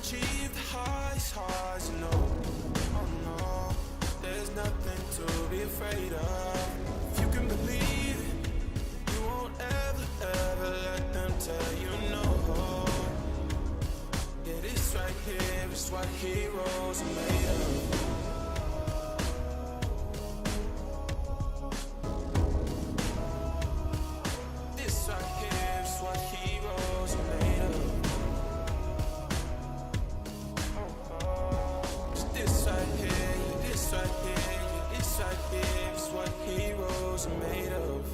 achieve the highs, you know. Oh no, there's nothing to be afraid of. If you can believe it, you won't ever let them tell you no. Yeah, this right here is what heroes are made of. This right here is what heroes are made of. This right here, yeah, this right here, yeah, this right here is what heroes are made of.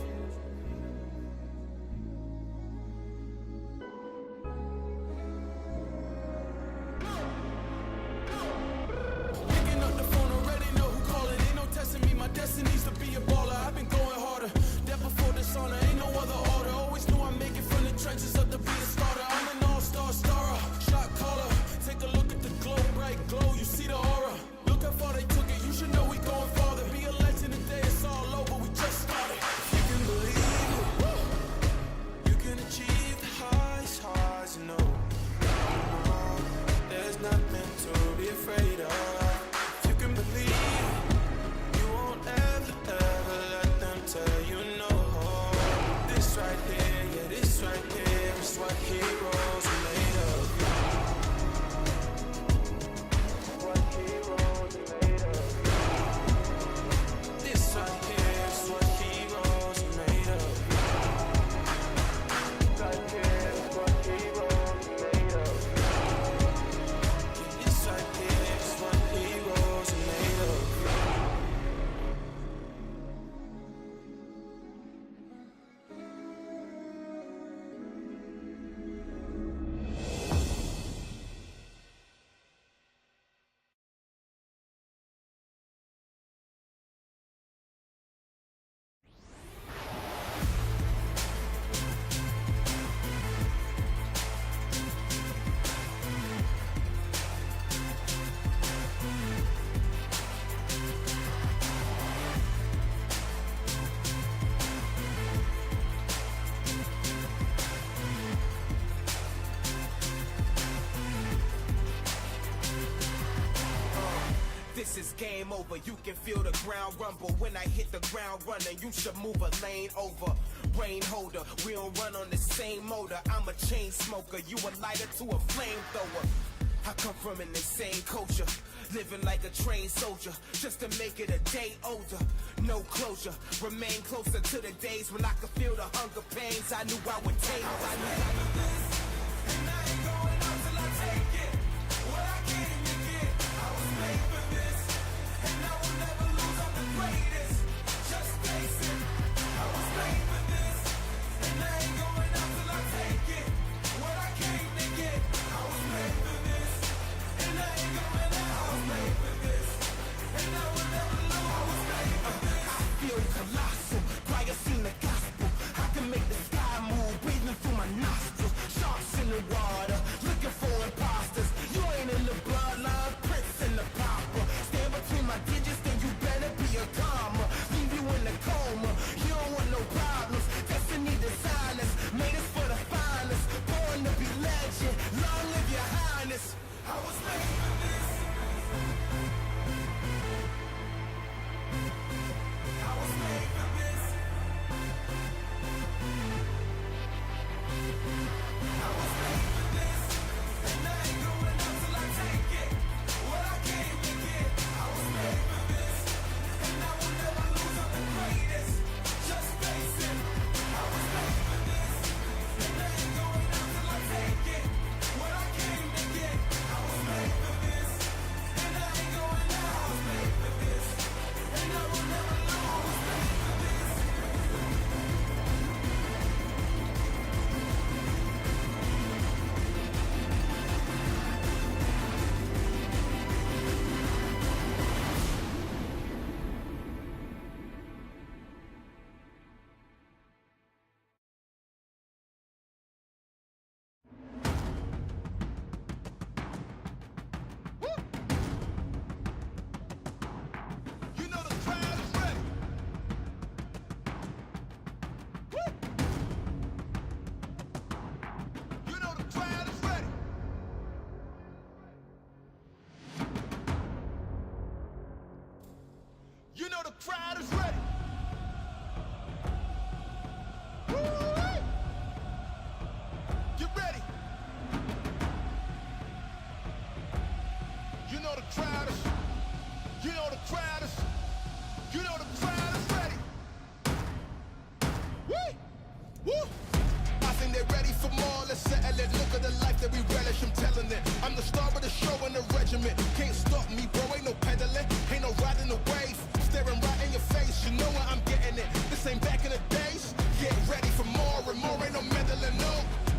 Picking up the phone, already know who calling. Ain't no testing me, my destiny's to be a baller. I've been going harder, death before dishonor, ain't no other order. Always knew I'd make it from the trenches up to be a starter. I'm an all-star starer, shot caller. Take a look at the glow, bright glow, you see the aura. Look how far they took it, you should know we going farther. Be a legend today, it's all over, we just started. If you can believe it, you can achieve the highs, you know. There's nothing to be afraid of. If you can believe it, you won't ever let them tell you no. This right here, yeah, this right here is what heroes are made of. What heroes are made of. This right here is what heroes are made of. Right here is what heroes are made of. Yeah, this right here is what heroes are made of. This is game over, you can feel the ground rumble. When I hit the ground running, you should move a lane over. Rain holder, we don't run on the same motor. I'm a chain smoker, you a lighter to a flamethrower. I come from an insane culture, living like a trained soldier, just to make it a day older. No closure, remain closer to the days when I could feel the hunger pains I knew I would take. I knew I would this, and I ain't going out till I take it. What I came to get, I was made for this, and I will never lose, I'm the greatest. Just face it, I was made for this, and I ain't going out till I take it. What I came to get, I was made for this, and I ain't going out. I was made for this, and I will never lose. I was made for this. I feel colossal, choir sing the gospel. I can make the sky move, breathing through my nostrils. You know the crowd is, you know the crowd is, you know the crowd is ready. Woo! Woo! I think they're ready for more. Let's settle it. Look at the life that we relish. I'm telling it. I'm the star of the show in the regiment. Can't stop me, bro. Ain't no pedaling. Ain't no riding the wave. Staring right in your face. You know where I'm getting it. This ain't back in the days. Get ready for more and more. Ain't no meddling. No.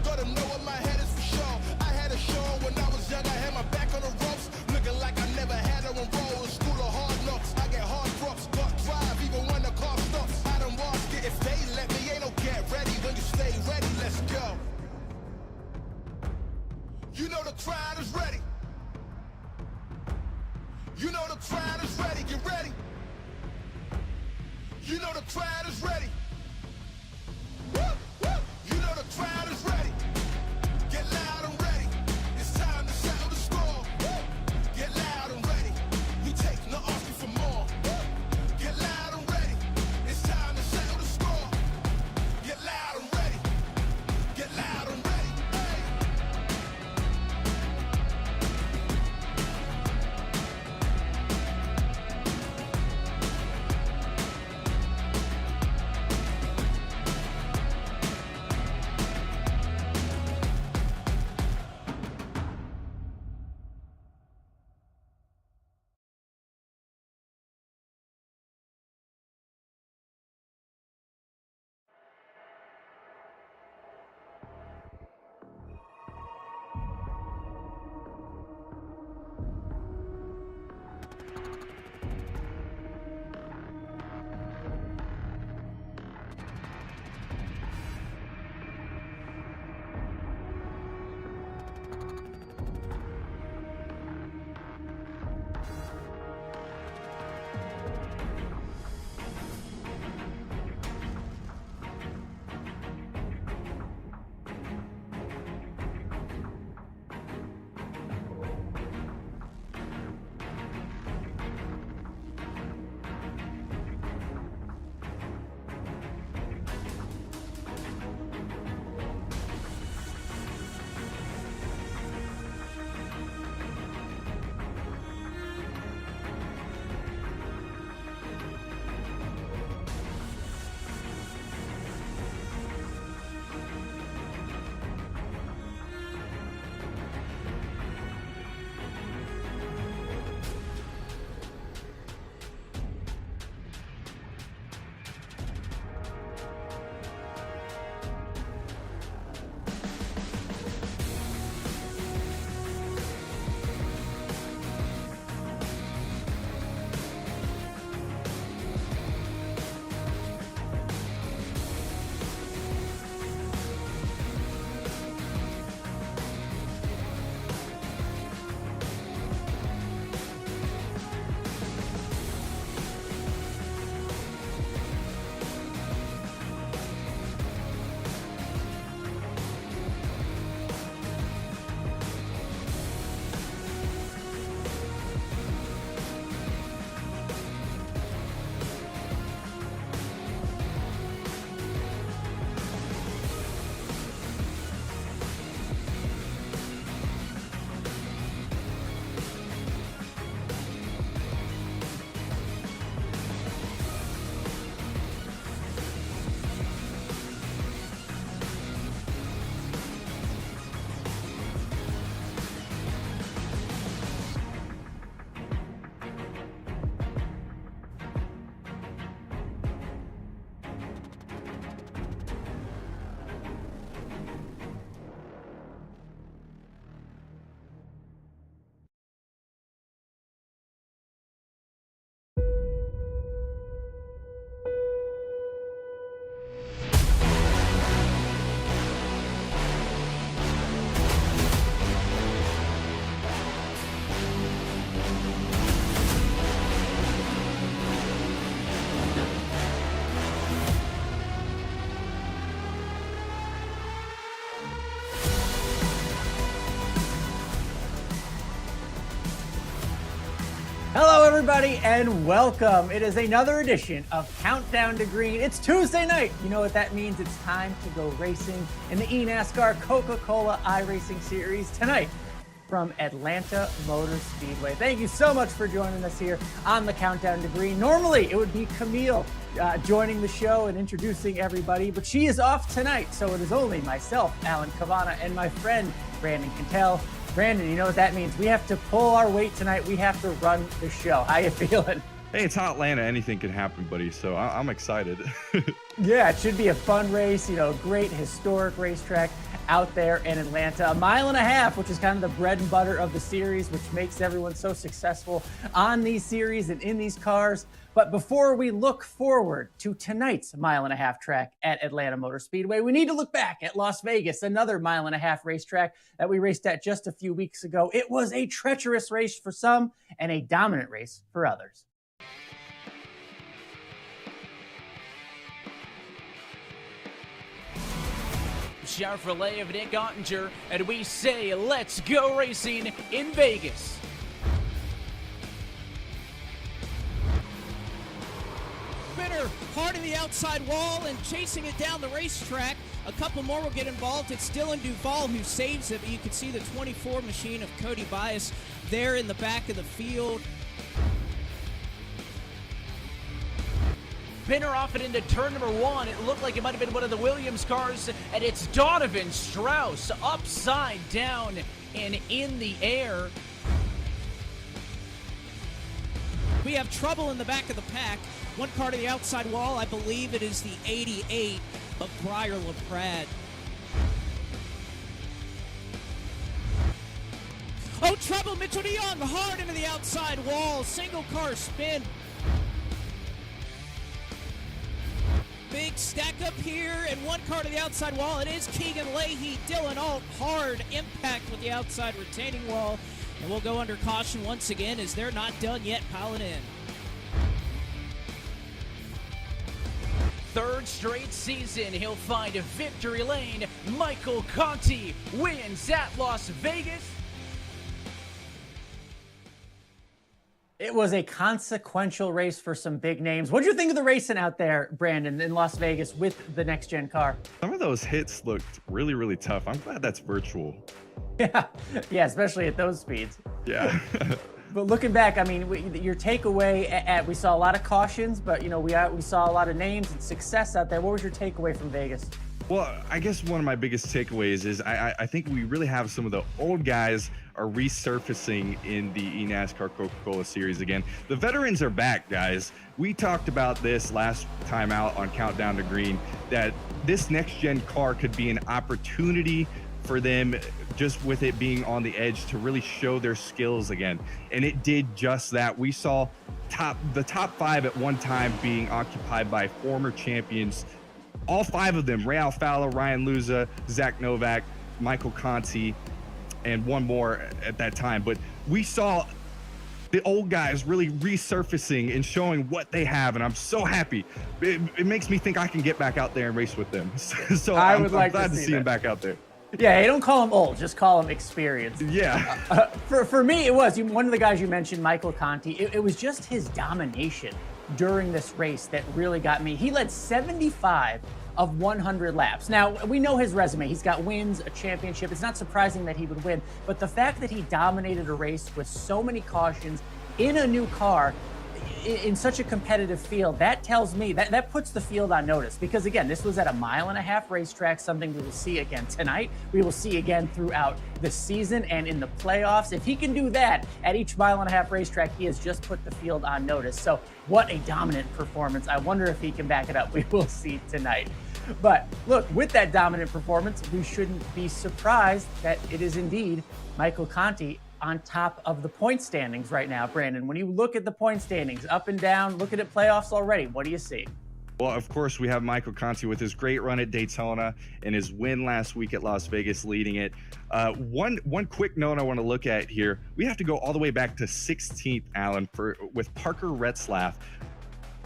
Gotta know what my head is for sure. I had a show when I was young. I had my back on the ropes. Looking like I never had her on roll. In school of hard knocks. I get hard drops. Got drive even when the car stops. I don't watch it if they let me. Ain't no get ready. When you stay ready, let's go. You know the crowd is ready. You know the crowd is ready. Get ready. You know the crowd is ready. Woo, woo. You know the crowd is ready. Get loud and ready. It's time to settle the score. Woo. Get loud and ready. We take no asking for more. Woo. Get loud and ready. It's time to settle the score. Get loud and ready. Get loud and ready. Hey. Hello, everybody, and welcome. It is another edition of Countdown to Green. It's Tuesday night. You know what that means. It's time to go racing in the eNASCAR Coca-Cola iRacing Series. Tonight, from Atlanta Motor Speedway. Thank you so much for joining us here on the Countdown to Green. Normally, it would be Camille joining the show and introducing everybody, but she is off tonight, so it is only myself, Alan Cavana, and my friend, Brandon Cantell. Brandon, you know what that means. We have to pull our weight tonight. We have to run the show. How you feeling? Hey, it's Atlanta. Anything can happen, buddy. So I'm excited. Yeah, it should be a fun race. You know, great historic racetrack out there in Atlanta. 1.5 miles, which is kind of the bread and butter of the series, which makes everyone so successful on these series and in these cars. But before we look forward to tonight's 1.5 mile track at Atlanta Motor Speedway, we need to look back at Las Vegas, another 1.5 mile racetrack that we raced at just a few weeks ago. It was a treacherous race for some and a dominant race for others. Chevrolet of Nick Ottinger, and we say let's go racing in Vegas. Spinner hard in the outside wall and chasing it down the racetrack. A couple more will get involved. It's Dylan Duval who saves it, but you can see the 24 machine of Cody Byus there in the back of the field. Spinner off it into turn number 1. It looked like it might have been one of the Williams cars, and it's Donovan Strauss upside down and in the air. We have trouble in the back of the pack. One car to the outside wall. I believe it is the 88 of Briar LaPrade. Oh, trouble. Mitchell DeYoung hard into the outside wall. Single car spin. Big stack up here, and one car to the outside wall. It is Keegan Leahy. Dylan Alt, hard impact with the outside retaining wall. And we'll go under caution once again as they're not done yet piling in. Third straight season, he'll find a victory lane. Michael Conti wins at Las Vegas. It was a consequential race for some big names. What did you think of the racing out there, Brandon, in Las Vegas with the next-gen car? Some of those hits looked really, really tough. I'm glad that's virtual. Yeah, especially at those speeds. Yeah. But looking back, I mean, your takeaway, we saw a lot of cautions, but, you know, we saw a lot of names and success out there. What was your takeaway from Vegas? Well, I guess one of my biggest takeaways is I think we really have some of the old guys are resurfacing in the eNASCAR Coca-Cola series again. The veterans are back, guys. We talked about this last time out on Countdown to Green, that this next-gen car could be an opportunity for them, just with it being on the edge, to really show their skills again. And it did just that. We saw the top 5 at one time being occupied by former champions. All 5 of them: Ray Alfalo, Ryan Luza, Zach Novak, Michael Conti, and one more at that time. But we saw the old guys really resurfacing and showing what they have, and I'm so happy. It makes me think I can get back out there and race with them. So I'm glad to see them back out there. Yeah, hey, don't call him old, just call him experienced. Yeah. For me, it was one of the guys you mentioned, Michael Conti. It was just his domination during this race that really got me. He led 75 of 100 laps. Now, we know his resume. He's got wins, a championship. It's not surprising that he would win, but the fact that he dominated a race with so many cautions in a new car in such a competitive field, that tells me that puts the field on notice, because again, this was at a 1.5 mile racetrack, something we will see again tonight. We will see again throughout the season and in the playoffs. If he can do that at each 1.5 mile racetrack, he has just put the field on notice. So what a dominant performance. I wonder if he can back it up. We will see tonight. But look, with that dominant performance, we shouldn't be surprised that it is indeed Michael Conti on top of the point standings right now. Brandon, when you look at the point standings up and down, looking at playoffs already, what do you see? Well, of course, we have Michael Conti with his great run at Daytona and his win last week at Las Vegas leading it. One quick note I want to look at here. We have to go all the way back to 16th, Alan, with Parker Retzlaff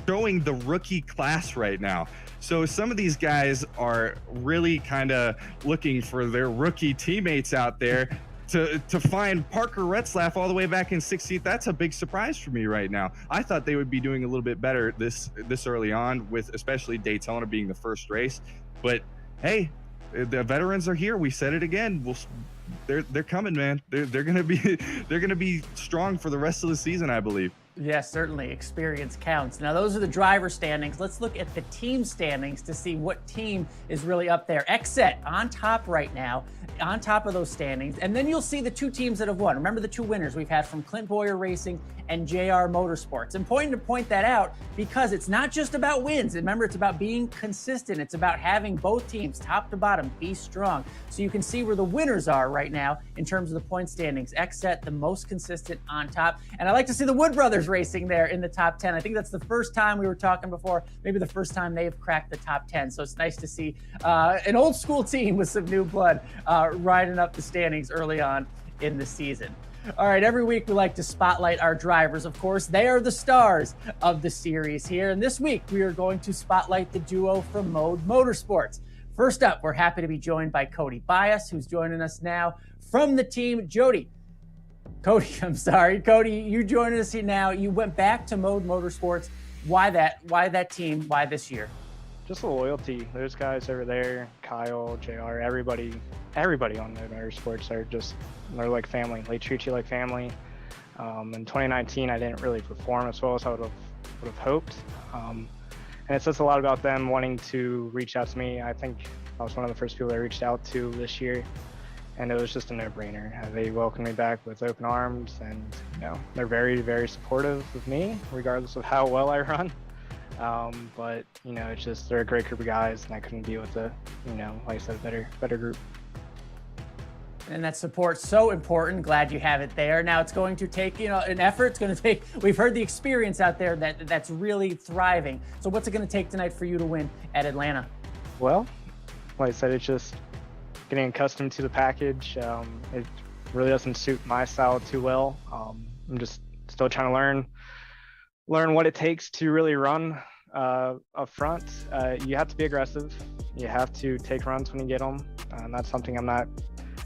showing the rookie class right now. So some of these guys are really kind of looking for their rookie teammates out there. To find Parker Retzlaff all the way back in 16th, that's a big surprise for me right now. I thought they would be doing a little bit better this early on, with especially Daytona being the first race. But hey, the veterans are here. We said it again. they're coming, man. They're gonna be strong for the rest of the season, I believe. Yes, certainly. Experience counts. Now, those are the driver standings. Let's look at the team standings to see what team is really up there. XSET on top right now, on top of those standings. And then you'll see the two teams that have won. Remember the two winners we've had from Clint Boyer Racing and JR Motorsports. Important to point that out because it's not just about wins. Remember, it's about being consistent. It's about having both teams, top to bottom, be strong. So you can see where the winners are right now in terms of the point standings. XSET, the most consistent on top. And I like to see the Wood Brothers racing there in the top 10. I think that's the first time we were talking before, maybe the first time they've cracked the top 10. So it's nice to see an old school team with some new blood riding up the standings early on in the season. All right, every week we like to spotlight our drivers. Of course, they are the stars of the series here. And this week we are going to spotlight the duo from Mode Motorsports. First up, we're happy to be joined by Cody Byus, who's joining us now from the team. Cody, you joining us here now. You went back to Mode Motorsports. Why that team? Why this year? Just the loyalty. Those guys over there, Kyle, JR, everybody on Mode Motorsports they're like family. They treat you like family. In 2019, I didn't really perform as well as I would have hoped. And it says a lot about them wanting to reach out to me. I think I was one of the first people they reached out to this year. And it was just a no-brainer. They welcomed me back with open arms, and they're very, very supportive of me, regardless of how well I run. But it's just they're a great group of guys, and I couldn't be with like I said, a better group. And that support's so important. Glad you have it there. Now it's going to take an effort. It's going to take. We've heard the experience out there that's really thriving. So what's it going to take tonight for you to win at Atlanta? Well, like I said, it's just getting accustomed to the package. It really doesn't suit my style too well. I'm just still trying to learn what it takes to really run up front. You have to be aggressive. You have to take runs when you get them. And that's something I'm not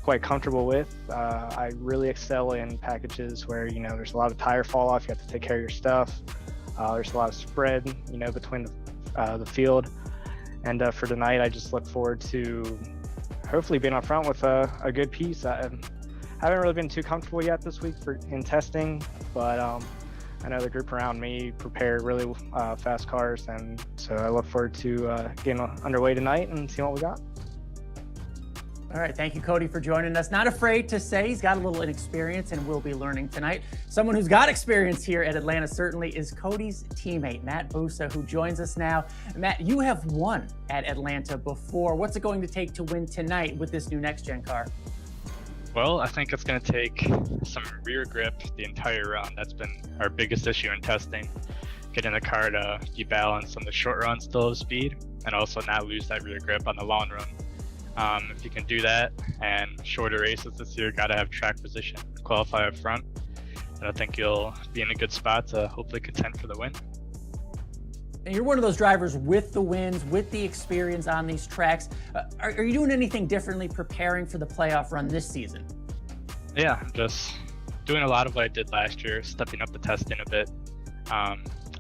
quite comfortable with. I really excel in packages where there's a lot of tire fall off. You have to take care of your stuff. There's a lot of spread between the field. And for tonight, I just look forward to hopefully being up front with a good piece. I haven't really been too comfortable yet this week in testing, but I know the group around me prepare really fast cars, and so I look forward to getting underway tonight and seeing what we got. All right, thank you, Cody, for joining us. Not afraid to say he's got a little inexperience and will be learning tonight. Someone who's got experience here at Atlanta certainly is Cody's teammate, Matt Bussa, who joins us now. Matt, you have won at Atlanta before. What's it going to take to win tonight with this new next-gen car? Well, I think it's going to take some rear grip the entire run. That's been our biggest issue in testing. Getting the car to be balanced on the short run, still have speed, and also not lose that rear grip on the long run. If you can do that, and shorter races this year, got to have track position, qualify up front, and I think you'll be in a good spot to hopefully contend for the win. And you're one of those drivers with the wins, with the experience on these tracks. Are you doing anything differently preparing for the playoff run this season? Yeah, just doing a lot of what I did last year, stepping up the testing a bit,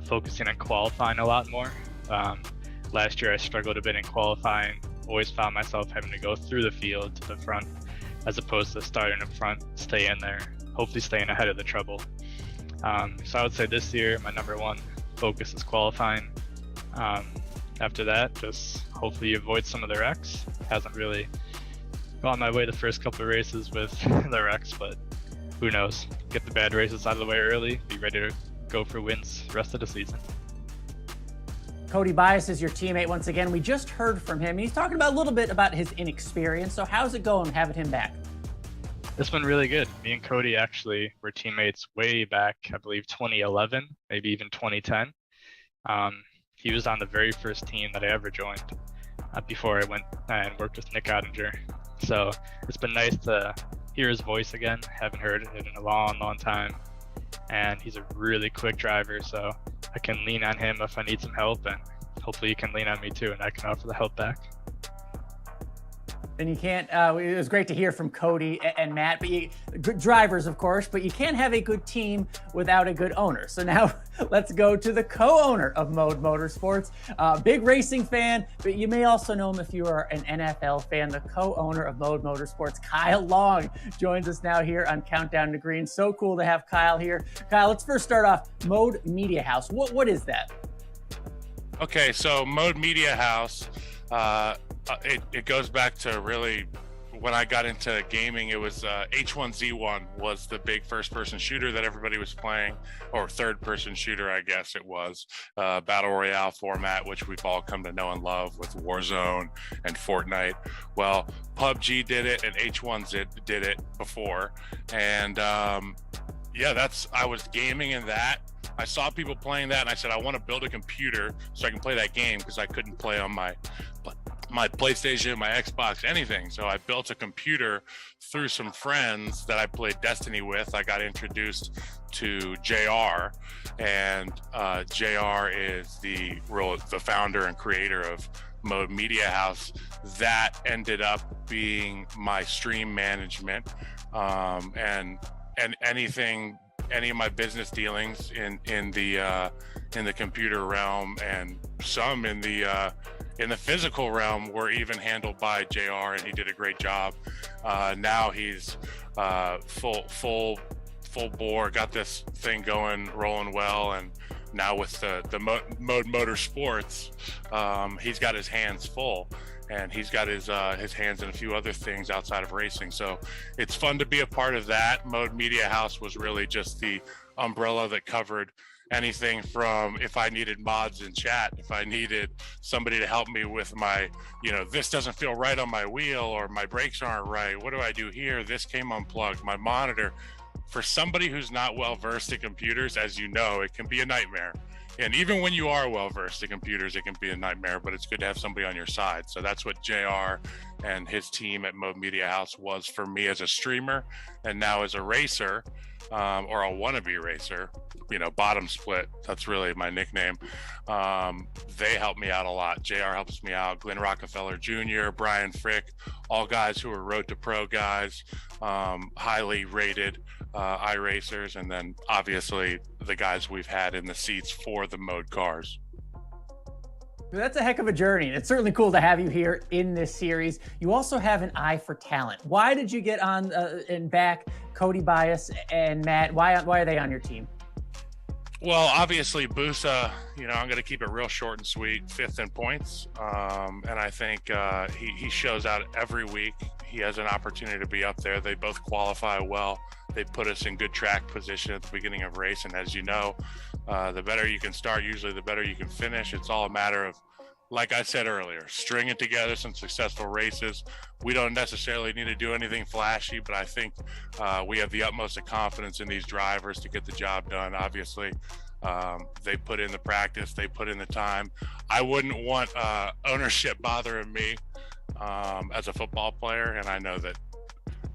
focusing on qualifying a lot more. Last year I struggled a bit in qualifying, always found myself having to go through the field to the front as opposed to starting up front, stay in there, hopefully staying ahead of the trouble. So I would say this year my number one focus is qualifying. After that, just hopefully avoid some of the wrecks. Hasn't really gone my way the first couple of races with the wrecks, but who knows. Get the bad races out of the way early, be ready to go for wins the rest of the season. Cody Byus is your teammate once again. We just heard from him. He's talking about a little bit about his inexperience. So how's it going having him back? It's been really good. Me and Cody actually were teammates way back, I believe 2011, maybe even 2010. He was on the very first team that I ever joined before I went and worked with Nick Ottinger. So it's been nice to hear his voice again. Haven't heard it in a long, long time. And he's a really quick driver, so I can lean on him if I need some help, and hopefully he can lean on me too, and I can offer the help back. And you can't, it was great to hear from Cody and Matt, but good drivers, of course, but you can't have a good team without a good owner. So now let's go to the co-owner of Mode Motorsports, big racing fan, but you may also know him if you are an NFL fan. The co-owner of Mode Motorsports, Kyle Long, joins us now here on Countdown to Green. So cool to have Kyle here. Kyle, let's first start off Mode Media House. What is that? Okay, so Mode Media House, it goes back to really when I got into gaming. It was H1Z1 was the big first-person shooter that everybody was playing, or third-person shooter, I guess it was, battle royale format, which we've all come to know and love with Warzone and Fortnite. Well, PUBG did it, and H1Z did it before, and yeah, I was gaming in that. I saw people playing that, and I said, I want to build a computer so I can play that game, because I couldn't play on my PlayStation, my Xbox, anything. So I built a computer through some friends that I played Destiny with. I got introduced to JR, and JR is the founder and creator of Mode Media House. That ended up being my stream management, and any of my business dealings in the computer realm, and some in the physical realm were even handled by JR, and he did a great job. Now he's full bore, got this thing rolling well, and now with the Mode Motorsports, he's got his hands full. And he's got his hands in a few other things outside of racing. So it's fun to be a part of that. Mode Media House was really just the umbrella that covered anything from if I needed mods in chat, if I needed somebody to help me with my, this doesn't feel right on my wheel, or my brakes aren't right. What do I do here? This came unplugged, my monitor. For somebody who's not well versed in computers, as you know, it can be a nightmare. And even when you are well versed in computers, it can be a nightmare, but it's good to have somebody on your side. So that's what JR and his team at Mode Media House was for me as a streamer, and now as a racer, or a wannabe racer, bottom split. That's really my nickname. They help me out a lot. JR helps me out. Glenn Rockefeller Jr., Brian Frick, all guys who are Road to Pro guys, highly rated iRacers, and then obviously the guys we've had in the seats for the Mode cars. That's a heck of a journey. It's certainly cool to have you here in this series. You also have an eye for talent. Why did you get on and back Cody Byus and Matt? Why are they on your team? Well, obviously Bussa, I'm going to keep it real short and sweet, 5th in points. And I think he shows out every week. He has an opportunity to be up there. They both qualify well. They put us in good track position at the beginning of race. And as you know, the better you can start, usually the better you can finish. It's all a matter of, like I said earlier, stringing together some successful races. We don't necessarily need to do anything flashy, but I think we have the utmost of confidence in these drivers to get the job done. Obviously, they put in the practice, they put in the time. I wouldn't want ownership bothering me as a football player, and I know that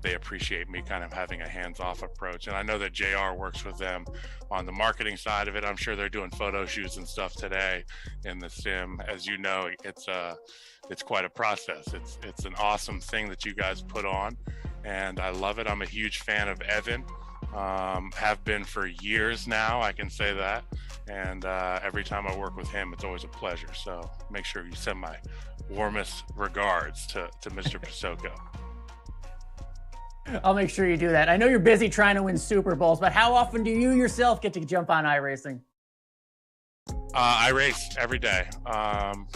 they appreciate me kind of having a hands-off approach. And I know that JR works with them on the marketing side of it. I'm sure they're doing photo shoots and stuff today in the sim. As you know, it's quite a process. It's an awesome thing that you guys put on, and I love it. I'm a huge fan of Evan. Have been for years now, I can say that. And every time I work with him, it's always a pleasure. So make sure you send my warmest regards to Mr. Pasoko. I'll make sure you do that. I know you're busy trying to win Super Bowls, but how often do you yourself get to jump on iRacing? I race every day.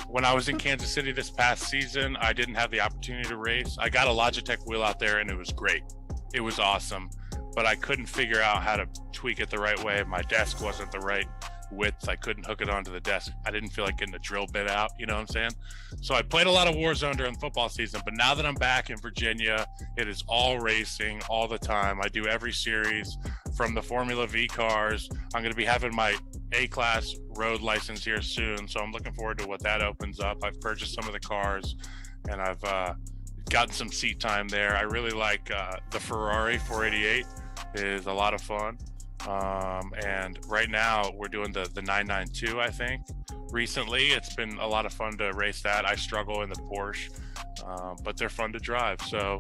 When I was in Kansas City this past season, I didn't have the opportunity to race. I got a Logitech wheel out there, and it was great. It was awesome, but I couldn't figure out how to tweak it the right way. My desk wasn't the right width. I couldn't hook it onto the desk. I didn't feel like getting the drill bit out, you know what I'm saying? So I played a lot of Warzone during the football season, but now that I'm back in Virginia, it is all racing all the time. I do every series from the Formula V cars. I'm going to be having my A-class road license here soon, so I'm looking forward to what that opens up. I've purchased some of the cars, and I've gotten some seat time there. I really like the Ferrari 488. Is a lot of fun. And right now we're doing the 992, I think. Recently, it's been a lot of fun to race that. I struggle in the Porsche. but they're fun to drive. So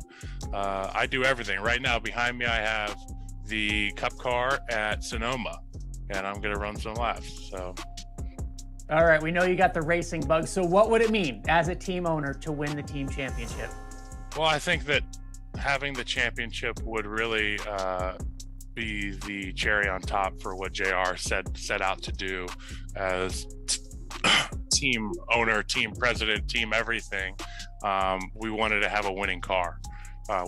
I do everything. Right now, behind me, I have the Cup car at Sonoma, and I'm going to run some laps. So. All right, we know you got the racing bug. So what would it mean as a team owner to win the team championship? Well, I think that having the championship would really be the cherry on top for what JR set out to do as team owner, team president, team everything. We wanted to have a winning car.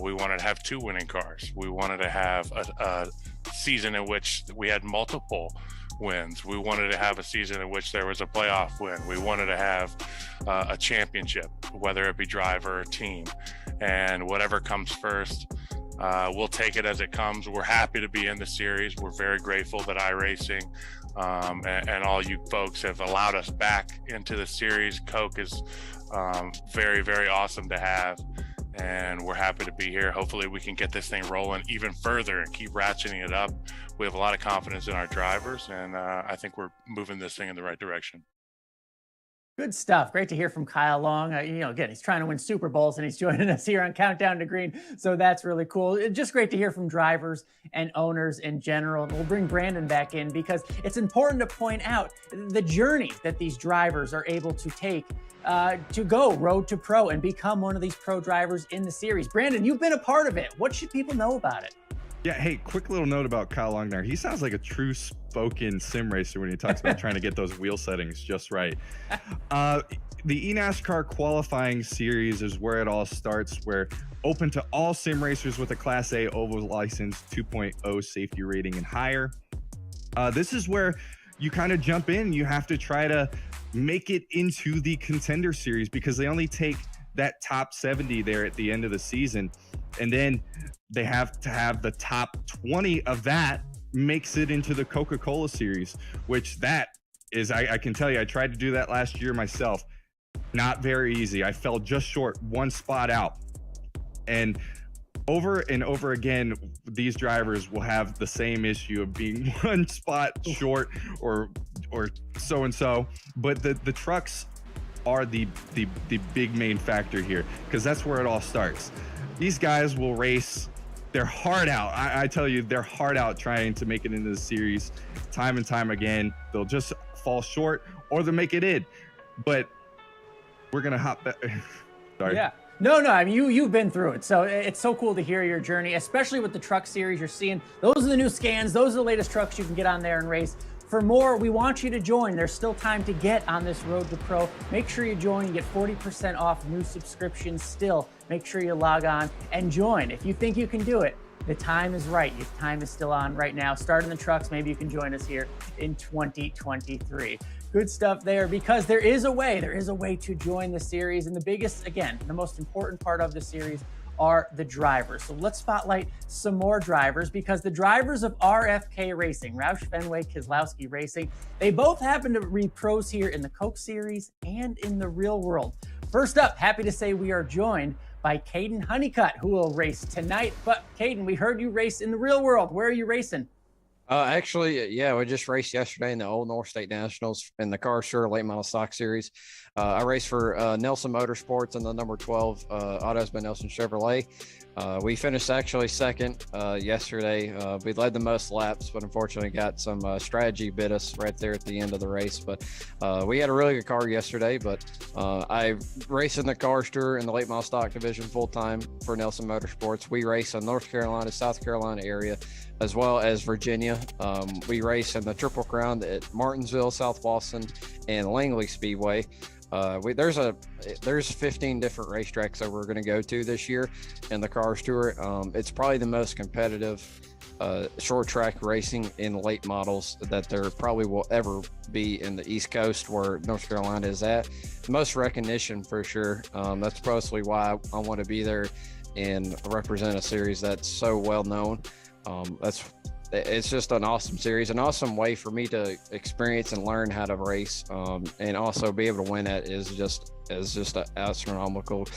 We wanted to have 2 winning cars. We wanted to have a season in which we had multiple wins. We wanted to have a season in which there was a playoff win. We wanted to have a championship, whether it be driver or team. And whatever comes first, we'll take it as it comes. We're happy to be in the series. We're very grateful that iRacing and all you folks have allowed us back into the series. Coke is very, very awesome to have. And we're happy to be here. Hopefully we can get this thing rolling even further and keep ratcheting it up. We have a lot of confidence in our drivers, and I think we're moving this thing in the right direction. Good stuff. Great to hear from Kyle Long. Again, he's trying to win Super Bowls, and he's joining us here on Countdown to Green. So that's really cool. Just great to hear from drivers and owners in general. And we'll bring Brandon back in because it's important to point out the journey that these drivers are able to take to go road to pro and become one of these pro drivers in the series. Brandon, you've been a part of it. What should people know about it? Yeah, hey, quick little note about Kyle Long there. He sounds like a true spoken sim racer when he talks about trying to get those wheel settings just right. The eNASCAR qualifying series is where it all starts. We're open to all sim racers with a Class A oval license, 2.0 safety rating and higher. This is where you kind of jump in. You have to try to make it into the contender series because they only take that top 70 there at the end of the season. And then they have to have the top 20 of that makes it into the Coca-Cola series, which that is, I can tell you, I tried to do that last year myself. Not very easy. I fell just short, 1 spot out. And over again, these drivers will have the same issue of being 1 spot short or so-and-so. But the trucks are the big main factor here because that's where it all starts. These guys will race their heart out. I tell you, they're hard out trying to make it into the series time and time again. They'll just fall short or they'll make it in. But we're going to hop back. Sorry. Yeah. No, I mean, you've been through it. So it's so cool to hear your journey, especially with the truck series you're seeing. Those are the new scans. Those are the latest trucks you can get on there and race. For more, we want you to join. There's still time to get on this road to pro. Make sure you join. You get 40% off new subscriptions still. Make sure you log on and join. If you think you can do it, the time is right. Your time is still on right now. Start in the trucks. Maybe you can join us here in 2023. Good stuff there because there is a way to join the series. And the biggest, again, the most important part of the series are the drivers. So let's spotlight some more drivers because the drivers of RFK Racing, Roush Fenway Keselowski Racing, they both happen to be pros here in the Coke Series and in the real world. First up, happy to say we are joined by Caden Honeycutt, who will race tonight. But Caden, we heard you race in the real world. Where are you racing? Actually, yeah, we just raced yesterday in the Old North State Nationals in the Car Sure Late Model Stock Series. I raced for Nelson Motorsports in the number 12 Autos by Nelson Chevrolet. We finished actually second yesterday. We led the most laps, but unfortunately got some strategy bit us right there at the end of the race. But we had a really good car yesterday, but I race in the Car Sure in the Late Model Stock Division full-time for Nelson Motorsports. We race in North Carolina, South Carolina area, as well as Virginia. We race in the Triple Crown at Martinsville, South Boston, and Langley Speedway. There's 15 different racetracks that we're going to go to this year in the Cars Tour. It's probably the most competitive short track racing in late models that there probably will ever be in the East Coast where North Carolina is at. Most recognition for sure. That's probably why I want to be there and represent a series that's so well known. It's just an awesome series, an awesome way for me to experience and learn how to race, and also be able to win at is just an astronomical,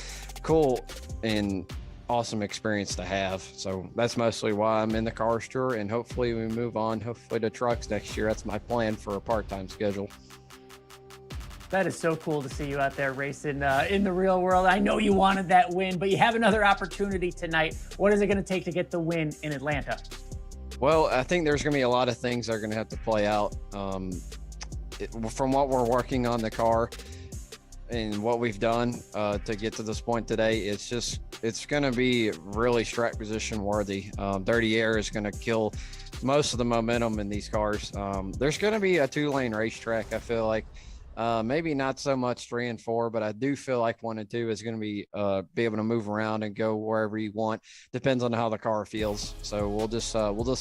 cool, and awesome experience to have. So that's mostly why I'm in the Cars Tour, and hopefully we move on, hopefully to trucks next year. That's my plan for a part-time schedule. That is so cool to see you out there racing in the real world. I know you wanted that win, but you have another opportunity tonight. What is it going to take to get the win in Atlanta? Well, I think there's going to be a lot of things that are going to have to play out. From what we're working on the car and what we've done to get to this point today, it's going to be really track position worthy. Dirty air is going to kill most of the momentum in these cars. There's going to be a 2-lane racetrack, I feel like. Maybe not so much 3 and 4, but I do feel like 1 and 2 is going to be able to move around and go wherever you want. Depends on how the car feels. So we'll just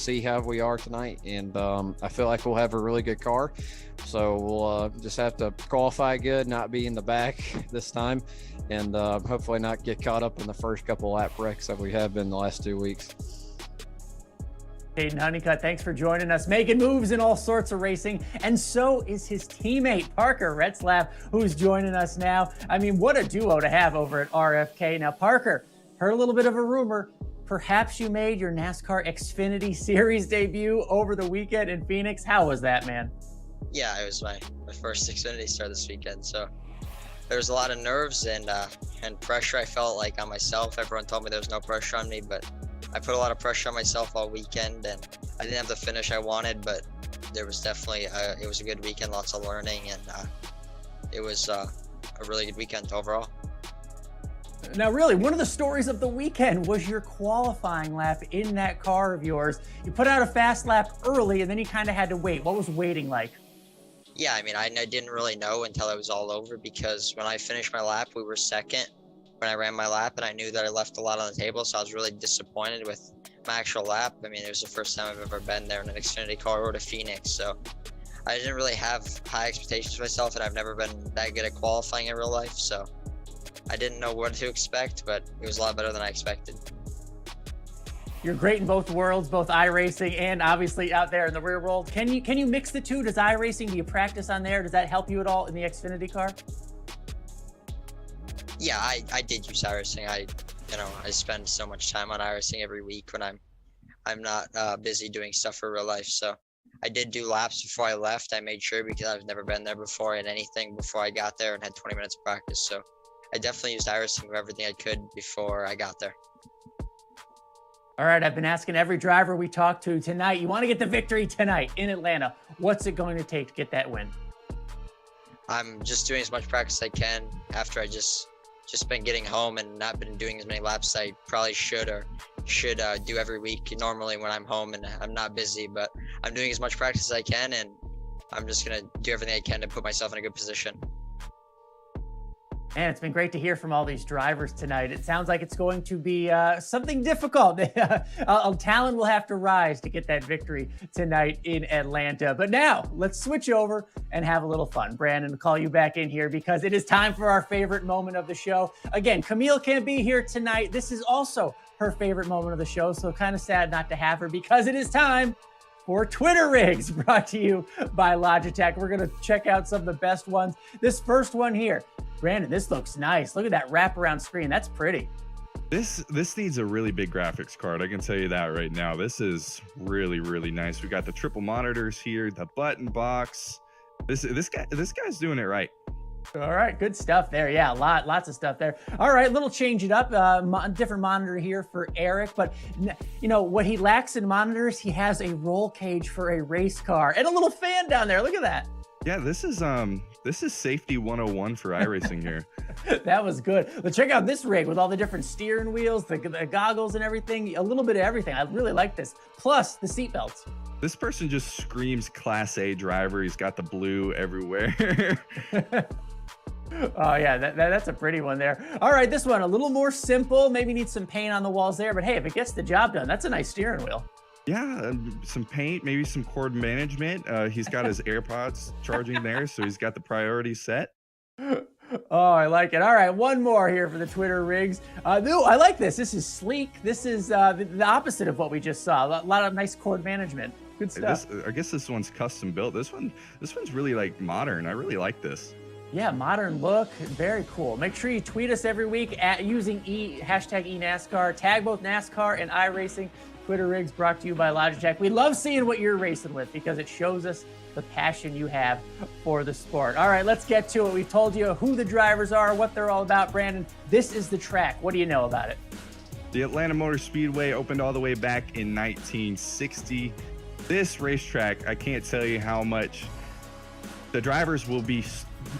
see how we are tonight, and I feel like we'll have a really good car. So we'll just have to qualify good, not be in the back this time, and hopefully not get caught up in the first couple lap wrecks that we have been the last 2 weeks. Caden Honeycutt, thanks for joining us, making moves in all sorts of racing, and so is his teammate, Parker Retzlaff, who's joining us now. I mean, what a duo to have over at RFK. Now, Parker, heard a little bit of a rumor. Perhaps you made your NASCAR Xfinity Series debut over the weekend in Phoenix. How was that, man? Yeah, it was my first Xfinity start this weekend, so there was a lot of nerves and pressure I felt like on myself. Everyone told me there was no pressure on me, but I put a lot of pressure on myself all weekend, and I didn't have the finish I wanted, but there was definitely it was a good weekend, lots of learning, and it was a really good weekend overall. Now, really, one of the stories of the weekend was your qualifying lap in that car of yours. You put out a fast lap early, and then you kind of had to wait. What was waiting like? Yeah, I mean, I didn't really know until it was all over, because when I finished my lap, we were second when I ran my lap, and I knew that I left a lot on the table, so I was really disappointed with my actual lap. I mean, it was the first time I've ever been there in an Xfinity car or to Phoenix, so I didn't really have high expectations for myself, and I've never been that good at qualifying in real life, so I didn't know what to expect, but it was a lot better than I expected. You're great in both worlds, both iRacing and obviously out there in the real world. Can you mix the two? Does iRacing, do you practice on there? Does that help you at all in the Xfinity car? Yeah, I did use iRacing. I spend so much time on iRacing every week when I'm not busy doing stuff for real life. So I did do laps before I left. I made sure, because I've never been there before and anything before I got there, and had 20 minutes of practice. So I definitely used iRacing for everything I could before I got there. All right, I've been asking every driver we talked to tonight. You want to get the victory tonight in Atlanta. What's it going to take to get that win? I'm just doing as much practice as I can after I just been getting home and not been doing as many laps as I probably should do every week normally when I'm home and I'm not busy, but I'm doing as much practice as I can, and I'm just going to do everything I can to put myself in a good position. And it's been great to hear from all these drivers tonight. It sounds like it's going to be something difficult. Talent will have to rise to get that victory tonight in Atlanta. But now let's switch over and have a little fun. Brandon, I'll call you back in here because it is time for our favorite moment of the show. Again, Camille can't be here tonight. This is also her favorite moment of the show, so kind of sad not to have her, because it is time for Twitter Rigs, brought to you by Logitech. We're going to check out some of the best ones. This first one here, Brandon, this looks nice. Look at that wraparound screen. That's pretty. This needs a really big graphics card. I can tell you that right now. This is really, really nice. We got the triple monitors here, the button box. This guy's doing it right. All right, good stuff there. Yeah, lots of stuff there. All right, little change it up. Different monitor here for Eric, but you know what he lacks in monitors? He has a roll cage for a race car and a little fan down there. Look at that. Yeah, this is safety 101 for iRacing here. That was good. But check out this rig with all the different steering wheels, the goggles and everything. A little bit of everything. I really like this. Plus the seat belts. This person just screams Class A driver. He's got the blue everywhere. Oh yeah, that's a pretty one there. All right, this one a little more simple. Maybe needs some paint on the walls there, but hey, if it gets the job done, that's a nice steering wheel. Yeah, some paint, maybe some cord management. He's got his AirPods charging there, so he's got the priorities set. Oh, I like it. All right, one more here for the Twitter Rigs. I like this. This is sleek. This is the opposite of what we just saw. A lot of nice cord management. Good stuff. I guess this one's custom built. This one's really like modern. I really like this. Yeah, modern look, very cool. Make sure you tweet us every week using hashtag eNASCAR. Tag both NASCAR and iRacing Twitter Rigs brought to you by Logitech. We love seeing what you're racing with because it shows us the passion you have for the sport. All right, let's get to it. We've told you who the drivers are, what they're all about. Brandon, this is the track. What do you know about it? The Atlanta Motor Speedway opened all the way back in 1960. This racetrack, I can't tell you how much the drivers will be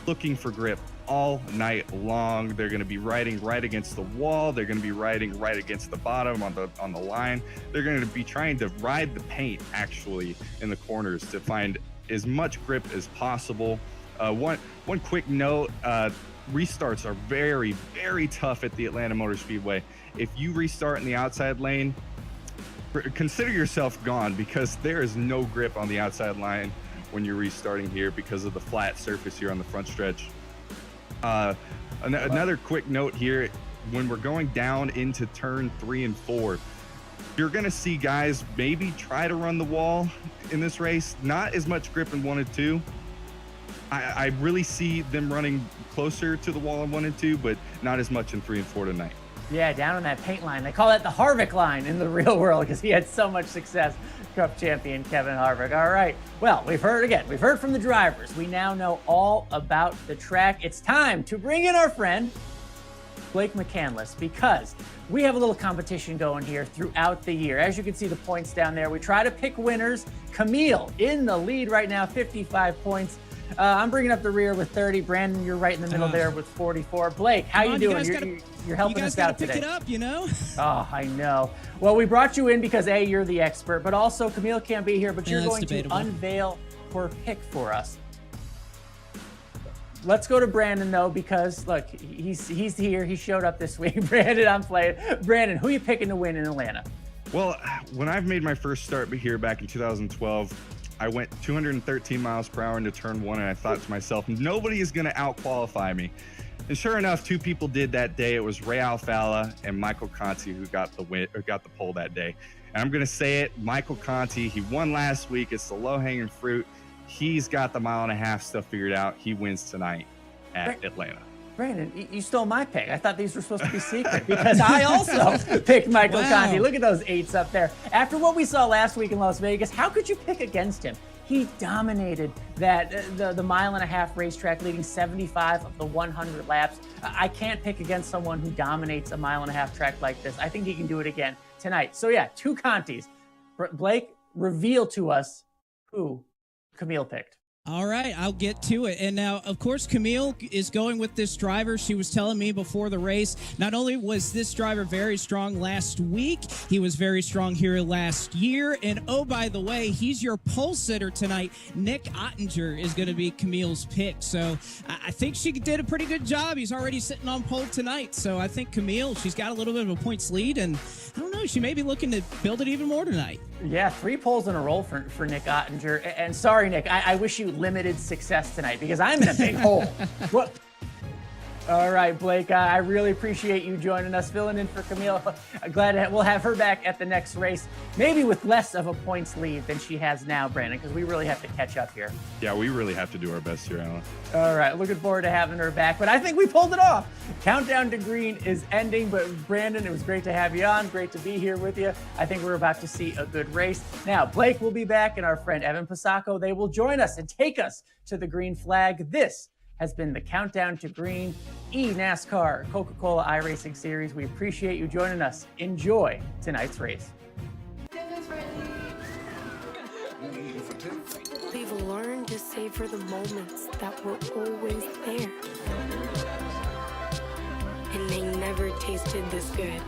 looking for grip all night long. They're going to be riding right against the wall. They're going to be riding right against the bottom on the line. They're going to be trying to ride the paint actually in the corners to find as much grip as possible. One quick note, restarts are very, very tough at the Atlanta Motor Speedway. If you restart in the outside lane, consider yourself gone because there is no grip on the outside line when you're restarting here because of the flat surface here on the front stretch. Another quick note here, when we're going down into turn 3 and 4, you're going to see guys maybe try to run the wall in this race. Not as much grip in 1 and 2. I really see them running closer to the wall in 1 and 2, but not as much in 3 and 4 tonight. Yeah, down on that paint line. They call that the Harvick line in the real world because he had so much success. Cup champion Kevin Harvick. All right. Well, we've heard from the drivers. We now know all about the track. It's time to bring in our friend Blake McCandless because we have a little competition going here throughout the year. As you can see the points down there, we try to pick winners. Camille in the lead right now, 55 points. I'm bringing up the rear with 30. Brandon, you're right in the middle there with 44. Blake, how you doing? You're helping us out today. You guys got to pick it up, you know? Oh, I know. Well, we brought you in because A, you're the expert, but also Camille can't be here, but you're going to unveil her pick for us. Let's go to Brandon, though, because, look, he's here. He showed up this week. Brandon, I'm playing. Brandon, who are you picking to win in Atlanta? Well, when I've made my first start here back in 2012, I went 213 miles per hour into turn 1, and I thought to myself, nobody is going to out-qualify me. And sure enough, 2 people did that day. It was Ray Alfala and Michael Conti who got the pole that day. And I'm going to say it, Michael Conti, he won last week. It's the low-hanging fruit. He's got the 1.5 mile stuff figured out. He wins tonight at Atlanta. Brandon, you stole my pick. I thought these were supposed to be secret because I also picked Michael Conti. Look at those 8s up there. After what we saw last week in Las Vegas, how could you pick against him? He dominated that the 1.5 mile racetrack, leading 75 of the 100 laps. I can't pick against someone who dominates a 1.5 mile track like this. I think he can do it again tonight. So yeah, 2 Contis. Blake, reveal to us who Camille picked. All right, I'll get to it. And now, of course, Camille is going with this driver. She was telling me before the race, not only was this driver very strong last week, he was very strong here last year. And oh, by the way, he's your pole sitter tonight. Nick Ottinger is going to be Camille's pick. So I think she did a pretty good job. He's already sitting on pole tonight. So I think Camille, she's got a little bit of a points lead. And I don't know, she may be looking to build it even more tonight. Yeah, 3 poles in a row for Nick Ottinger. And sorry, Nick, I wish you limited success tonight because I'm in a big hole. What? All right, Blake, I really appreciate you joining us, filling in for Camille. Glad we'll have her back at the next race, maybe with less of a points lead than she has now, Brandon, because we really have to catch up here. Yeah, we really have to do our best here, Alan. All right, looking forward to having her back, but I think we pulled it off. Countdown to Green is ending, but Brandon, it was great to have you on. Great to be here with you. I think we're about to see a good race. Now, Blake will be back, and our friend Evan Pasacco, they will join us and take us to the green flag. This has been the Countdown to Green eNASCAR Coca-Cola iRacing Series. We appreciate you joining us. Enjoy tonight's race. We've learned to savor the moments that were always there. And they never tasted this good.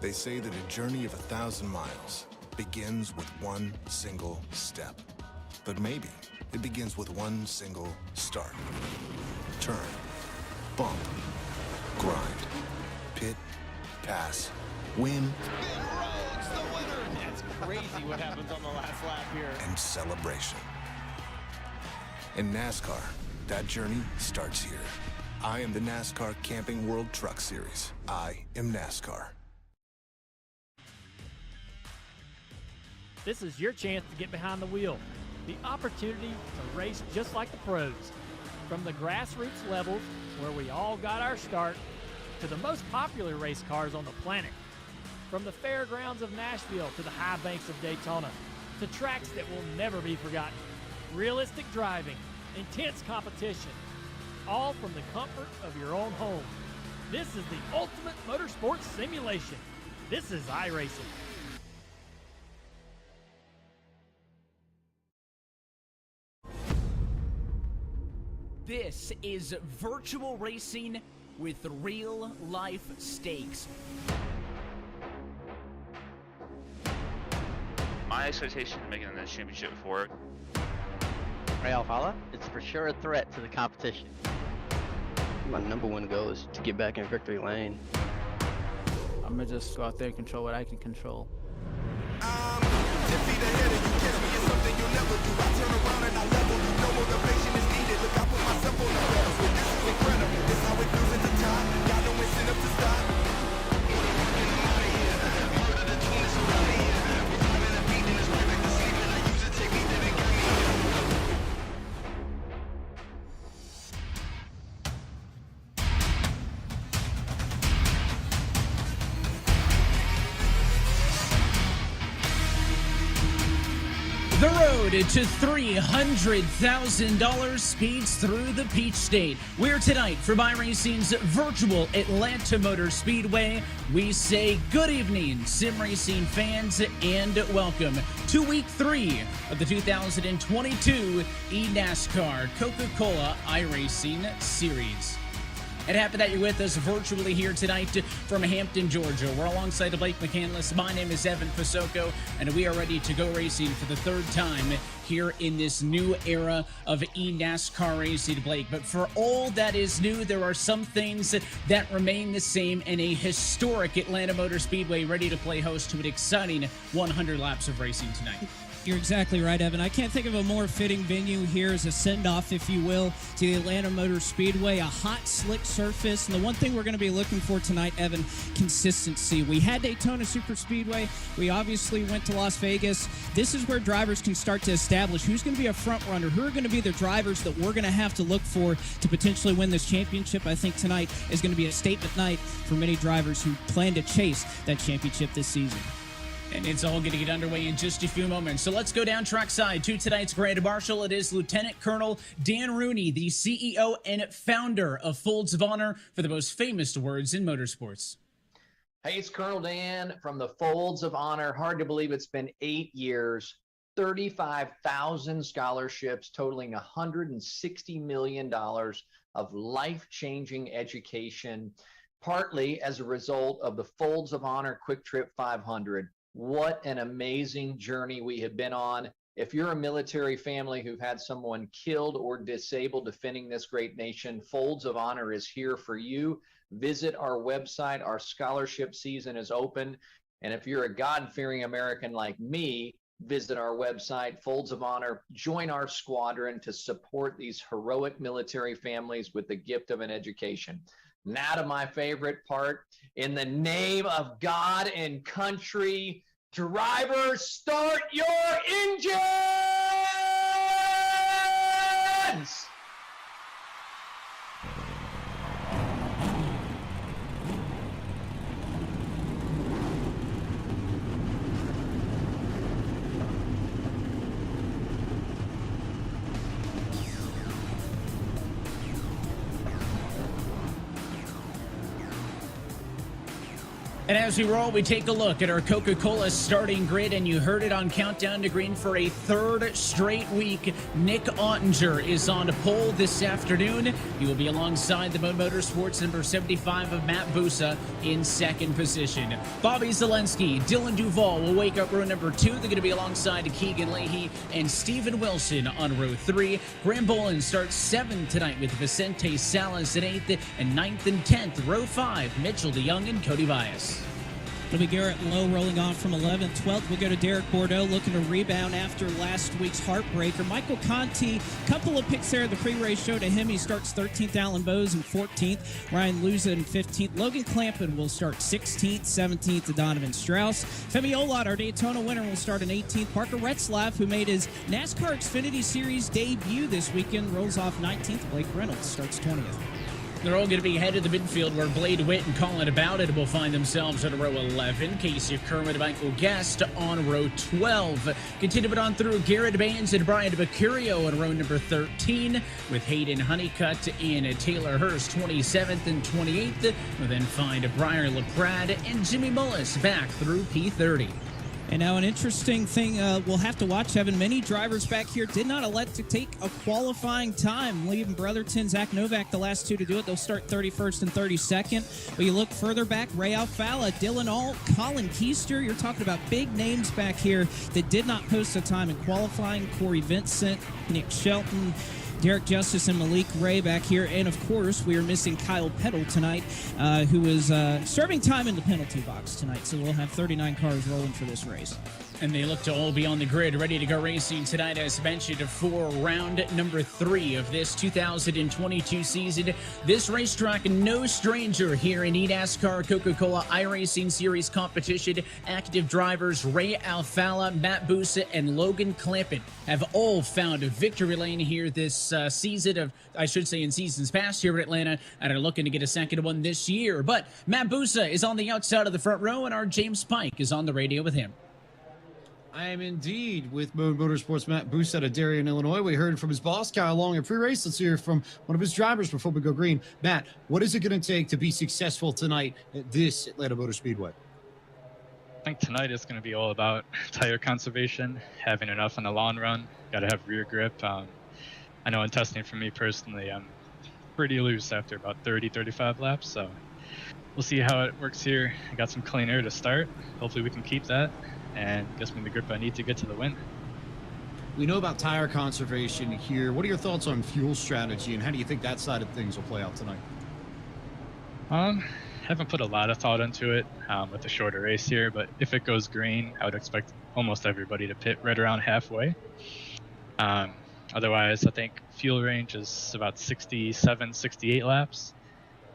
They say that a journey of 1,000 miles begins with one single step. But maybe it begins with one single start. Turn, bump, grind, pit, pass, win, That's crazy what happens on the last lap here. and celebration. In NASCAR, that journey starts here. I am the NASCAR Camping World Truck Series. I am NASCAR. This is your chance to get behind the wheel. The opportunity to race just like the pros. From the grassroots levels, where we all got our start, to the most popular race cars on the planet. From the fairgrounds of Nashville to the high banks of Daytona, to tracks that will never be forgotten. Realistic driving, intense competition, all from the comfort of your own home. This is the ultimate motorsports simulation. This is iRacing. This is virtual racing with real life stakes. My expectation of making the championship for it. Ray Alfala, it's for sure a threat to the competition. My number one goal is to get back in victory lane. I'm gonna just go out there and control what I can control. The road to $300,000 speeds through the Peach State. We're tonight for iRacing's virtual Atlanta Motor Speedway. We say good evening, sim racing fans, and welcome to week 3 of the 2022 eNASCAR Coca-Cola iRacing Series. And happy that you're with us virtually here tonight from Hampton, Georgia. We're alongside Blake McCandless. My name is Evan Fasoko, and we are ready to go racing for the third time here in this new era of eNASCAR racing, Blake. But for all that is new, there are some things that remain the same in a historic Atlanta Motor Speedway ready to play host to an exciting 100 laps of racing tonight. You're exactly right, Evan. I can't think of a more fitting venue here as a send-off, if you will, to the Atlanta Motor Speedway. A hot, slick surface. And the one thing we're going to be looking for tonight, Evan, consistency. We had Daytona Super Speedway. We obviously went to Las Vegas. This is where drivers can start to establish who's going to be a front runner, who are going to be the drivers that we're going to have to look for to potentially win this championship. I think tonight is going to be a statement night for many drivers who plan to chase that championship this season. And it's all going to get underway in just a few moments. So let's go down trackside to tonight's Grand Marshal. It is Lieutenant Colonel Dan Rooney, the CEO and founder of Folds of Honor, for the most famous words in motorsports. Hey, it's Colonel Dan from the Folds of Honor. Hard to believe it's been 8 years, 35,000 scholarships totaling $160 million of life-changing education, partly as a result of the Folds of Honor Quick Trip 500. What an amazing journey we have been on. If you're a military family who've had someone killed or disabled defending this great nation, Folds of Honor is here for you. Visit our website. Our scholarship season is open. And if you're a God-fearing American like me, visit our website, Folds of Honor. Join our squadron to support these heroic military families with the gift of an education. Now to my favorite part. In the name of God and country, drivers, start your engines! And as we roll, we take a look at our Coca-Cola starting grid, and you heard it on Countdown to Green for a third straight week. Nick Ottinger is on pole this afternoon. He will be alongside the Motorsports number 75 of Matt Bussa in second position. Bobby Zelensky, Dylan Duvall will wake up row number 2. They're going to be alongside Keegan Leahy and Steven Wilson on row 3. Graham Bolin starts 7th tonight with Vicente Salas at 8th, and 9th and 10th, row 5, Mitchell DeYoung and Cody Byus. It'll be Garrett Lowe rolling on from 11th. 12th, we'll go to Derek Bordeaux looking to rebound after last week's heartbreaker. Michael Conti, couple of picks there at the pre-race show to him. He starts 13th. Alan Bowes in 14th. Ryan Luza in 15th. Logan Clampin will start 16th. 17th to Donovan Strauss. Femi Olot, our Daytona winner, will start in 18th. Parker Retzlaff, who made his NASCAR Xfinity Series debut this weekend, rolls off 19th. Blake Reynolds starts 20th. They're all going to be headed to the midfield where Blade Witt and Colin About It will find themselves at row 11. Casey Kermit and Michael Guest on row 12. Continuing on through, Garrett Baines and Brian Mercurio on row number 13, with Caden Honeycutt and Taylor Hurst 27th and 28th. We'll then find Brian LaPrade and Jimmy Mullis back through P30. And now an interesting thing we'll have to watch, Evan. Many drivers back here did not elect to take a qualifying time. Liam Brotherton, Zach Novak, the last two to do it. They'll start 31st and 32nd. But you look further back, Ray Alfala, Dylan Alt, Colin Keister. You're talking about big names back here that did not post a time in qualifying. Corey Vincent, Nick Shelton, Derek Justice, and Malik Ray back here. And, of course, we are missing Kyle Peddle tonight, who is serving time in the penalty box tonight. So we'll have 39 cars rolling for this race. And they look to all be on the grid, ready to go racing tonight, as mentioned, for round number 3 of this 2022 season. This racetrack, no stranger here in eNASCAR Coca-Cola iRacing Series competition. Active drivers Ray Alfala, Matt Bussa, and Logan Clampin have all found a victory lane here this season of, I should say, in seasons past here at Atlanta, and are looking to get a second one this year. But Matt Bussa is on the outside of the front row, and our James Pike is on the radio with him. I am indeed with Motorsports Matt Bussa out of Darien, Illinois. We heard from his boss, Kyle Long, in pre-race. Let's hear from one of his drivers before we go green. Matt, what is it going to take to be successful tonight at this Atlanta Motor Speedway? I think tonight is going to be all about tire conservation, having enough on the long run. Got to have rear grip. I know in testing for me personally, I'm pretty loose after about 30, 35 laps. So we'll see how it works here. I got some clean air to start. Hopefully we can keep that and gets me the grip I need to get to the win. We know about tire conservation here. What are your thoughts on fuel strategy, and how do you think that side of things will play out tonight? Haven't put a lot of thought into it with the shorter race here, but if it goes green, I would expect almost everybody to pit right around halfway. Otherwise, I think fuel range is about 67, 68 laps.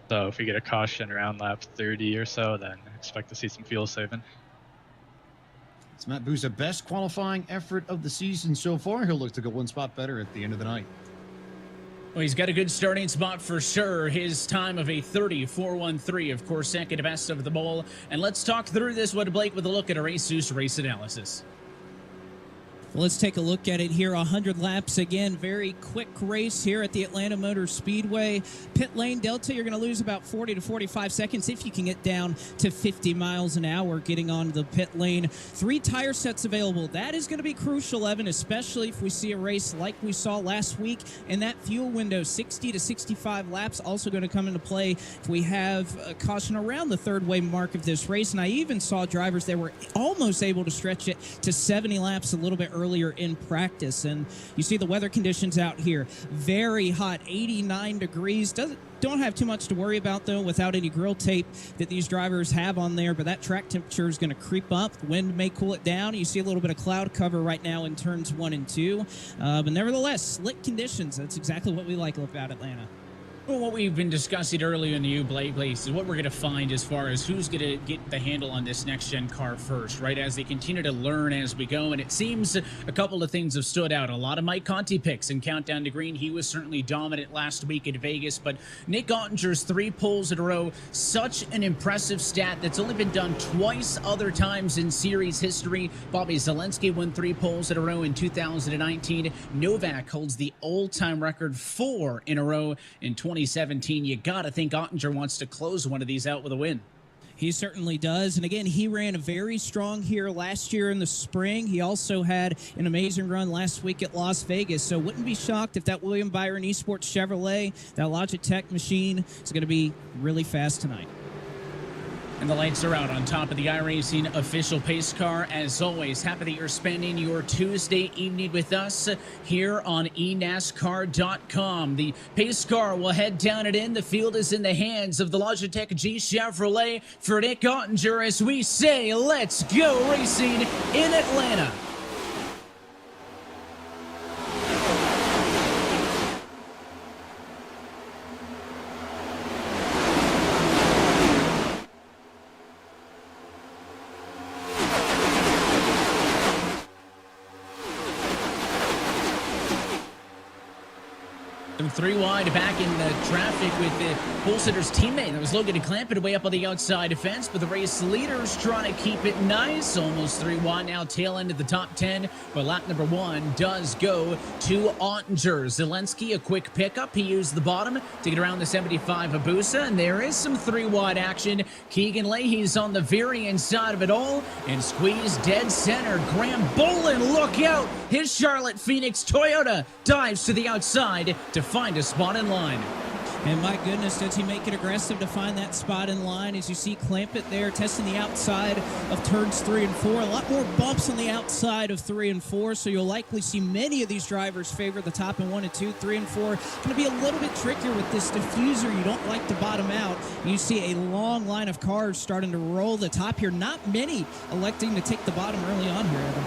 So if we get a caution around lap 30 or so, then expect to see some fuel saving. It's Matt Bussa, best qualifying effort of the season so far. He'll look to go one spot better at the end of the night. Well, he's got a good starting spot for sure. His time of a 30.413, of course, second best of the bowl. And let's talk through this with Blake with a look at a Race race analysis. Well, let's take a look at it here. 100 laps again. Very quick race here at the Atlanta Motor Speedway. Pit lane delta, you're going to lose about 40 to 45 seconds if you can get down to 50 miles an hour getting on the pit lane. 3 tire sets available. That is going to be crucial, Evan, especially if we see a race like we saw last week. And that fuel window, 60 to 65 laps, also going to come into play if we have a caution around the third wave mark of this race. And I even saw drivers that were almost able to stretch it to 70 laps a little bit earlier in practice. And you see the weather conditions out here, very hot, 89 degrees. Don't have too much to worry about, though, without any grill tape that these drivers have on there, but that track temperature is going to creep up. The wind may cool it down. You see a little bit of cloud cover right now in turns 1 and 2, but nevertheless, slick conditions. That's exactly what we like about Atlanta. Well, what we've been discussing earlier in the Blake is what we're going to find as far as who's going to get the handle on this next-gen car first, right, as they continue to learn as we go. And it seems a couple of things have stood out. A lot of Mike Conti picks in Countdown to Green. He was certainly dominant last week at Vegas. But Nick Ottinger's 3 poles in a row, such an impressive stat that's only been done twice other times in series history. Bobby Zelensky won 3 poles in a row in 2019. Novak holds the all-time record 4 in a row in 2017. You got to think Ottinger wants to close one of these out with a win. He certainly does. And again, he ran very strong here last year in the spring. He also had an amazing run last week at Las Vegas. So wouldn't be shocked if that William Byron Esports Chevrolet, that Logitech machine, is going to be really fast tonight. And the lights are out on top of the iRacing official pace car. As always, happy that you're spending your Tuesday evening with us here on eNASCAR.com. The pace car will head down and in. The field is in the hands of the Logitech G Chevrolet for Nick Ottinger as we say, let's go racing in Atlanta. Three wide back in the traffic with the pole sitter's teammate. That was Logan Clampett way up on the outside fence, but the race leaders trying to keep it nice. Almost 3 wide now, tail end of the top 10. But lap number 1 does go to Ottinger. Zelensky, a quick pickup. He used the bottom to get around the 75 of Bussa, and there is some 3 wide action. Keegan Leahy's on the very inside of it all, and squeezed dead center. Graham Bolin, look out! His Charlotte Phoenix Toyota dives to the outside to find a spot in line. And my goodness, does he make it aggressive to find that spot in line? As you see Clampett there testing the outside of turns 3 and 4. A lot more bumps on the outside of 3 and 4, so you'll likely see many of these drivers favor the top in 1 and 2. 3 and 4 going to be a little bit trickier with this diffuser. You don't like to bottom out. You see a long line of cars starting to roll the top here. Not many electing to take the bottom early on here, Evan.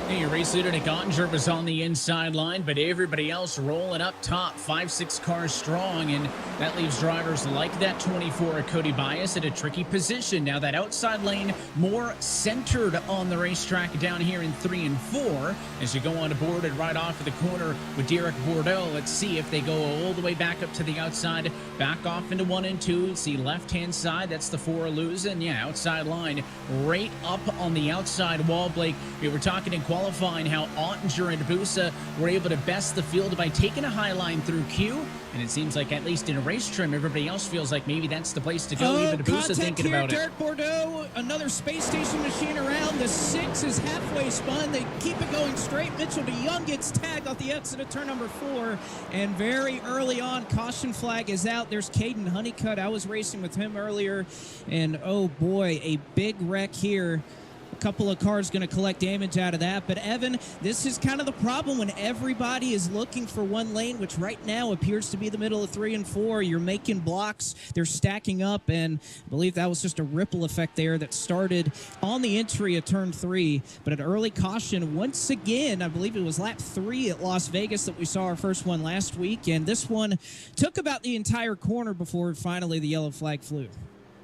Hey, your race leader Nick Ottinger was on the inside line, but everybody else rolling up top, 5-6 cars strong, and that leaves drivers like that 24 of Cody Byus at a tricky position. Now that outside lane more centered on the racetrack down here in 3 and 4 as you go on board and right off of the corner with Derek Bordeaux. Let's see if they go all the way back up to the outside, back off into 1 and 2. See left-hand side, that's the 4 losing. Yeah, outside line right up on the outside wall, Blake. We were talking in qualifying how Ottinger and Bussa were able to best the field by taking a high line through Q, and it seems like at least in a race trim, everybody else feels like maybe that's the place to go. Even Bussa thinking about it. Derek Bordeaux, another space station machine around. The 6 is halfway spun. They keep it going straight. Mitchell DeYoung gets tagged off the exit of turn number 4, and very early on, caution flag is out. There's Caden Honeycutt. I was racing with him earlier, and oh boy, a big wreck here. A couple of cars going to collect damage out of that. But, Evan, this is kind of the problem when everybody is looking for one lane, which right now appears to be the middle of 3 and 4. You're making blocks. They're stacking up, and I believe that was just a ripple effect there that started on the entry of turn 3. But an early caution once again, I believe it was lap 3 at Las Vegas that we saw our first one last week, and this one took about the entire corner before finally the yellow flag flew.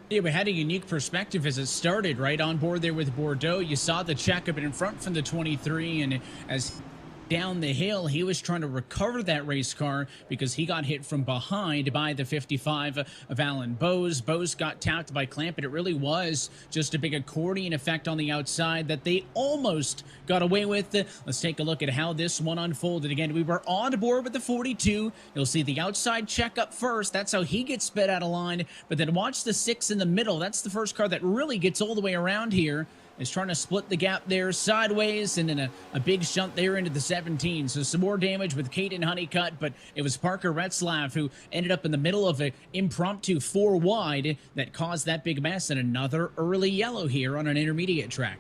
Yeah, we had a unique perspective as it started right on board there with Bordeaux. You saw the checkup in front from the 23, and as down the hill, he was trying to recover that race car because he got hit from behind by the 55 of Alan Bose. Bose got tapped by Clampett. It really was just a big accordion effect on the outside that they almost got away with. Let's take a look at how this one unfolded. Again, we were on board with the 42. You'll see the outside checkup first. That's how he gets sped out of line. But then watch the 6 in the middle. That's the first car that really gets all the way around here. Is trying to split the gap there sideways, and then a big shunt there into the 17. So some more damage with Caden Honeycutt, but it was Parker Retzlaff who ended up in the middle of an impromptu 4 wide that caused that big mess, and another early yellow here on an intermediate track.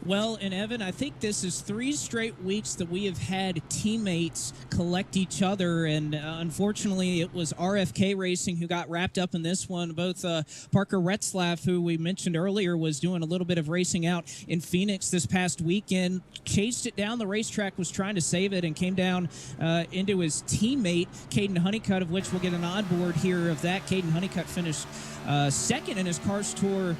Well, and Evan, I think this is 3 straight weeks that we have had teammates collect each other, and unfortunately it was RFK Racing who got wrapped up in this one. Both Parker Retzlaff, who we mentioned earlier was doing a little bit of racing out in Phoenix this past weekend, chased it down the racetrack, was trying to save it, and came down into his teammate, Caden Honeycutt, of which we'll get an onboard here of that. Caden Honeycutt finished second in his Cars Tour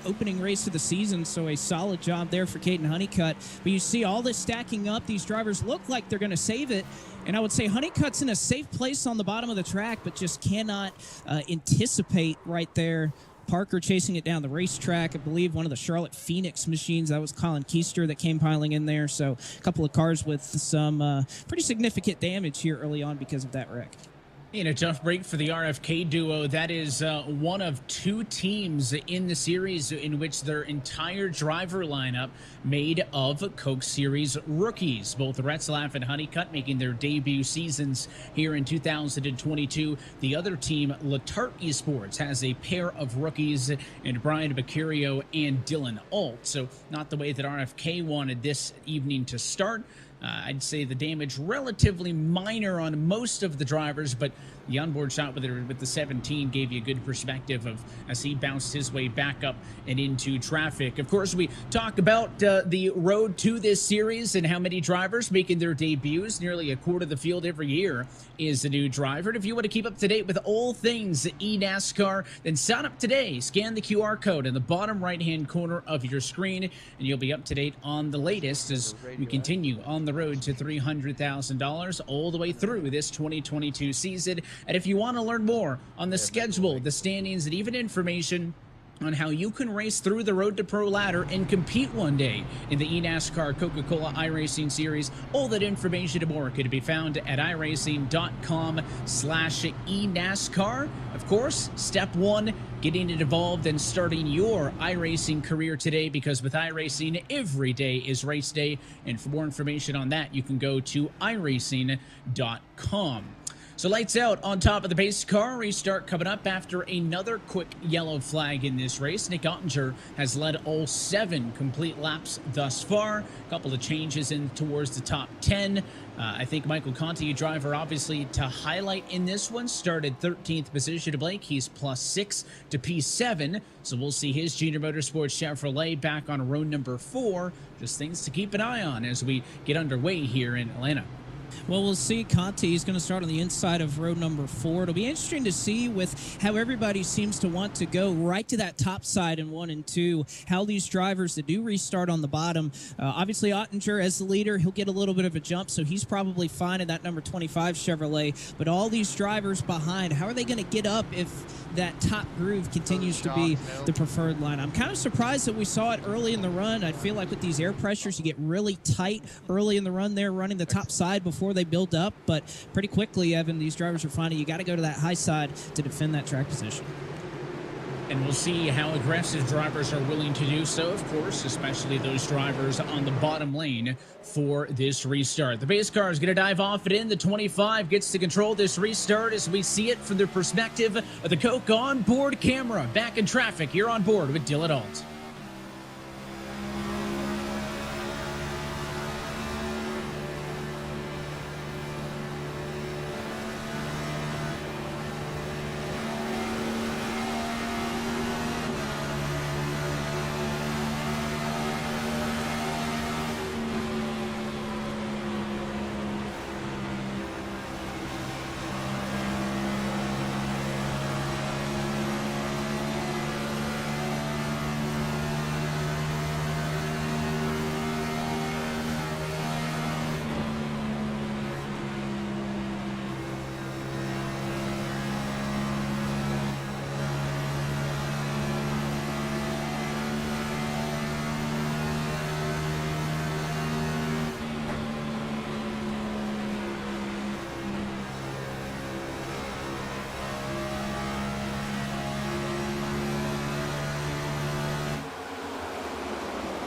opening race of the season, so a solid job there for Caden Honeycutt. But you see all this stacking up. These drivers look like they're going to save it, and I would say Honeycutt's in a safe place on the bottom of the track, but just cannot anticipate right there. Parker chasing it down the racetrack. I believe one of the Charlotte Phoenix machines, that was Colin Keister that came piling in there. So a couple of cars with some pretty significant damage here early on because of that wreck. In a tough break for the RFK duo, that is one of two teams in the series in which their entire driver lineup made of Coke Series rookies. Both Retzlaff and Honeycutt making their debut seasons here in 2022. The other team, Latart Esports, has a pair of rookies in Brian Beccario and Dylan Alt. So not the way that RFK wanted this evening to start. I'd say the damage relatively minor on most of the drivers, but the onboard shot with the 17 gave you a good perspective of as he bounced his way back up and into traffic. Of course, we talk about the road to this series and how many drivers making their debuts. Nearly a quarter of the field every year is a new driver. And if you want to keep up to date with all things eNASCAR, then sign up today. Scan the QR code in the bottom right-hand corner of your screen, and you'll be up to date on the latest as we continue on the road to $300,000 all the way through this 2022 season. And if you want to learn more on the schedule, the standings, and even information on how you can race through the Road to Pro ladder and compete one day in the eNASCAR Coca-Cola iRacing Series, all that information and more can be found at iRacing.com/eNASCAR. Of course, step one, getting it involved and starting your iRacing career today, because with iRacing, every day is race day. And for more information on that, you can go to iRacing.com. So lights out on top of the pace car. Restart coming up after another quick yellow flag in this race. Nick Ottinger has led all 7 complete laps thus far. A couple of changes in towards the top 10. I think Michael Conti, a driver obviously to highlight in this one, started 13th position to Blake. He's +6 to P7. So we'll see his Junior Motorsports Chevrolet back on row number 4. Just things to keep an eye on as we get underway here in Atlanta. Well, we'll see. Conti is going to start on the inside of row number 4. It'll be interesting to see with how everybody seems to want to go right to that top side in 1 and 2, how these drivers that do restart on the bottom. Obviously, Ottinger as the leader, he'll get a little bit of a jump, so he's probably fine in that number 25 Chevrolet. But all these drivers behind, how are they going to get up if that top groove continues to be the preferred line? I'm kind of surprised that we saw it early in the run. I feel like with these air pressures, you get really tight early in the run there, running the top side before they build up. But pretty quickly, Evan, these drivers are finding you got to go to that high side to defend that track position. And we'll see how aggressive drivers are willing to do so, of course, especially those drivers on the bottom lane for this restart. The base car is going to dive off it in. The 25 gets to control this restart as we see it from the perspective of the Coke onboard camera. Back in traffic, you're on board with Dylan Alt.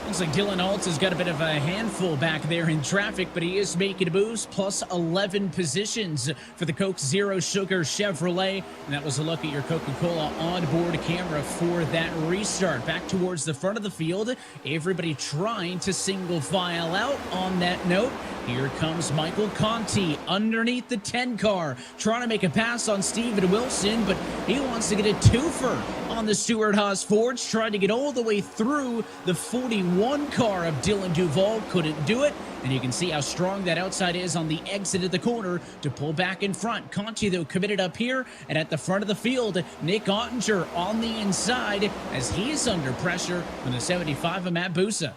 Looks like Dylan Alt has got a bit of a handful back there in traffic, but he is making a boost, plus 11 positions for the Coke Zero Sugar Chevrolet. And that was a look at your Coca-Cola onboard camera for that restart. Back towards the front of the field, everybody trying to single file out. On that note, here comes Michael Conti underneath the 10 car, trying to make a pass on Steven Wilson, but he wants to get a twofer on the Stewart Haas Forge, trying to get all the way through the 41 car of Dylan Duval. Couldn't do it, and you can see how strong that outside is on the exit of the corner to pull back in front. Conti, though, committed up here, and at the front of the field, Nick Ottinger on the inside as he's under pressure from the 75 of Matt Bussa.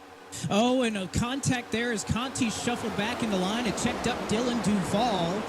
Oh, and a contact there as Conti shuffled back into line and checked up Dylan Duval.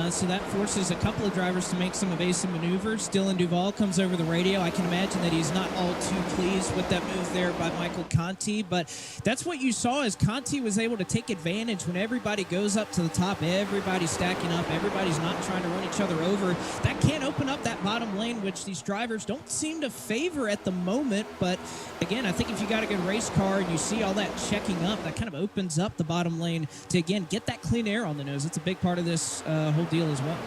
So that forces a couple of drivers to make some evasive maneuvers. Dylan Duvall comes over the radio. I can imagine that he's not all too pleased with that move there by Michael Conti, but that's what you saw as Conti was able to take advantage when everybody goes up to the top, everybody's stacking up, everybody's not trying to run each other over. That can open up that bottom lane, which these drivers don't seem to favor at the moment, but again, I think if you got a good race car and you see all that checking up, that kind of opens up the bottom lane to, again, get that clean air on the nose. It's a big part of this whole deal as well.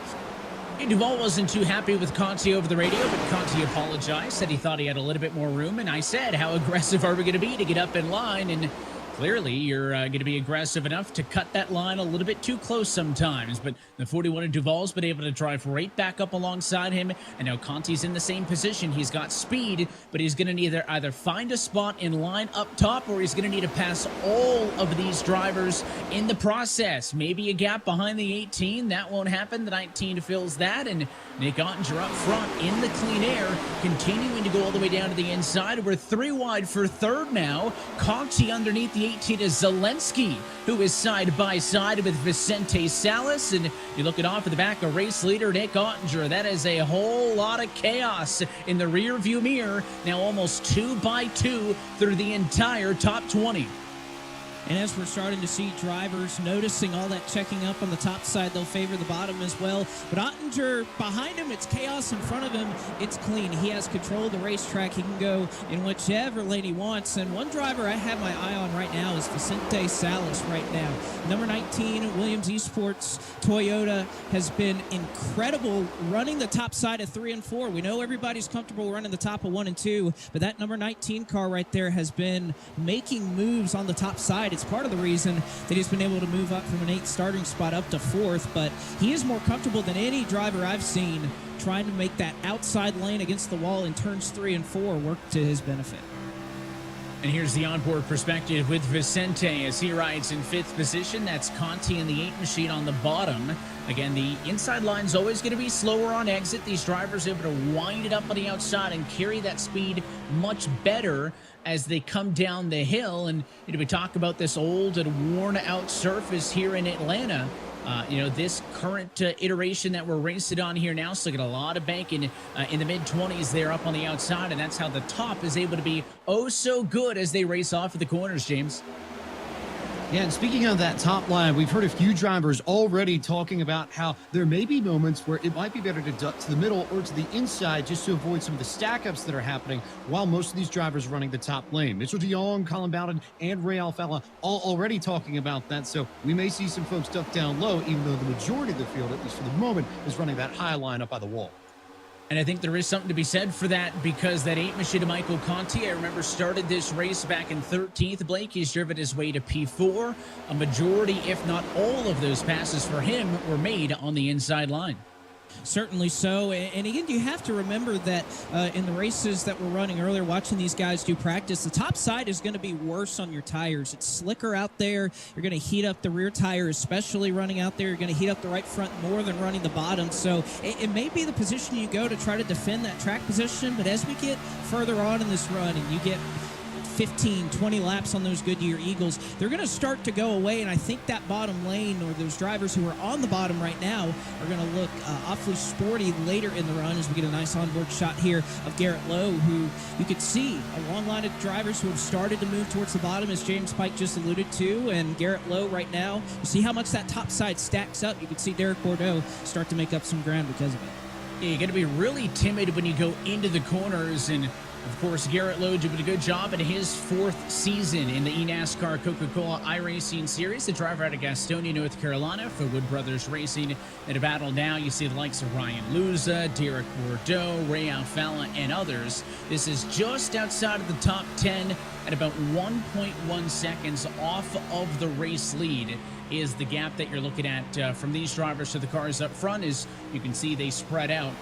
Duvall wasn't too happy with Conti over the radio, but Conti apologized, said he thought he had a little bit more room, and I said, how aggressive are we going to be to get up in line? And clearly, you're going to be aggressive enough to cut that line a little bit too close sometimes. But the 41 of Duvall's been able to drive right back up alongside him. And now Conti's in the same position. He's got speed, but he's going to need to either find a spot in line up top, or he's going to need to pass all of these drivers in the process. Maybe a gap behind the 18. That won't happen. The 19 fills that. And Nick Ottinger up front in the clean air, continuing to go all the way down to the inside. We're 3 wide for third now. Conti underneath the 18 is Zelensky, who is side by side with Vicente Salas. And you look at off at the back, a race leader, Nick Ottinger. That is a whole lot of chaos in the rear view mirror. Now almost 2 by 2 through the entire top 20. And as we're starting to see drivers noticing all that checking up on the top side, they'll favor the bottom as well. But Ottinger, behind him, it's chaos. In front of him, it's clean. He has control of the racetrack. He can go in whichever lane he wants. And one driver I have my eye on right now is Vicente Salas right now. Number 19, Williams Esports Toyota, has been incredible running the top side of 3 and 4. We know everybody's comfortable running the top of 1 and 2, but that number 19 car right there has been making moves on the top side. It's part of the reason that he's been able to move up from an 8th starting spot up to 4th, but he is more comfortable than any driver I've seen trying to make that outside lane against the wall in turns 3 and 4 work to his benefit. And here's the onboard perspective with Vicente as he rides in 5th position. That's Conti in the 8 machine on the bottom. Again, the inside line's always going to be slower on exit. These drivers are able to wind it up on the outside and carry that speed much better as they come down the hill. And we talk about this old and worn out surface here in Atlanta. This current iteration that we're racing on here now, still got a lot of banking in the mid-20s there up on the outside, and that's how the top is able to be oh so good as they race off of the corners, James. Yeah, and speaking of that top line, we've heard a few drivers already talking about how there may be moments where it might be better to duck to the middle or to the inside just to avoid some of the stack-ups that are happening while most of these drivers are running the top lane. Mitchell DeYoung, Colin Bowden, and Ray Alfalla all already talking about that, so we may see some folks duck down low, even though the majority of the field, at least for the moment, is running that high line up by the wall. And I think there is something to be said for that, because that 8 machine of Michael Conti, I remember, started this race back in 13th. Blake, he's driven his way to P4. A majority, if not all of those passes for him were made on the inside line. Certainly so. And again, you have to remember that in the races that we're running earlier, watching these guys do practice, the top side is going to be worse on your tires. It's slicker out there. You're going to heat up the rear tire, especially running out there. You're going to heat up the right front more than running the bottom. So it may be the position you go to try to defend that track position. But as we get further on in this run and you get 15, 20 laps on those Goodyear Eagles, they're going to start to go away, and I think that bottom lane, or those drivers who are on the bottom right now, are going to look awfully sporty later in the run as we get a nice onboard shot here of Garrett Lowe, who you could see a long line of drivers who have started to move towards the bottom, as James Pike just alluded to, and Garrett Lowe right now, you see how much that top side stacks up. You can see Derek Bordeaux start to make up some ground because of it. Yeah, you got to be really timid when you go into the corners, and of course, Garrett Lowe did a good job in his 4th season in the eNASCAR Coca-Cola iRacing Series. The driver out of Gastonia, North Carolina for Wood Brothers Racing. In a battle now, you see the likes of Ryan Luza, Derek Bordeaux, Ray Alfalla, and others. This is just outside of the top 10 at about 1.1 seconds off of the race lead. Is the gap that you're looking at from these drivers to the cars up front. Is you can see they spread out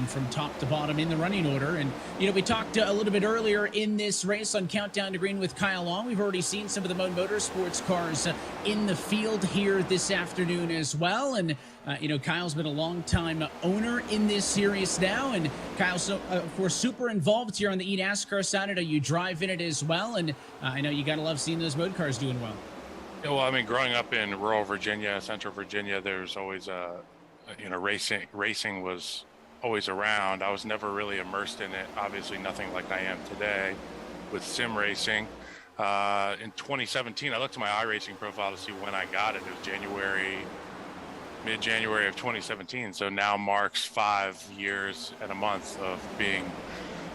from top to bottom in the running order. And, we talked a little bit earlier in this race on Countdown to Green with Kyle Long. We've already seen some of the Mode Motorsports cars in the field here this afternoon as well. And, Kyle's been a long-time owner in this series now. And Kyle's, of course, super involved here on the eNASCAR side. I know you drive in it as well. And I know you got to love seeing those mode cars doing well. Yeah, well, I mean, growing up in rural Virginia, central Virginia, there's always racing was always around. I was never really immersed in it. Obviously nothing like I am today with sim racing. In 2017, I looked at my iRacing profile to see when I got it. It was mid-January of 2017. So now marks 5 years and a month of being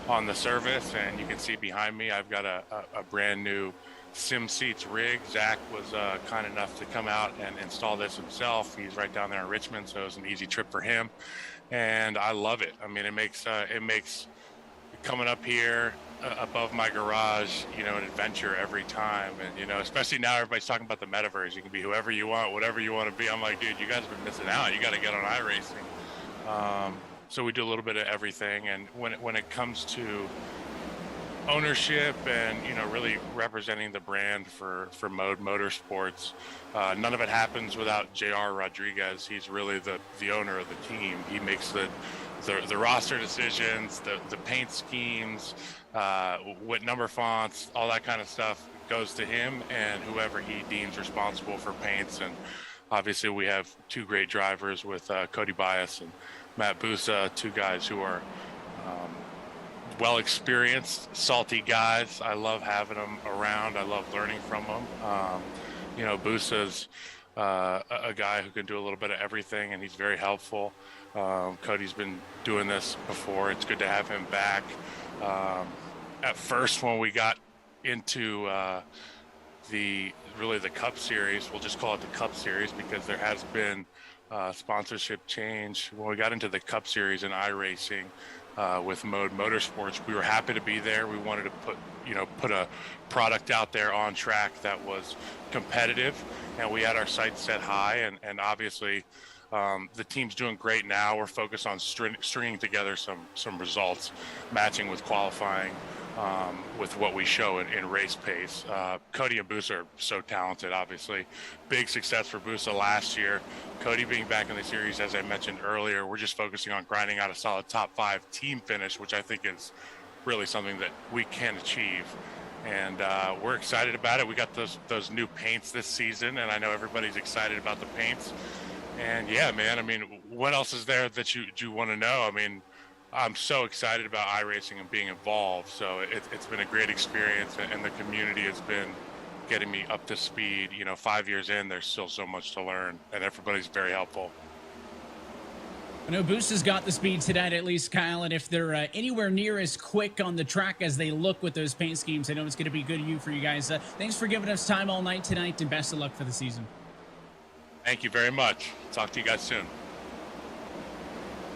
on the service. And you can see behind me, I've got a brand new Sim Seats rig. Zach was kind enough to come out and install this himself. He's right down there in Richmond, so it was an easy trip for him. And I love it. I mean, it makes coming up here above my garage, an adventure every time. And, especially now everybody's talking about the metaverse. You can be whoever you want, whatever you want to be. I'm like, dude, you guys have been missing out. You got to get on iRacing. So we do a little bit of everything. And when it comes to ownership and, really representing the brand for Mode Motorsports, none of it happens without JR Rodriguez. He's really the owner of the team. He makes the roster decisions, the paint schemes, what number fonts, all that kind of stuff goes to him and whoever he deems responsible for paints. And obviously we have two great drivers with Cody Byus and Matt Bussa, two guys who are well experienced, salty guys. I love having them around. I love learning from them. Bussa's a guy who can do a little bit of everything, and he's very helpful. Cody's been doing this before. It's good to have him back. At first, when we got into the Cup Series, we'll just call it the Cup Series because there has been sponsorship change. When we got into the Cup Series in iRacing with Mode Motorsports, we were happy to be there. We wanted to put a product out there on track that was competitive, and we had our sights set high. And obviously, the team's doing great now. We're focused on stringing together some results, matching with qualifying, with what we show in race pace. Cody and Bussa are so talented, obviously. Big success for Bussa last year. Cody being back in the series, as I mentioned earlier, we're just focusing on grinding out a solid top 5 team finish, which I think is really something that we can achieve. And we're excited about it. We got those new paints this season, and I know everybody's excited about the paints. And yeah, man, I mean, what else is there that you want to know? I mean, I'm so excited about iRacing and being involved. So it's been a great experience, and the community has been getting me up to speed. 5 years in, there's still so much to learn, and everybody's very helpful. I know Bussa's got the speed tonight, at least, Kyle, and if they're anywhere near as quick on the track as they look with those paint schemes, I know it's going to be good for you guys. Thanks for giving us time all night tonight, and best of luck for the season. Thank you very much. Talk to you guys soon.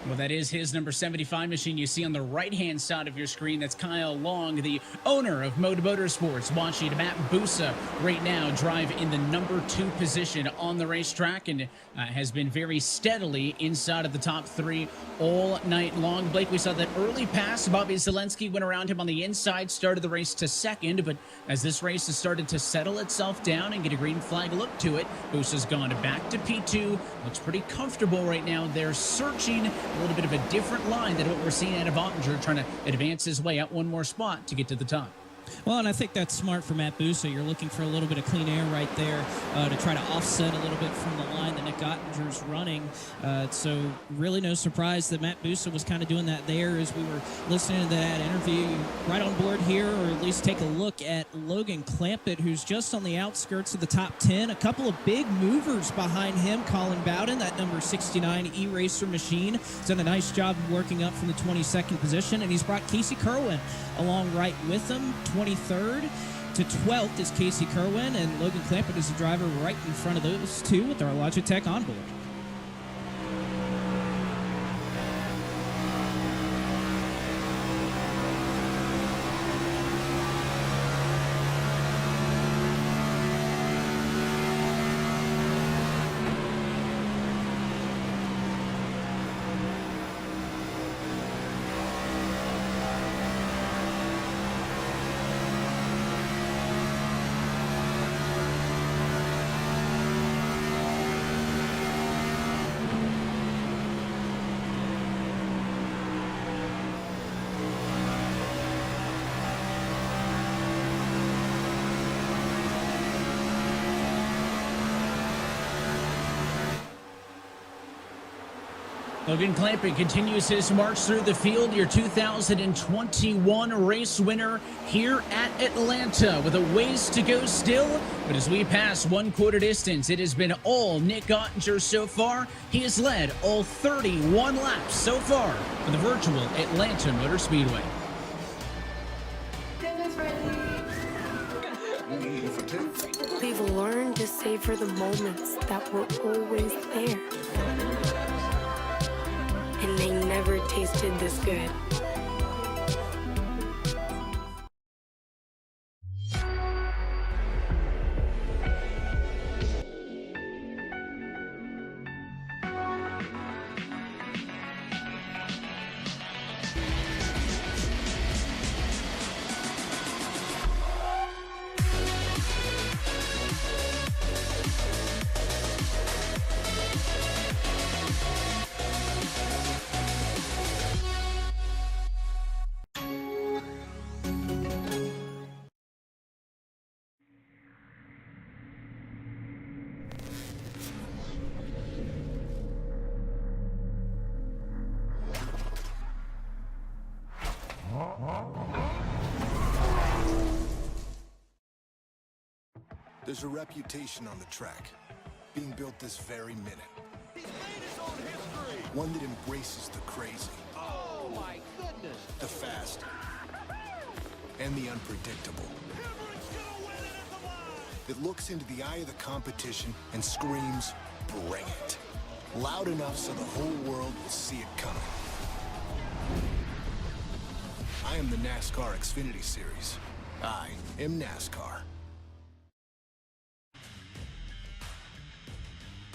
Well, that is his number 75 machine you see on the right-hand side of your screen. That's Kyle Long, the owner of Mode Motorsports, watching Matt Bussa right now drive in the number 2 position on the racetrack and has been very steadily inside of the top 3 all night long. Blake, we saw that early pass. Bobby Zelensky went around him on the inside, started the race to second, but as this race has started to settle itself down and get a green flag look to it, Bussa's gone back to P2. Looks pretty comfortable right now. They're searching a little bit of a different line than what we're seeing out of Ottinger, trying to advance his way out one more spot to get to the top. Well, and I think that's smart for Matt Bussa. You're looking for a little bit of clean air right there to try to offset a little bit from the line that Nick Ottinger's running. So really no surprise that Matt Bussa was kind of doing that there as we were listening to that interview. Right on board here, or at least take a look at Logan Clampett, who's just on the outskirts of the top 10. A couple of big movers behind him. Colin Bowden, that number 69 E-Racer machine, has done a nice job of working up from the 22nd position, and he's brought Casey Kerwin along right with him. 23rd to 12th is Casey Kerwin, and Logan Clampett is the driver right in front of those two with our Logitech onboard. Logan Clampett continues his march through the field, your 2021 race winner here at Atlanta with a ways to go still. But as we pass 1/4 distance, it has been all Nick Ottinger so far. He has led all 31 laps so far for the virtual Atlanta Motor Speedway. We've learned to savor the moments that were always there. And they never tasted this good. There's a reputation on the track, being built this very minute. He's made his own history. One that embraces the crazy, Oh my goodness. the fast, and the unpredictable. It looks into the eye of the competition and screams, bring it. Loud enough so the whole world will see it coming. I am the NASCAR Xfinity Series. I am NASCAR.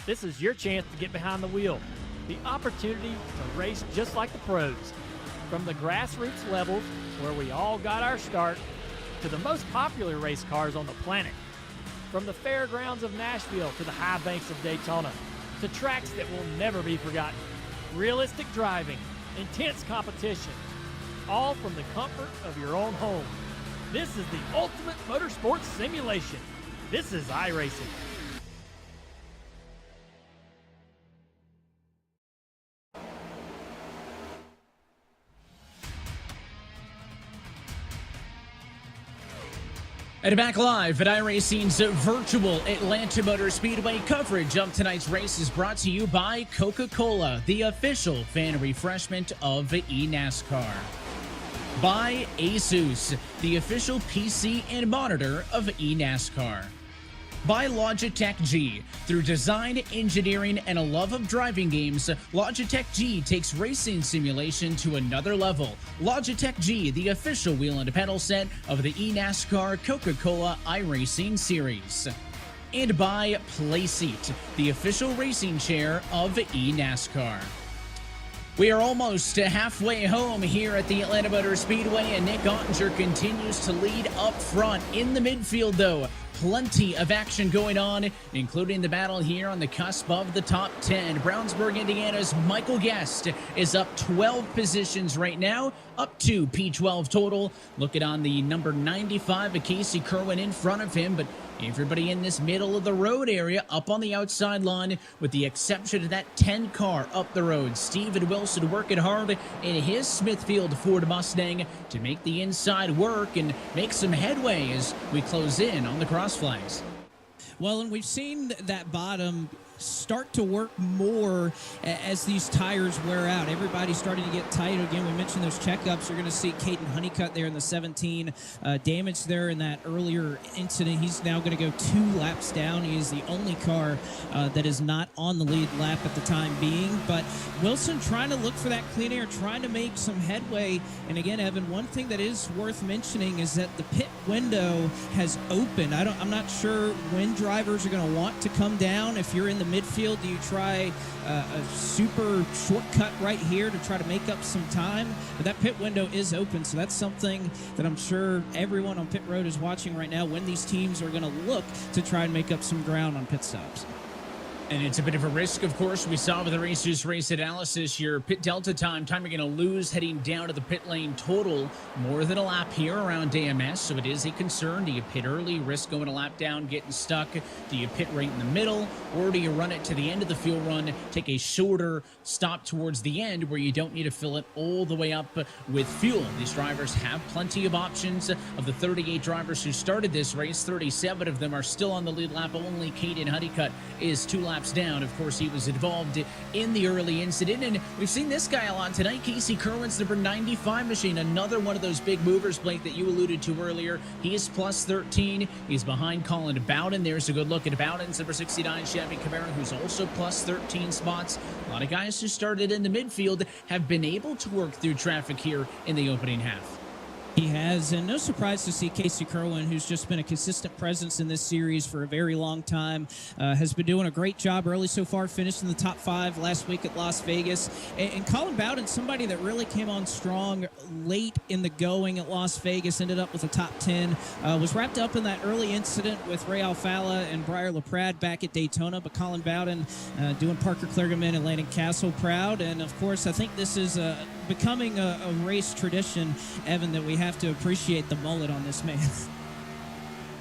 This is your chance to get behind the wheel. The opportunity to race just like the pros. From the grassroots levels, where we all got our start, to the most popular race cars on the planet. From the fairgrounds of Nashville to the high banks of Daytona, to tracks that will never be forgotten. Realistic driving, intense competition, all from the comfort of your own home. This is the ultimate motorsports simulation. This is iRacing. And back live at iRacing's virtual Atlanta Motor Speedway. Coverage of tonight's race is brought to you by Coca-Cola, the official fan refreshment of eNASCAR. By Asus, the official PC and monitor of eNASCAR. By Logitech G. Through design, engineering, and a love of driving games, Logitech G takes racing simulation to another level. Logitech G, the official wheel and pedal set of the eNASCAR Coca-Cola iRacing series. And by Playseat, the official racing chair of eNASCAR. We are almost halfway home here at the Atlanta Motor Speedway, and Nick Ottinger continues to lead up front. In the midfield, though, plenty of action going on, including the battle here on the cusp of the top 10. Brownsburg, Indiana's Michael Guest is up 12 positions right now, up to P12 total. Looking on the number 95 of Casey Kerwin in front of him, but everybody in this middle of the road area up on the outside line, with the exception of that 10 car up the road. Steven Wilson working hard in his Smithfield Ford Mustang to make the inside work and make some headway as we close in on the cross flags. Well, and we've seen that bottom start to work more as these tires wear out. Everybody's starting to get tight. Again, we mentioned those checkups. You're going to see Caden Honeycutt there in the 17, damage there in that earlier incident. He's now going to go 2 laps down. He is the only car that is not on the lead lap at the time being. But Wilson trying to look for that clean air, trying to make some headway. And again, Evan, one thing that is worth mentioning is that the pit window has opened. I'm not sure when drivers are going to want to come down. If you're in the midfield, do you try a super shortcut right here to try to make up some time? But that pit window is open, so that's something that I'm sure everyone on pit road is watching right now, when these teams are going to look to try and make up some ground on pit stops. And it's a bit of a risk, of course. We saw with the Racers Race Analysis, your pit delta time you're going to lose heading down to the pit lane total more than a lap here around AMS. So it is a concern. Do you pit early, risk going a lap down, getting stuck? Do you pit right in the middle? Or do you run it to the end of the fuel run, take a shorter stop towards the end where you don't need to fill it all the way up with fuel? These drivers have plenty of options. Of the 38 drivers who started this race, 37 of them are still on the lead lap. Only Caden Honeycutt is 2 laps down. Of course, he was involved in the early incident, and we've seen this guy a lot tonight. Casey Kerwin's number 95 machine, another one of those big movers, Blake, that you alluded to earlier. He is plus 13. He's behind Colin Bowden. There's a good look at Bowden's number 69 Chevy Camaro, who's also plus 13 spots. A lot of guys who started in the midfield have been able to work through traffic here in the opening half. He has, and no surprise to see Casey Kerwin, who's just been a consistent presence in this series for a very long time, has been doing a great job early so far, finished in the top 5 last week at Las Vegas. And Colin Bowden, somebody that really came on strong late in the going at Las Vegas, ended up with a top 10, was wrapped up in that early incident with Ray Alfala and Briar LaPrade back at Daytona, but Colin Bowden doing Parker Kligerman and Landon Castle proud. And of course, I think this is becoming a race tradition, Evan, that we have to appreciate the mullet on this man.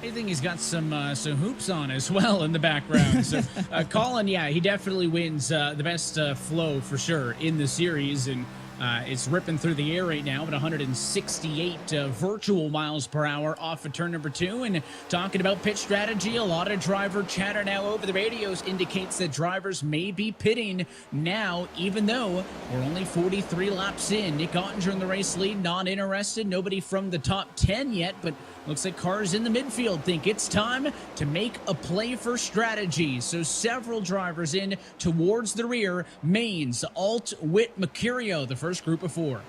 I think he's got some hoops on as well in the background. So Colin, yeah, he definitely wins the best flow for sure in the series, and it's ripping through the air right now at 168 virtual miles per hour off of turn number 2. And talking about pit strategy, a lot of driver chatter now over the radios indicates that drivers may be pitting now, even though we're only 43 laps in. Nick Ottinger in the race lead, not interested. Nobody from the top 10 yet, but looks like cars in the midfield think it's time to make a play for strategy. So several drivers in towards the rear. Maines, Alt, Witt, Mercurio, the first group of 4.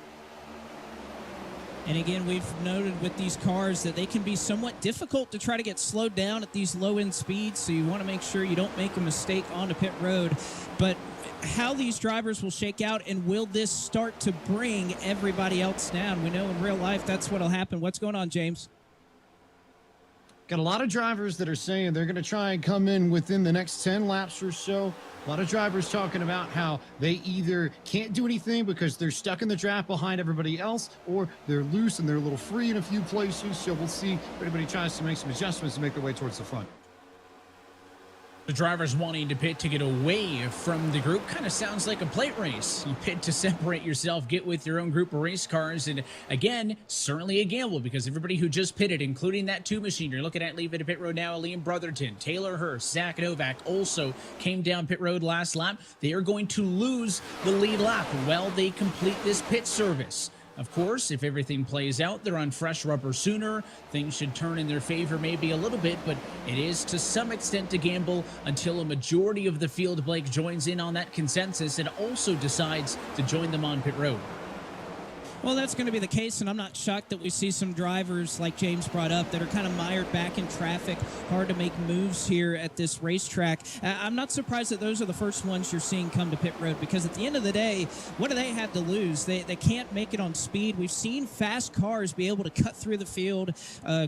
And again, we've noted with these cars that they can be somewhat difficult to try to get slowed down at these low-end speeds, so you want to make sure you don't make a mistake onto pit road. But how these drivers will shake out, and will this start to bring everybody else down? We know in real life that's what will happen. What's going on, James? Got a lot of drivers that are saying they're going to try and come in within the next 10 laps or so. A lot of drivers talking about how they either can't do anything because they're stuck in the draft behind everybody else, or they're loose and they're a little free in a few places. So we'll see if anybody tries to make some adjustments to make their way towards the front. The drivers wanting to pit to get away from the group kind of sounds like a plate race. You pit to separate yourself, get with your own group of race cars, and again, certainly a gamble because everybody who just pitted, including that 2 machine, you're looking at leaving the pit road now, Liam Brotherton, Taylor Hurst, Zach Novak also came down pit road last lap. They are going to lose the lead lap while they complete this pit service. Of course, if everything plays out, they're on fresh rubber sooner. Things should turn in their favor maybe a little bit, but it is to some extent a gamble until a majority of the field, Blake, joins in on that consensus and also decides to join them on pit road. Well, that's going to be the case, and I'm not shocked that we see some drivers, like James brought up, that are kind of mired back in traffic, hard to make moves here at this racetrack. I'm not surprised that those are the first ones you're seeing come to pit road, because at the end of the day, what do they have to lose? They can't make it on speed. We've seen fast cars be able to cut through the field.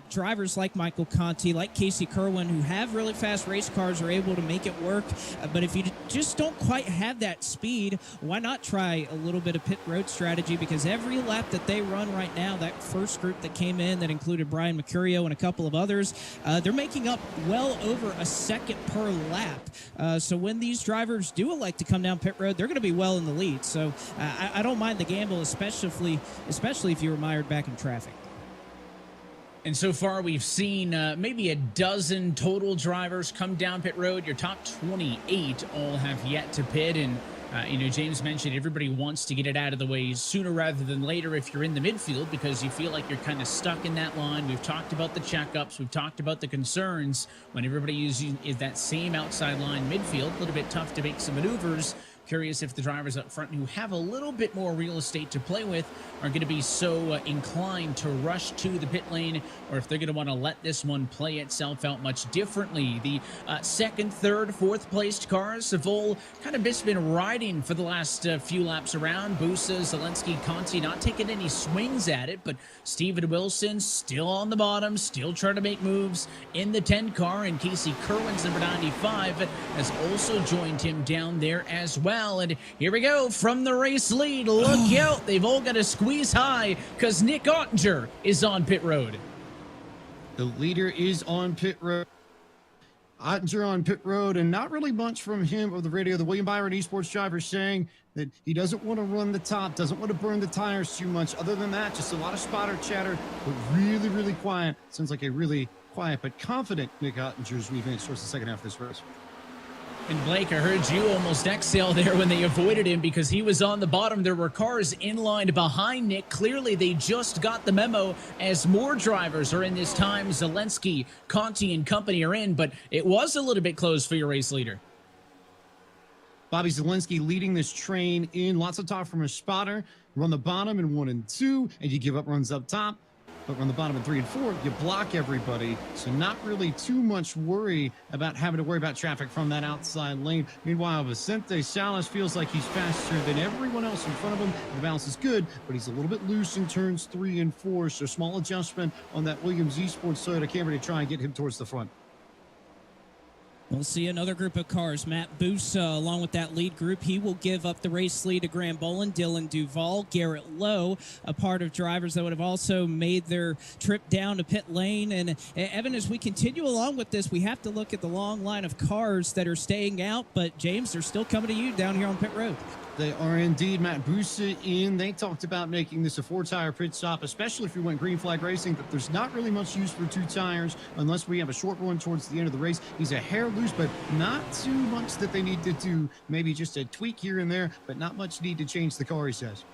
Drivers like Michael Conti, like Casey Kerwin, who have really fast race cars, are able to make it work. But if you just don't quite have that speed, why not try a little bit of pit road strategy? Because every lap that they run right now, that first group that came in that included Brian Mercurio and a couple of others, they're making up well over a second per lap. So when these drivers do elect to come down pit road, they're going to be well in the lead. So I don't mind the gamble, especially if you were mired back in traffic. And so far, we've seen maybe a dozen total drivers come down pit road. Your top 28 all have yet to pit, and James mentioned everybody wants to get it out of the way sooner rather than later if you're in the midfield because you feel like you're kind of stuck in that line. We've talked about the checkups. We've talked about the concerns when everybody is that same outside line midfield. A little bit tough to make some maneuvers Curious if the drivers up front who have a little bit more real estate to play with are going to be so inclined to rush to the pit lane, or if they're going to want to let this one play itself out much differently. The second, third, fourth placed cars have all kind of just been riding for the last few laps around. Bussa, Zelensky, Conti not taking any swings at it, but Steven Wilson still on the bottom, still trying to make moves in the 10 car, and Casey Kerwin's number 95 has also joined him down there as well. And here we go from the race lead. Look out, they've all got to squeeze high because Nick Ottinger is on pit road. The leader is on pit road. Ottinger on pit road, and not really much from him over the radio. The William Byron Esports driver saying that he doesn't want to run the top, doesn't want to burn the tires too much. Other than that, just a lot of spotter chatter, but really, really quiet. Sounds like a really quiet but confident Nick Ottinger as we advance towards the second half of this race. And Blake, I heard you almost exhale there when they avoided him because he was on the bottom. There were cars in line behind Nick. Clearly, they just got the memo as more drivers are in this time. Zelensky, Conti, and company are in, but it was a little bit close for your race leader. Bobby Zelensky leading this train in. Lots of talk from a spotter. Run the bottom in 1 and 2, and you give up runs up top. But on the bottom of 3 and 4, you block everybody. So not really too much worry about having to worry about traffic from that outside lane. Meanwhile, Vicente Salas feels like he's faster than everyone else in front of him. The balance is good, but he's a little bit loose in turns 3 and 4. So small adjustment on that Williams Esports Toyota Camry to try and get him towards the front. We'll see another group of cars. Matt Bussa, along with that lead group, he will give up the race lead to Graham Bolin, Dylan Duval, Garrett Lowe, a part of drivers that would have also made their trip down to pit lane. And Evan, as we continue along with this, we have to look at the long line of cars that are staying out. But James, they're still coming to you down here on pit road. They are indeed. Matt Bussa in. They talked about making this a 4-tire pit stop, especially if we went green flag racing, but there's not really much use for 2 tires unless we have a short one towards the end of the race. He's a hair loose, but not too much that they need to do. Maybe just a tweak here and there, but not much need to change the car, he says.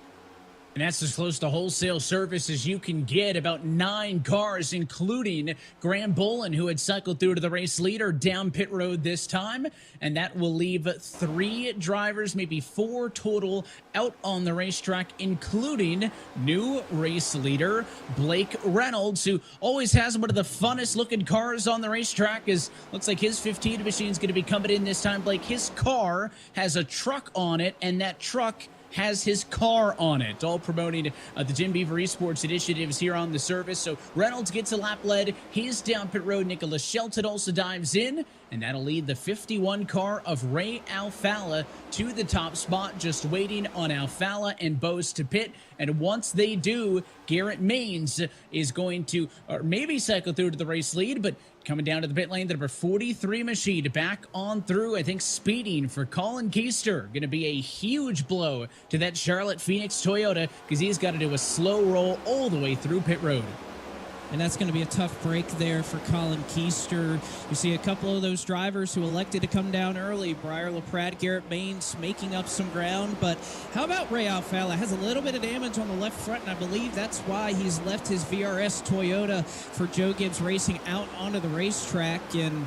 And that's as close to wholesale service as you can get. About 9 cars, including Graham Bolin, who had cycled through to the race leader down pit road this time. And that will leave 3 drivers, maybe 4 total, out on the racetrack, including new race leader Blake Reynolds, who always has one of the funnest looking cars on the racetrack. Looks like his 15 machine is going to be coming in this time. Blake, his car has a truck on it, and that truck has his car on it, all promoting the Jim Beaver Esports initiatives here on the service. So Reynolds gets a lap lead. He's down pit road. Nicholas Shelton also dives in, and that'll lead the 51 car of Ray Alfalla to the top spot, just waiting on Alfalla and Bose to pit. And once they do, Garrett Maines is going to maybe cycle through to the race lead, but coming down to the pit lane, the number 43 machine back on through. I think speeding for Colin Keister. Going to be a huge blow to that Charlotte Phoenix Toyota because he's got to do a slow roll all the way through pit road. And that's going to be a tough break there for Colin Keister. You see a couple of those drivers who elected to come down early. Briar LaPrade, Garrett Maines making up some ground. But how about Ray Alfalla? Has a little bit of damage on the left front, and I believe that's why he's left his VRS Toyota for Joe Gibbs Racing out onto the racetrack. And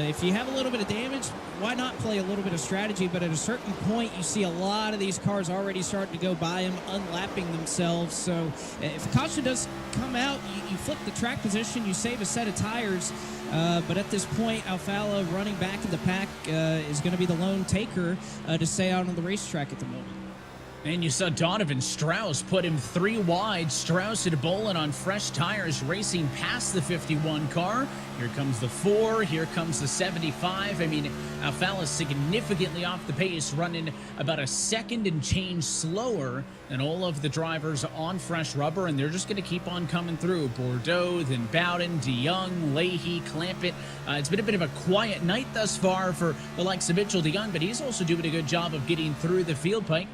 if you have a little bit of damage, why not play a little bit of strategy? But at a certain point, you see a lot of these cars already starting to go by him, unlapping themselves. So if caution does come out, you flip the track position, you save a set of tires. But at this point, Alfalla running back in the pack is going to be the lone taker to stay out on the racetrack at the moment. And you saw Donovan Strauss put him 3 wide. Strauss and Bolin on fresh tires, racing past the 51 car. Here comes the 4. Here comes the 75. I mean, Alfalla significantly off the pace, running about a second and change slower than all of the drivers on fresh rubber, and they're just going to keep on coming through. Bordeaux, then Bowden, DeYoung, Leahy, Clampett. It's been a bit of a quiet night thus far for the likes of Mitchell DeYoung, but he's also doing a good job of getting through the field, Pike.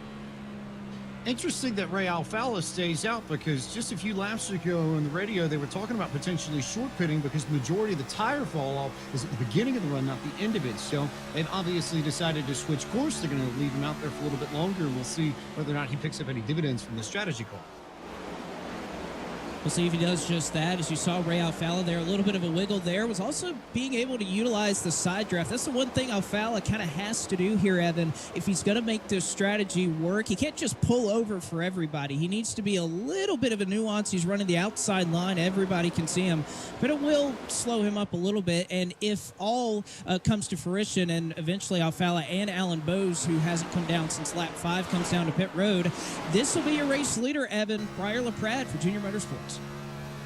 Interesting that Ray Alfalla stays out because just a few laps ago on the radio, they were talking about potentially short pitting because the majority of the tire fall off is at the beginning of the run, not the end of it. So they've obviously decided to switch course. They're going to leave him out there for a little bit longer, and we'll see whether or not he picks up any dividends from the strategy call. We'll see if he does just that. As you saw Ray Alfala there, a little bit of a wiggle there. Was also being able to utilize the side draft. That's the one thing Alfala kind of has to do here, Evan. If he's going to make this strategy work, he can't just pull over for everybody. He needs to be a little bit of a nuance. He's running the outside line. Everybody can see him. But it will slow him up a little bit. And if all comes to fruition and eventually Alfala and Alan Bose, who hasn't come down since lap 5, comes down to pit road, this will be your race leader, Evan, Briar LaPrade for Junior Motorsports.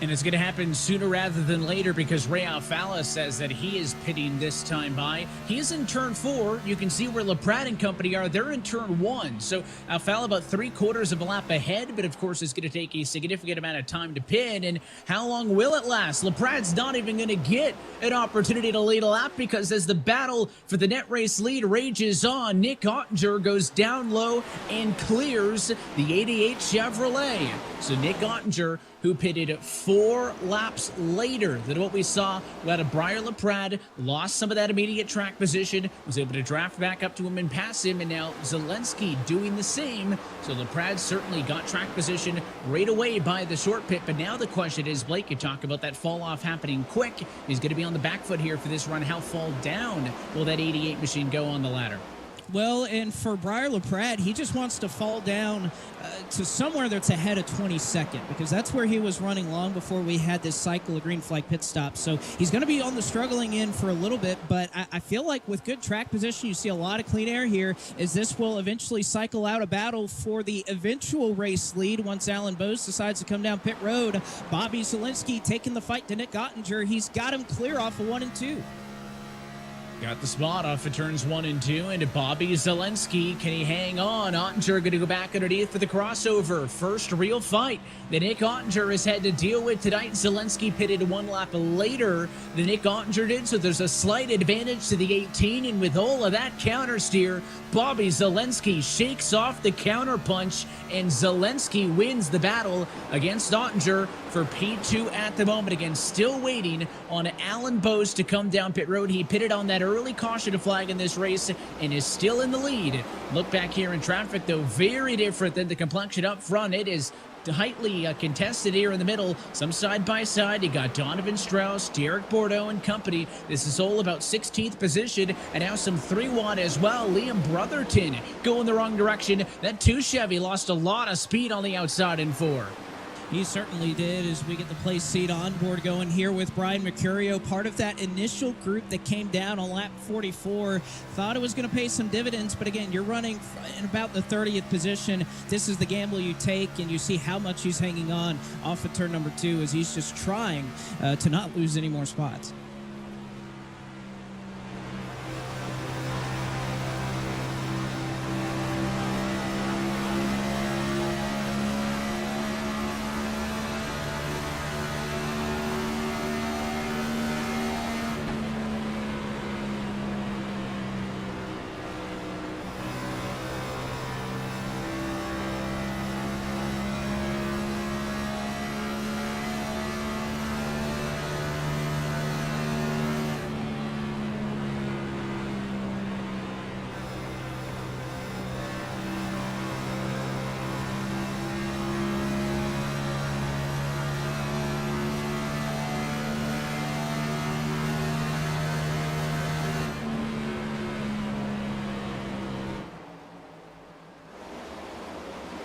And it's going to happen sooner rather than later because Ray Alfala says that he is pitting this time by. He is in turn 4. You can see where LaPrade and company are. They're in turn 1. So Alfala about 3/4 of a lap ahead, but of course it's going to take a significant amount of time to pit. And how long will it last? LaPrade's not even going to get an opportunity to lead a lap because as the battle for the net race lead rages on, Nick Ottinger goes down low and clears the 88 Chevrolet. So Nick Ottinger, who pitted 4 laps later than what we saw out of Briar LaPrade, lost some of that immediate track position, was able to draft back up to him and pass him, and now Zelensky doing the same. So LaPrade certainly got track position right away by the short pit, but now the question is, Blake, you talk about that fall off happening quick. He's going to be on the back foot here for this run. How fall down will that 88 machine go on the ladder? Well, and for Briar LaPrade, he just wants to fall down to somewhere that's ahead of 22nd because that's where he was running long before we had this cycle of green flag pit stop. So he's going to be on the struggling end for a little bit, but I feel like with good track position, you see a lot of clean air here as this will eventually cycle out a battle for the eventual race lead once Alan Bose decides to come down pit road. Bobby Zelensky taking the fight to Nick Ottinger. He's got him clear off of 1 and 2. Got the spot off of turns 1 and 2, and Bobby Zelensky, can he hang on? Ottinger going to go back underneath for the crossover. First real fight that Nick Ottinger has had to deal with tonight. Zelensky pitted 1 lap later than Nick Ottinger did, so there's a slight advantage to the 18, and with all of that counter steer, Bobby Zelensky shakes off the counter punch, and Zelensky wins the battle against Ottinger for P2 at the moment. Again, still waiting on Alan Bose to come down pit road. He pitted on that early caution flag in this race and is still in the lead. Look back here in traffic, though, very different than the complexion up front. It is tightly contested here in the middle, some side by side. You got Donovan Strauss, Derek Bordeaux and company. This is all about 16th position, and now some 3-1 as well. Liam Brotherton going the wrong direction. That 2 Chevy lost a lot of speed on the outside in 4. He certainly did as we get the place seat on board going here with Brian Mercurio, part of that initial group that came down on lap 44. Thought it was going to pay some dividends, but again, you're running in about the 30th position. This is the gamble you take, and you see how much he's hanging on off of turn number 2 as he's just trying to not lose any more spots.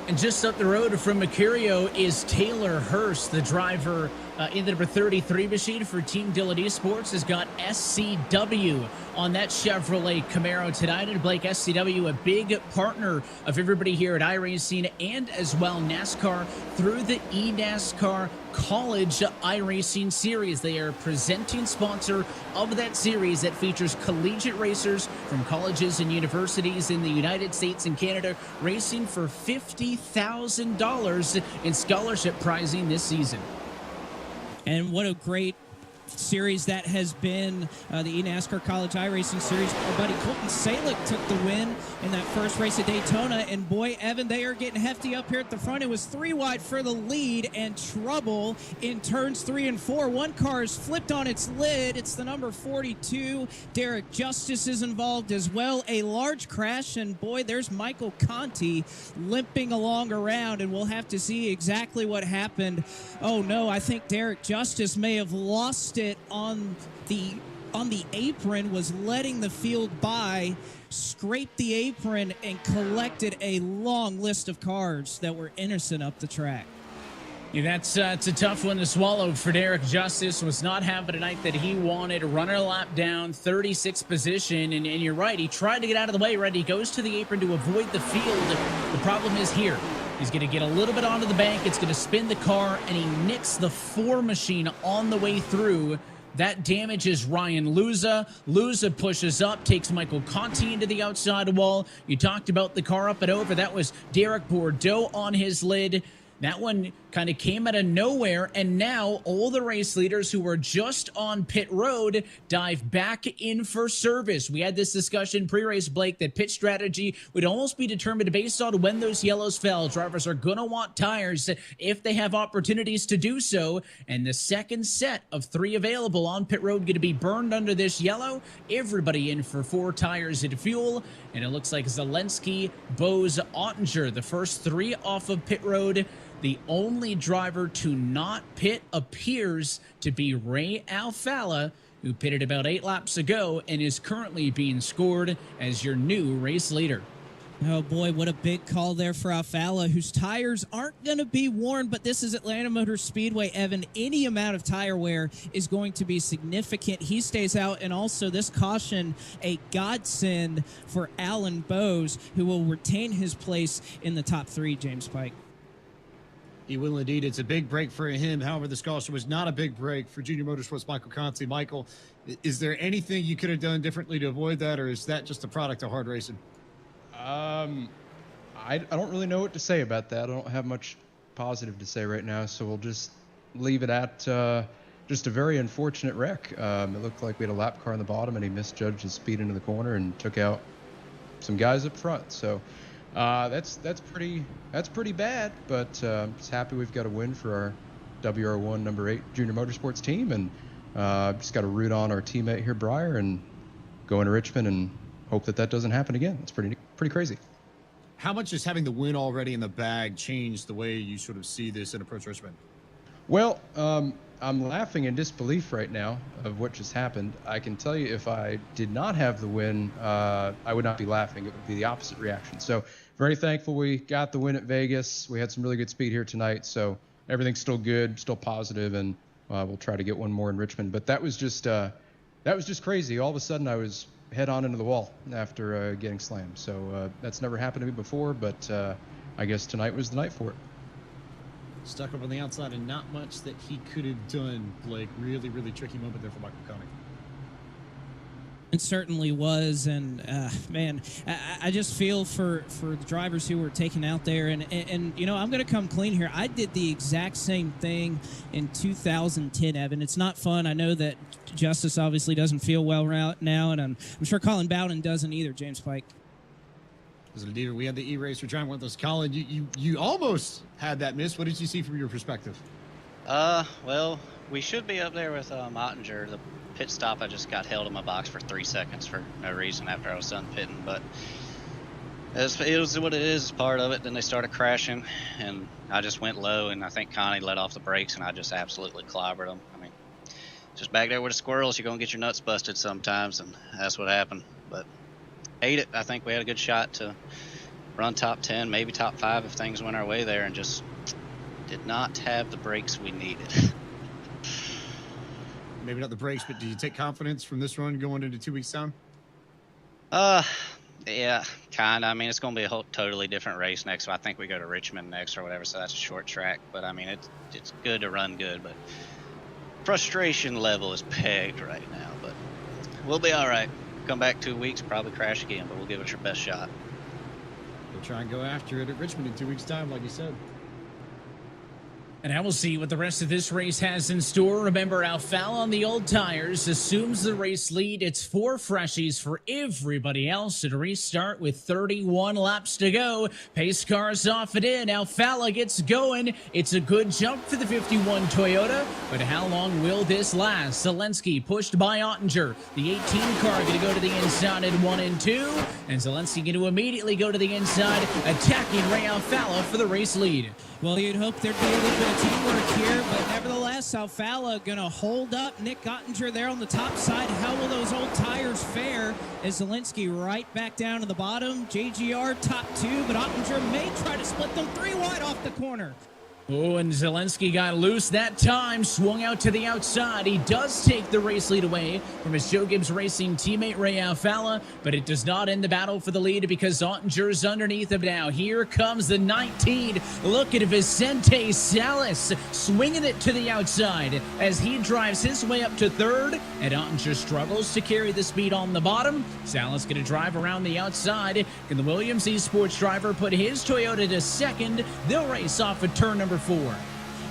And just up the road from Mercurio is Taylor Hurst, the driver in the number 33 machine for Team Dillon Esports, has got SCW on that Chevrolet Camaro tonight. And Blake, SCW, a big partner of everybody here at iRacing and as well NASCAR through the eNASCAR College iRacing Series. They are presenting sponsor of that series that features collegiate racers from colleges and universities in the United States and Canada racing for $50,000 in scholarship prizing this season. And what a great series that has been the eNASCAR College iRacing Series. Our buddy Colton Salick took the win in that first race at Daytona. And boy, Evan, they are getting hefty up here at the front. It was 3 wide for the lead and trouble in turns 3 and 4. One car is flipped on its lid. It's the number 42. Derek Justice is involved as well. A large crash, and boy, there's Michael Conti limping along around, and we'll have to see exactly what happened. Oh no, I think Derek Justice may have lost it on the apron, was letting the field by, scraped the apron, and collected a long list of cars that were innocent up the track. Yeah, that's it's a tough one to swallow for Derek Justice. Was not having a night that he wanted. Runner lap down, 36th position, and you're right. He tried to get out of the way, right? He goes to the apron to avoid the field. The problem is here. He's going to get a little bit onto the bank. It's going to spin the car, and he nicks the 4 machine on the way through. That damages Ryan Luza. Luza pushes up, takes Michael Conti into the outside wall. You talked about the car up and over. That was Derek Bordeaux on his lid. That one kind of came out of nowhere, and now all the race leaders who were just on pit road dive back in for service. We had this discussion pre-race, Blake, that pit strategy would almost be determined based on when those yellows fell. Drivers are going to want tires if they have opportunities to do so, and the second set of 3 available on pit road going to be burned under this yellow. Everybody in for 4 tires and fuel, and it looks like Zelensky, Bose, Ottinger, the first 3 off of pit road. The only driver to not pit appears to be Ray Alfalla, who pitted about 8 laps ago and is currently being scored as your new race leader. Oh boy, what a big call there for Alfalla, whose tires aren't going to be worn, but this is Atlanta Motor Speedway, Evan. Any amount of tire wear is going to be significant. He stays out, and also this caution, a godsend for Alan Bose, who will retain his place in the top 3, James Pike. He will indeed. It's a big break for him. However, this caution was not a big break for Junior Motorsports' Michael Conti. Michael, is there anything you could have done differently to avoid that, or is that just a product of hard racing? I don't really know what to say about that. I don't have much positive to say right now, so we'll just leave it at just a very unfortunate wreck. It looked like we had a lap car on the bottom, and he misjudged his speed into the corner and took out some guys up front. So that's pretty bad, but just happy we've got a win for our WR1 number 8 Junior Motorsports team, and just got to root on our teammate here, Breyer, and go into Richmond and hope that doesn't happen again. It's pretty crazy. How much does having the win already in the bag change the way you sort of see this in approach Richmond? Well, I'm laughing in disbelief right now of what just happened. I can tell you if I did not have the win, I would not be laughing. It would be the opposite reaction. So very thankful we got the win at Vegas. We had some really good speed here tonight, so everything's still good, still positive, and we'll try to get one more in Richmond. But that was just crazy. All of a sudden, I was head on into the wall after getting slammed. So that's never happened to me before, but I guess tonight was the night for it. Stuck up on the outside and not much that he could have done, Blake. Really, really tricky moment there for Michael Conti. It certainly was, and man, I just feel for the drivers who were taken out there, and you know, I'm going to come clean here. I did the exact same thing in 2010, Evan. It's not fun. I know that Justice obviously doesn't feel well right now, and I'm sure Colin Bowden doesn't either, James Pike. We had the E-Racer driving with us. Colin, you almost had that miss. What did you see from your perspective? Well, we should be up there with Ottinger. The pit stop, I just got held in my box for 3 seconds for no reason after I was done pitting, but it was what it is, part of it. Then they started crashing, and I just went low, and I think Connie let off the brakes, and I just absolutely clobbered them. I mean, just back there with the squirrels, you're going to get your nuts busted sometimes, and that's what happened. But ate it. I think we had a good shot to run top 10, maybe top 5 if things went our way there, and just did not have the brakes we needed. Maybe not the brakes, but do you take confidence from this run going into 2 weeks' time? Yeah, kind of. I mean, it's going to be a whole totally different race next. So I think we go to Richmond next or whatever, so that's a short track. But, I mean, it's good to run good, but frustration level is pegged right now. But we'll be all right. Come back 2 weeks, probably crash again, but we'll give it our best shot. We'll try and go after it at Richmond in 2 weeks' time, like you said. And I will see what the rest of this race has in store. Remember, Alfala on the old tires assumes the race lead. It's 4 freshies for everybody else at a restart with 31 laps to go. Pace cars off and in. Alfala gets going. It's a good jump for the 51 Toyota, but how long will this last? Zelensky pushed by Ottinger. The 18 car going to go to the inside in 1 and 2, and Zelensky going to immediately go to the inside, attacking Ray Alfala for the race lead. Well, you'd hope there'd be a little bit of teamwork here, but nevertheless, Alfala going to hold up Nick Ottinger there on the top side. How will those old tires fare as Zelensky right back down to the bottom? JGR top 2, but Ottinger may try to split them 3 wide off the corner. Oh, and Zelensky got loose that time, swung out to the outside. He does take the race lead away from his Joe Gibbs Racing teammate Ray Alfala, but it does not end the battle for the lead because Ottinger's underneath him now. Here comes the 19. Look at Vicente Salas swinging it to the outside as he drives his way up to 3rd, and Ottinger struggles to carry the speed on the bottom. Salas going to drive around the outside. Can the Williams Esports driver put his Toyota to 2nd? They'll race off at turn number 4.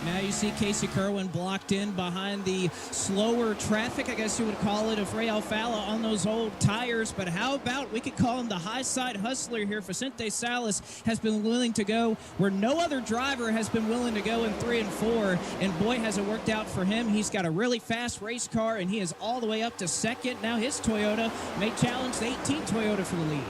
Now you see Casey Kerwin blocked in behind the slower traffic, I guess you would call it, of Ray Alfala on those old tires. But how about, we could call him the high side hustler here. Vicente Salas has been willing to go where no other driver has been willing to go in 3 and 4. And boy, has it worked out for him. He's got a really fast race car, and he is all the way up to 2nd. Now his Toyota may challenge the 18 Toyota for the lead.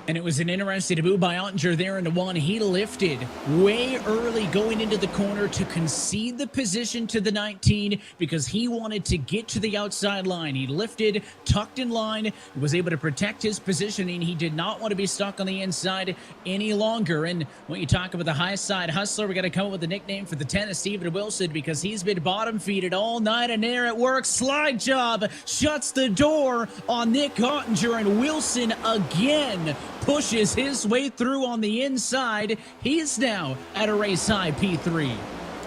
And it was an interesting move by Ottinger there into 1. He lifted way early going into the corner to concede the position to the 19 because he wanted to get to the outside line. He lifted, tucked in line, was able to protect his positioning. He did not want to be stuck on the inside any longer. And when you talk about the high side hustler, we got to come up with a nickname for the 10 of Steven Wilson because he's been bottom feeded all night, and there it works. Slide job shuts the door on Nick Ottinger, and Wilson again pushes his way through on the inside. He's now at a race high P3.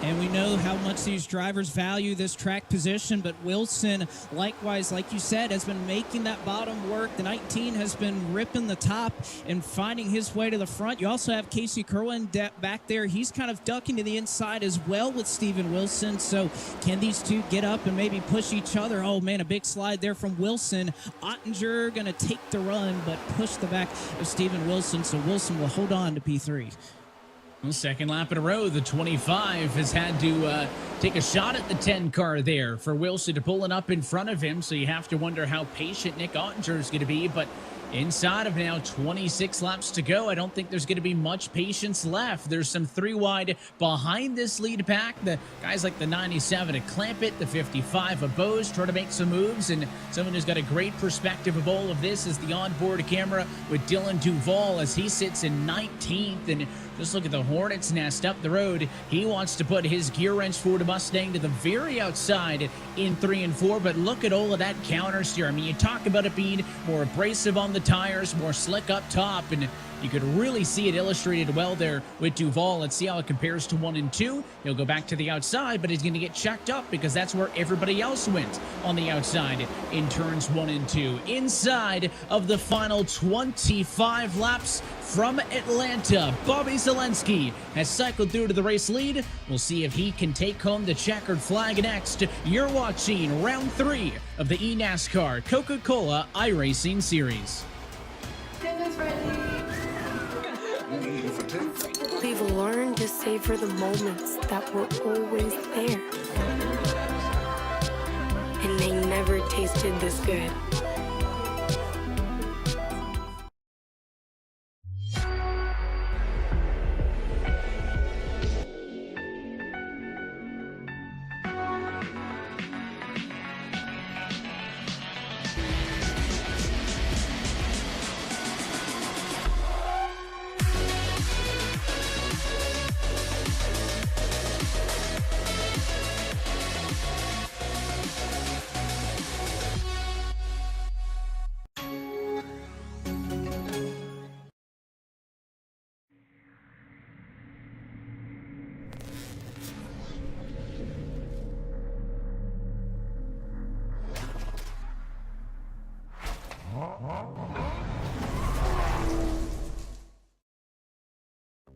And we know how much these drivers value this track position, but Wilson, likewise, like you said, has been making that bottom work. The 19 has been ripping the top and finding his way to the front. You also have Casey Kerwin back there. He's kind of ducking to the inside as well with Steven Wilson. So can these two get up and maybe push each other? Oh, man, a big slide there from Wilson. Ottinger going to take the run, but push the back of Steven Wilson. So Wilson will hold on to P3. Well, 2nd lap in a row, the 25 has had to take a shot at the 10 car there for Wilson to pull it up in front of him, so you have to wonder how patient Nick Ottinger is going to be, but inside of now 26 laps to go, I don't think there's going to be much patience left. There's some 3 wide behind this lead pack. The guys like the 97 to clamp it, the 55 of Bose try to make some moves, and someone who's got a great perspective of all of this is the onboard camera with Dylan Duvall as he sits in 19th, and just look at the Hornet's Nest up the road. He wants to put his gear wrench Ford Mustang to the very outside in 3 and 4, but look at all of that counter steer. I mean, you talk about it being more abrasive on the tires, more slick up top, and you could really see it illustrated well there with Duvall. Let's see how it compares to 1 and 2. He'll go back to the outside, but he's going to get checked up because that's where everybody else went on the outside in turns 1 and 2. Inside of the final 25 laps from Atlanta, Bobby Zelensky has cycled through to the race lead. We'll see if he can take home the checkered flag next. You're watching round 3 of the eNASCAR Coca-Cola iRacing Series. We've learned to savor the moments that were always there. And they never tasted this good.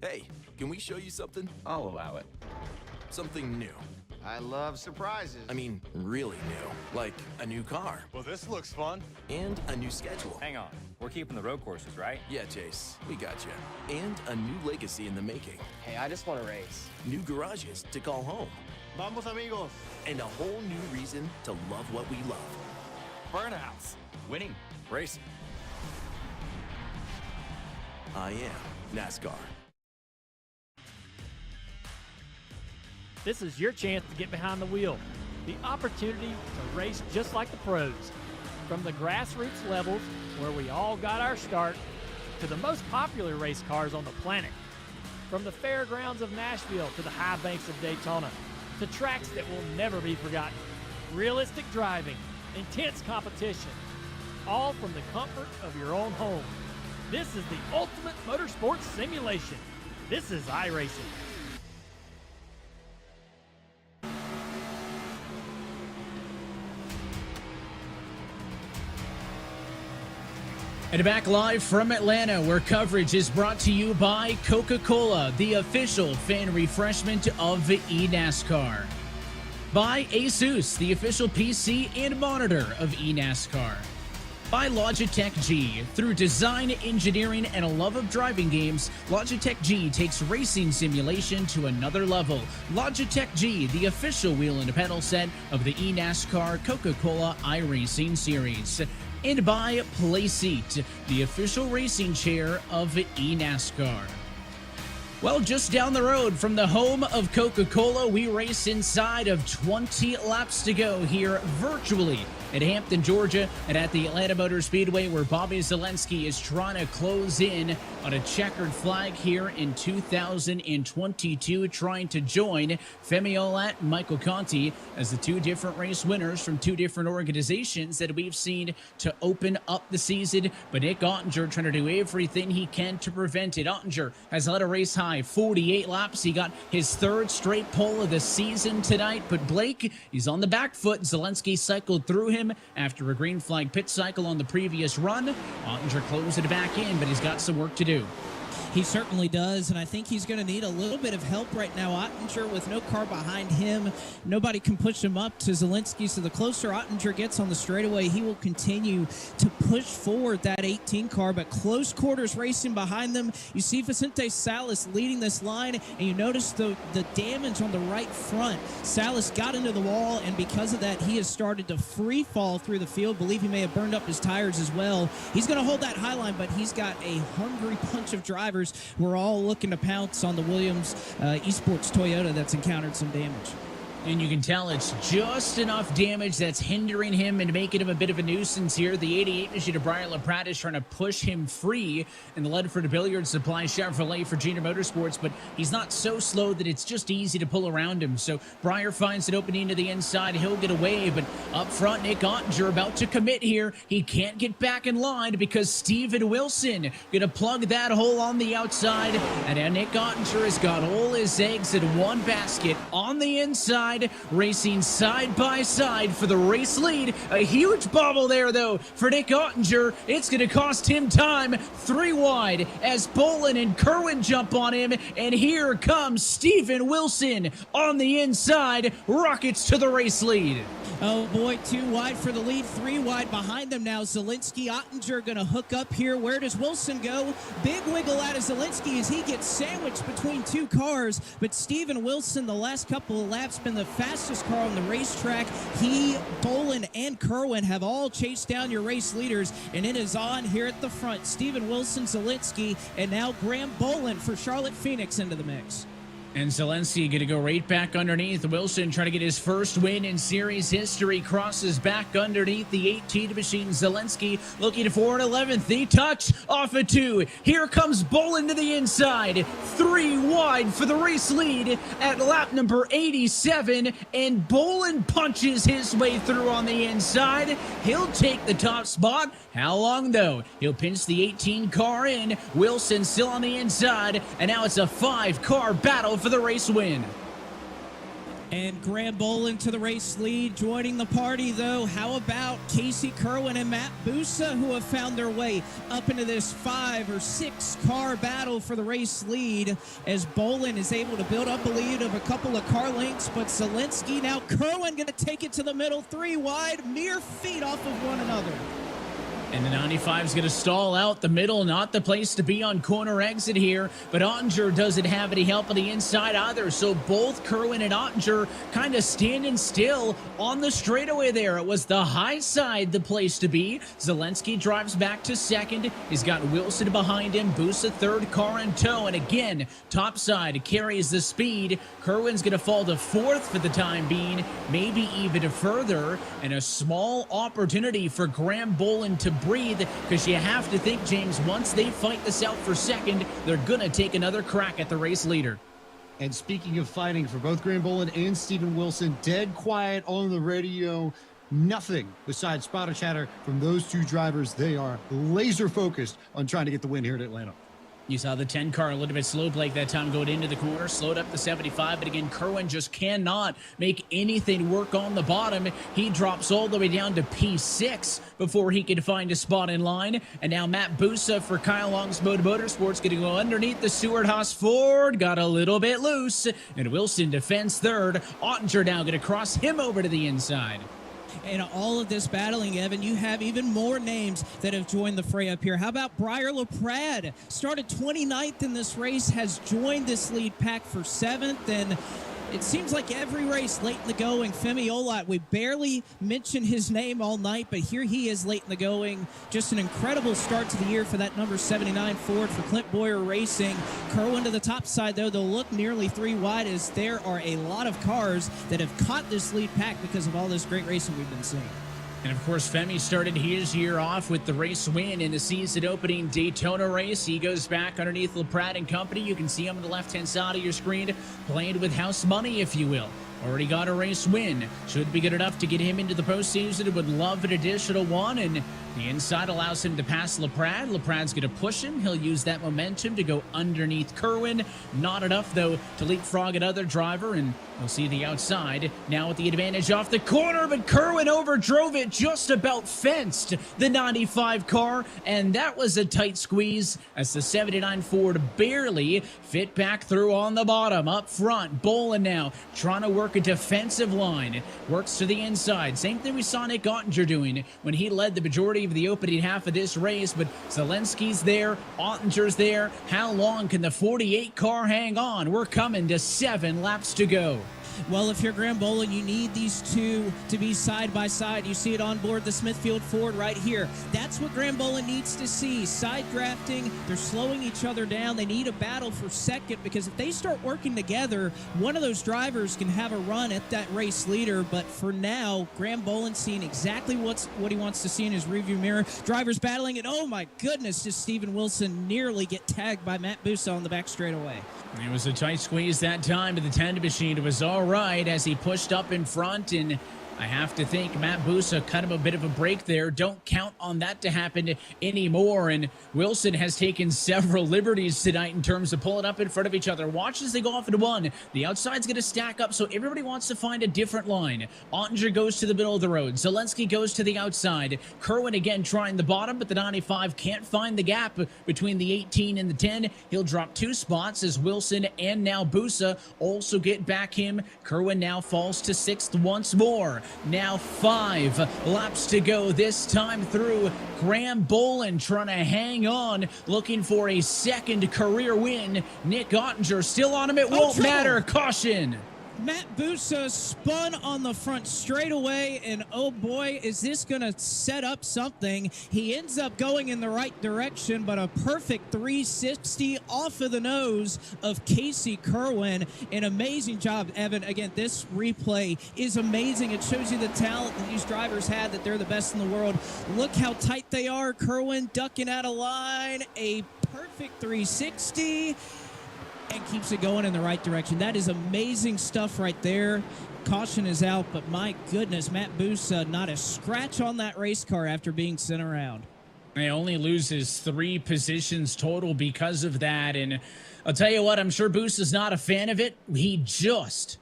Hey, can we show you something? I'll allow it. something new. I love surprises. I mean, really new. Like a new car. Well, this looks fun. And a new schedule. Hang on. We're keeping the road courses, right? Yeah, Chase. We got you. And a new legacy in the making. Hey, I just want to race. New garages to call home. Vamos, amigos. And a whole new reason to love what we love. Burnouts. Winning. Racing. I am NASCAR. This is your chance to get behind the wheel. The opportunity to race just like the pros. From the grassroots levels, where we all got our start, to the most popular race cars on the planet. From the fairgrounds of Nashville to the high banks of Daytona, to tracks that will never be forgotten. Realistic driving, intense competition, all from the comfort of your own home. This is the ultimate motorsports simulation. This is iRacing. And back live from Atlanta, where coverage is brought to you by Coca-Cola, the official fan refreshment of eNASCAR. By Asus, the official PC and monitor of eNASCAR. By Logitech G. Through design, engineering, and a love of driving games, Logitech G takes racing simulation to another level. Logitech G, the official wheel and pedal set of the eNASCAR Coca-Cola iRacing series. And by Playseat, the official racing chair of eNASCAR. Well, just down the road from the home of Coca-Cola, we race inside of 20 laps to go here virtually at Hampton, Georgia, and at the Atlanta Motor Speedway, where Bobby Zalenski is trying to close in on a checkered flag here in 2022, trying to join Femi Olat and Michael Conti as the two different race winners from two different organizations that we've seen to open up the season. But Nick Ottinger trying to do everything he can to prevent it. Ottinger has led a race high 48 laps. He got his third straight pole of the season tonight, but Blake, he's on the back foot. Zalenski cycled through him after a green flag pit cycle on the previous run. Ottinger closed it back in, but he's got some work to do. He certainly does, and I think he's going to need a little bit of help right now. Ottinger, with no car behind him, nobody can push him up to Zalenski, so the closer Ottinger gets on the straightaway, he will continue to push forward that 18 car, but close quarters racing behind them. You see Vicente Salas leading this line, and you notice the damage on the right front. Salas got into the wall, and because of that, he has started to free fall through the field. Believe he may have burned up his tires as well. He's going to hold that high line, but he's got a hungry bunch of drivers. We're all looking to pounce on the Williams Esports Toyota that's encountered some damage. And you can tell it's just enough damage that's hindering him and making him a bit of a nuisance here. The 88 machine of Brian LaPrade is trying to push him free in the Ledford Billiard Supply Chevrolet for Junior Motorsports, but he's not so slow that it's just easy to pull around him. So Breyer finds an opening to the inside. He'll get away, but up front, Nick Ottinger about to commit here. He can't get back in line because Steven Wilson going to plug that hole on the outside. And now Nick Ottinger has got all his eggs in one basket on the inside, racing side by side for the race lead. A huge bobble there, though, for Nick Ottinger. It's going to cost him time. 3 wide as Bolin and Kerwin jump on him, and here comes Steven Wilson on the inside. Rockets to the race lead. Oh boy, 2 wide for the lead, 3 wide behind them now. Zalenski, Ottinger going to hook up here. Where does Wilson go? Big wiggle out of Zalenski as he gets sandwiched between 2 cars, but Steven Wilson, the last couple of laps, been the fastest car on the racetrack. He, Bolin, and Kerwin have all chased down your race leaders, and it is on here at the front. Steven Wilson, Zalenski, and now Graham Bolin for Charlotte Phoenix into the mix. And Zalenski going to go right back underneath. Wilson trying to get his first win in series history. Crosses back underneath the 18 machine. Zalenski looking for an 11th. The touch off a 2. Here comes Bolin to the inside. 3 wide for the race lead at lap number 87. And Bolin punches his way through on the inside. He'll take the top spot. How long, though? He'll pinch the 18 car in. Wilson still on the inside. And now it's a 5-car battle for the race win. And Graham Bolin to the race lead. Joining the party, though, how about Casey Kerwin and Matt Bussa, who have found their way up into this 5 or 6 car battle for the race lead, as Bolin is able to build up a lead of a couple of car lengths, but Zelensky, now Kerwin going to take it to the middle, 3 wide, mere feet off of one another. And the 95 is going to stall out the middle, not the place to be on corner exit here. But Ottinger doesn't have any help on the inside either. So both Kerwin and Ottinger kind of standing still on the straightaway there. It was the high side, the place to be. Zelensky drives back to second. He's got Wilson behind him. Bussa third, car in tow. And again, top side carries the speed. Kerwin's going to fall to fourth for the time being, maybe even further. And a small opportunity for Graham Bolin to breathe, because you have to think, James, once they fight this out for second, they're gonna take another crack at the race leader. And speaking of fighting, for both Graham Bolin and Steven Wilson, dead quiet on the radio. Nothing besides spotter chatter from those two drivers. They are laser focused on trying to get the win here at Atlanta. You saw the 10 car a little bit slow, Blake, that time going into the corner, slowed up the 75, but again, Kerwin just cannot make anything work on the bottom. He drops all the way down to P6 before he can find a spot in line. And now Matt Bussa for Kyle Long's Motorsports going to go underneath the Stewart-Haas Ford, got a little bit loose, and Wilson defends third. Ottinger now going to cross him over to the inside. In all of this battling, Evan, you have even more names that have joined the fray up here. How about Briar LaPrade? Started 29th in this race, has joined this lead pack for 7th, and it seems like every race late in the going, Femi Olat, we barely mentioned his name all night, but here he is late in the going. Just an incredible start to the year for that number 79 Ford for Clint Boyer Racing. Kerwin to the top side, though, they'll look nearly 3 wide, as there are a lot of cars that have caught this lead pack because of all this great racing we've been seeing. And of course, Femi started his year off with the race win in the season opening Daytona race. He goes back underneath LaPrade and company. You can see him on the left-hand side of your screen, playing with house money, if you will. Already got a race win. Should be good enough to get him into the postseason. Would love an additional one, and the inside allows him to pass LaPrade. LaPrade's going to push him. He'll use that momentum to go underneath Kerwin. Not enough, though, to leapfrog another driver, and we'll see the outside. Now with the advantage off the corner, but Kerwin overdrove it, just about fenced the 95 car, and that was a tight squeeze as the 79 Ford barely fit back through on the bottom. Up front, Bolin now trying to work a defensive line. Works to the inside. Same thing we saw Nick Ottinger doing when he led the majority of the opening half of this race, but Zelensky's there, Ottinger's there. How long can the 48 car hang on? We're coming to 7 laps to go. Well, if you're Graham Bolin, you need these two to be side by side. You see it on board the Smithfield Ford right here. That's what Graham Bolin needs to see. Side drafting, they're slowing each other down. They need a battle for second, because if they start working together, one of those drivers can have a run at that race leader. But for now, Graham Bolin seeing exactly what he wants to see in his rearview mirror. Drivers battling, and oh my goodness, does Steven Wilson nearly get tagged by Matt Bussa on the back straightaway. It was a tight squeeze that time, but the tender machine was all right as he pushed up in front, and I have to think Matt Bussa cut him a bit of a break there. Don't count on that to happen anymore. And Wilson has taken several liberties tonight in terms of pulling up in front of each other. Watch as they go off into one. The outside's going to stack up, so everybody wants to find a different line. Ottinger goes to the middle of the road. Zelensky goes to the outside. Kerwin again trying the bottom, but the 95 can't find the gap between the 18 and the 10. He'll drop 2 spots as Wilson and now Bussa also get back him. Kerwin now falls to 6th once more. Now 5 laps to go, this time through. Graham Bolin trying to hang on, looking for a second career win. Nick Ottinger still on him. It won't matter. Caution. Matt Bussa spun on the front straightaway, and oh boy, is this going to set up something. He ends up going in the right direction, but a perfect 360 off of the nose of Casey Kerwin. An amazing job, Evan. Again, this replay is amazing. It shows you the talent that these drivers had, that they're the best in the world. Look how tight they are. Kerwin ducking out of line. A perfect 360. And keeps it going in the right direction. That is amazing stuff right there. Caution is out, but my goodness, Matt Bussa, not a scratch on that race car after being sent around. He only loses 3 positions total because of that. And I'll tell you what, I'm sure Bussa is not a fan of it. He just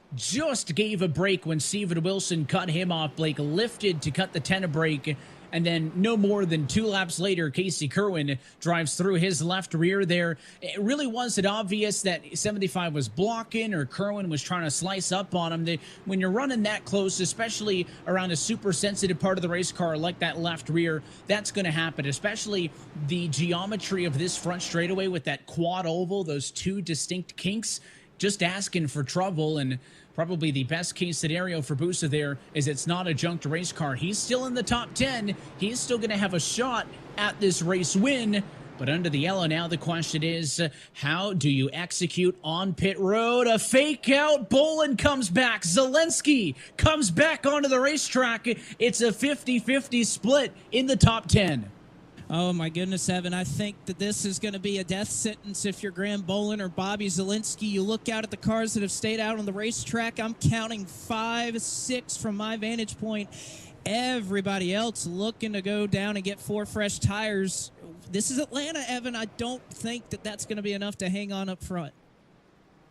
gave a break when Steven Wilson cut him off. Blake lifted to cut the 10 a break. And then no more than 2 laps later, Casey Kerwin drives through his left rear there. It really wasn't obvious that 75 was blocking or Kerwin was trying to slice up on him. When you're running that close, especially around a super sensitive part of the race car like that left rear, that's going to happen, especially the geometry of this front straightaway with that quad oval, those 2 distinct kinks, just asking for trouble. And probably the best case scenario for Bussa there is it's not a junked race car. He's still in the top 10. He's still going to have a shot at this race win. But under the yellow now, the question is, how do you execute on pit road? A fake out. Bolin comes back. Zelensky comes back onto the racetrack. It's a 50-50 split in the top 10. Oh, my goodness, Evan. I think that this is going to be a death sentence if you're Graham Bolin or Bobby Zelensky. You look out at the cars that have stayed out on the racetrack. I'm counting 5, 6 from my vantage point. Everybody else looking to go down and get 4 fresh tires. This is Atlanta, Evan. I don't think that that's going to be enough to hang on up front.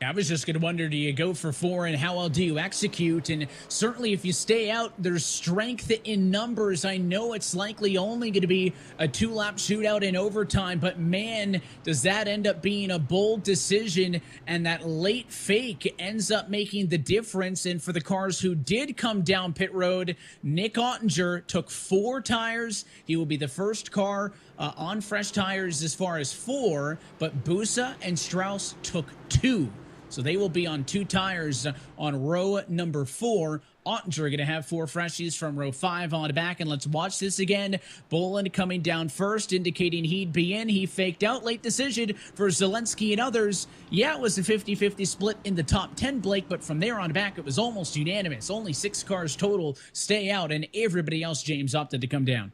I was just going to wonder, do you go for 4 and how well do you execute? And certainly if you stay out, there's strength in numbers. I know it's likely only going to be a 2-lap shootout in overtime, but man, does that end up being a bold decision, and that late fake ends up making the difference. And for the cars who did come down pit road, Nick Ottinger took 4 tires. He will be the first car on fresh tires as far as 4, but Bussa and Strauss took 2. So they will be on 2 tires on row number 4. Ottinger going to have 4 freshies from row 5 on back. And let's watch this again. Bolin coming down first, indicating he'd be in. He faked out. Late decision for Zelensky and others. Yeah, it was a 50-50 split in the top 10, Blake, but from there on back, it was almost unanimous. Only 6 cars total stay out, and everybody else, James, opted to come down.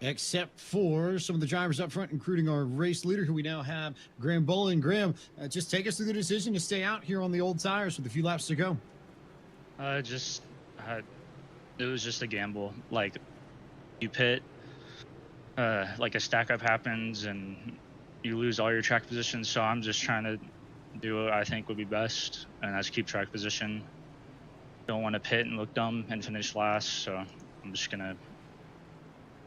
Except for some of the drivers up front, including our race leader, who we now have, Graham Bolin. Graham, just take us through the decision to stay out here on the old tires with a few laps to go. It was just a gamble. Like, you pit, like a stack up happens and you lose all your track positions. So I'm just trying to do what I think would be best, and that's keep track position. Don't want to pit and look dumb and finish last. So I'm just gonna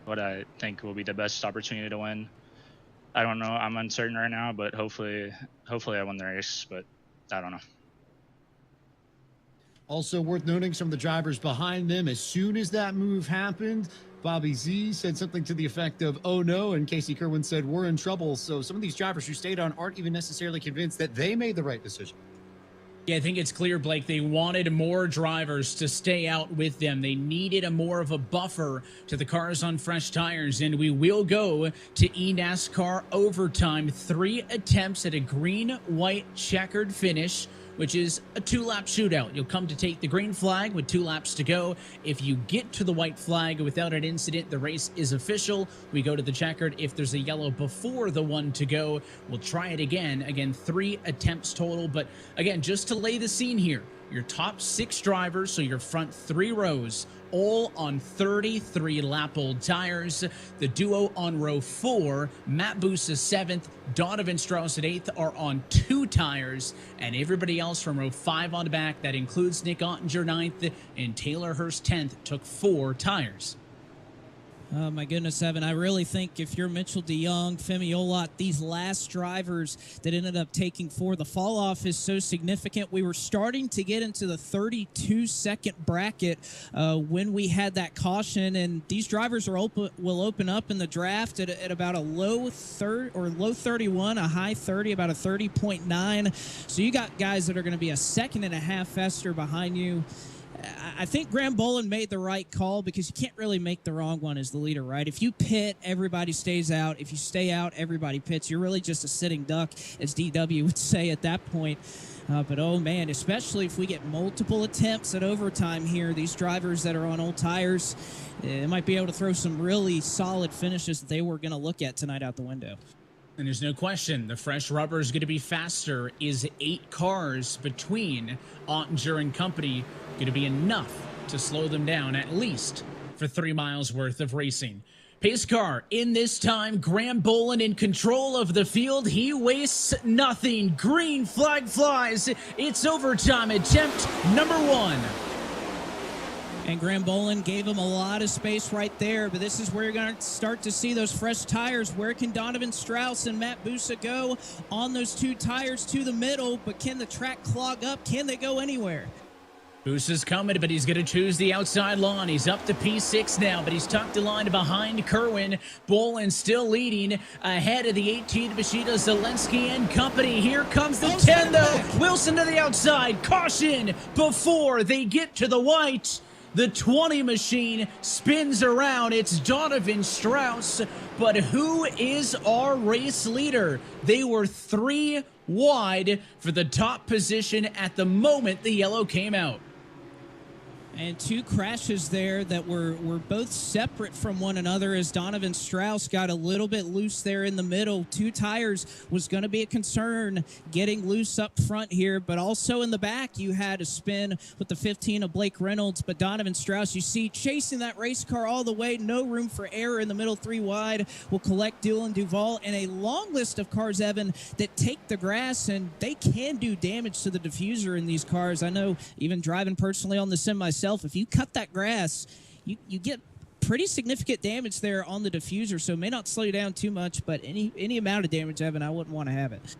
what I think will be the best opportunity to win. I don't know. I'm uncertain right now, but hopefully I win the race, but I don't know. Also worth noting, some of the drivers behind them, as soon as that move happened, Bobby Z said something to the effect of, oh no, and Casey Kerwin said, we're in trouble. So some of these drivers who stayed on aren't even necessarily convinced that they made the right decision. Yeah, I think it's clear, Blake, they wanted more drivers to stay out with them. They needed a more of a buffer to the cars on fresh tires, and we will go to eNASCAR overtime. 3 attempts at a green-white checkered finish, which is a 2-lap shootout. You'll come to take the green flag with 2 laps to go. If you get to the white flag without an incident, the race is official. We go to the checkered. If there's a yellow before the 1 to go, we'll try it again. Again, 3 attempts total. But again, just to lay the scene here, your top 6 drivers, so your front 3 rows, all on 33-lap-old tires. The duo on row 4, Matt Bussa 7th, Donovan Strauss at 8th, are on 2 tires, and everybody else from row 5 on the back, that includes Nick Ottinger 9th and Taylor Hurst 10th, took 4 tires. Oh, my goodness, Evan. I really think if you're Mitchell DeYoung, Femi Olot, these last drivers that ended up taking 4, the fall-off is so significant. We were starting to get into the 32-second bracket when we had that caution, and these drivers will open up in the draft at about a low 31, a high 30, about a 30.9. So you got guys that are going to be a second and a half faster behind you. I think Graham Bolin made the right call because you can't really make the wrong one as the leader, right? If you pit, everybody stays out. If you stay out, everybody pits. You're really just a sitting duck, as DW would say at that point. But, oh, man, especially if we get multiple attempts at overtime here, these drivers that are on old tires, they might be able to throw some really solid finishes that they were going to look at tonight out the window. And there's no question, the fresh rubber is going to be faster. Is 8 cars between Ottinger and company going to be enough to slow them down, at least for 3 miles worth of racing? Pace car in this time. Graham Bolin in control of the field. He wastes nothing. Green flag flies. It's overtime. Attempt number 1. And Graham Bolin gave him a lot of space right there, but this is where you're going to start to see those fresh tires. Where can Donovan Strauss and Matt Bussa go on those 2 tires to the middle, but can the track clog up? Can they go anywhere? Bussa's coming, but he's going to choose the outside lawn. He's up to P6 now, but he's tucked a line behind Kerwin. Bolin still leading ahead of the 18 Machida Zelensky and company. Here comes the 10, though. Wilson to the outside. Caution before they get to the white. The 20 machine spins around. It's Donovan Strauss. But who is our race leader? They were 3 wide for the top position at the moment the yellow came out. And 2 crashes there that were both separate from one another as Donovan Strauss got a little bit loose there in the middle. 2 tires was going to be a concern getting loose up front here, but also in the back you had a spin with the 15 of Blake Reynolds. But Donovan Strauss, you see, chasing that race car all the way, no room for error in the middle. 3 wide will collect Dylan Duval and a long list of cars, Evan, that take the grass, and they can do damage to the diffuser in these cars. I know, even driving personally on the sim myself, if you cut that grass, you get pretty significant damage there on the diffuser, so it may not slow you down too much, but any amount of damage, Evan, I wouldn't want to have it.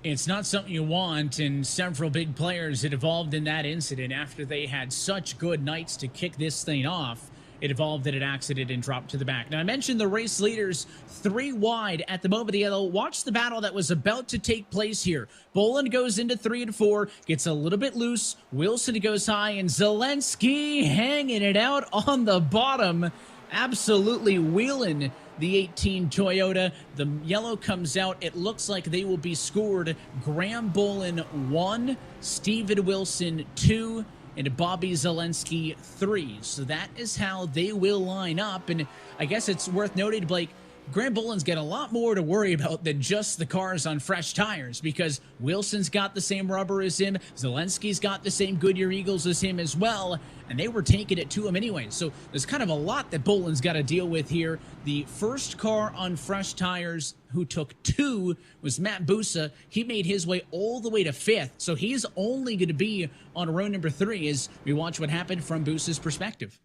It's not something you want, and several big players had evolved in that incident after they had such good nights to kick this thing off. It evolved in an accident and dropped to the back. Now, I mentioned the race leaders 3 wide at the moment. The yellow. Watch the battle that was about to take place here. Bolin goes into 3 and 4, gets a little bit loose. Wilson goes high, and Zelensky hanging it out on the bottom. Absolutely wheeling the 18 Toyota. The yellow comes out. It looks like they will be scored. Graham Bolin 1, Steven Wilson 2, and Bobby Zelensky 3. So that is how they will line up. And I guess it's worth noting, Blake, Graham Bolin's got a lot more to worry about than just the cars on fresh tires, because Wilson's got the same rubber as him, Zelensky's got the same Goodyear Eagles as him as well, and they were taking it to him anyway. So there's kind of a lot that Bolin's got to deal with here. The first car on fresh tires who took 2 was Matt Bussa. He made his way all the way to 5th, so he's only going to be on row number 3 as we watch what happened from Bussa's perspective.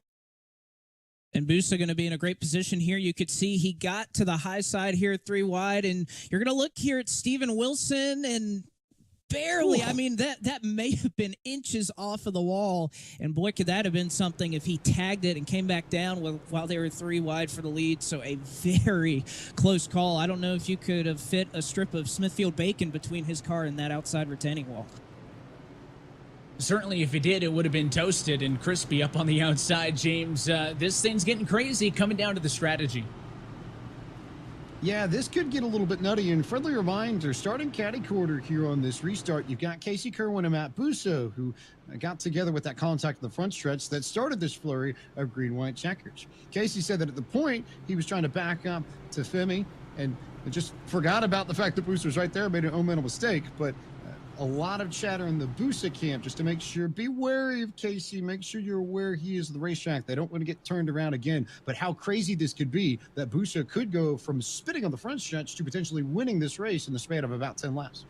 And Bussa going to be in a great position here. You could see he got to the high side here, 3 wide, and you're going to look here at Steven Wilson, and barely, I mean, that may have been inches off of the wall, and boy, could that have been something if he tagged it and came back down while they were 3 wide for the lead. So a very close call. I don't know if you could have fit a strip of Smithfield bacon between his car and that outside retaining wall. Certainly, if he did, it would have been toasted and crispy up on the outside, James. This thing's getting crazy, coming down to the strategy. Yeah, this could get a little bit nutty. And friendly reminder, starting caddy quarter here on this restart, you've got Casey Kerwin and Matt Bussa, who got together with that contact in the front stretch that started this flurry of green-white checkers. Casey said that at the point, he was trying to back up to Femi and just forgot about the fact that Bussa was right there, made an own mental mistake. But a lot of chatter in the Bussa camp just to make sure, be wary of Casey, make sure you're aware he is the racetrack. They don't want to get turned around again. But how crazy this could be, that Bussa could go from spitting on the front stretch to potentially winning this race in the span of about 10 laps.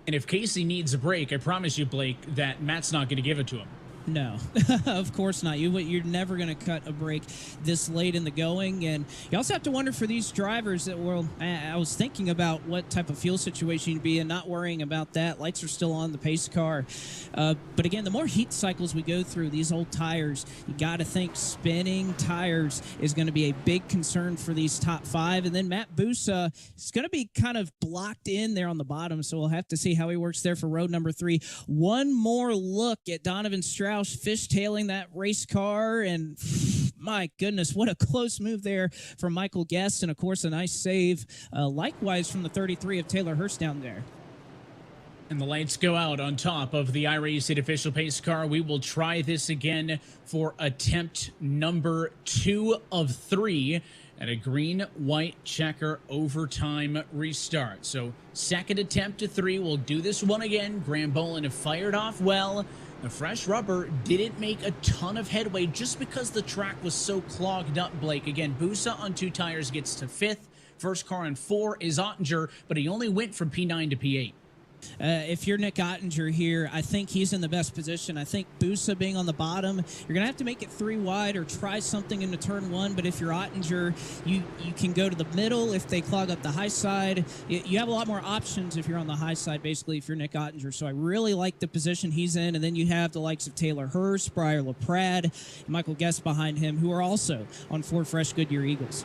And if Casey needs a break, I promise you, Blake, that Matt's not going to give it to him. No, of course not. You're never going to cut a break this late in the going. And you also have to wonder for these drivers that, well, I was thinking about what type of fuel situation you'd be in, not worrying about that. Lights are still on the pace car. But again, the more heat cycles we go through, these old tires, you got to think spinning tires is going to be a big concern for these top 5. And then Matt Bussa is going to be kind of blocked in there on the bottom. So we'll have to see how he works there for road number 3. One more look at Donovan Strauss fishtailing that race car, and my goodness, what a close move there from Michael Guest, and of course a nice save likewise from the 33 of Taylor Hurst down there. And the lights go out on top of the iRacing official pace car. We will try this again for attempt number 2 of 3 at a green-white checker overtime restart. So second attempt to 3. We'll do this one again. Graham Bolin have fired off well. The fresh rubber didn't make a ton of headway just because the track was so clogged up, Blake. Again, Bussa on 2 tires gets to 5th. First car on 4 is Ottinger, but he only went from P9 to P8. If you're Nick Ottinger here, I think he's in the best position. I think Bussa being on the bottom, you're going to have to make it 3 wide or try something into turn 1. But if you're Ottinger, you can go to the middle if they clog up the high side. You have a lot more options if you're on the high side, basically, if you're Nick Ottinger. So I really like the position he's in. And then you have the likes of Taylor Hurst, Briar LaPrade, and Michael Guest behind him, who are also on 4 fresh Goodyear Eagles.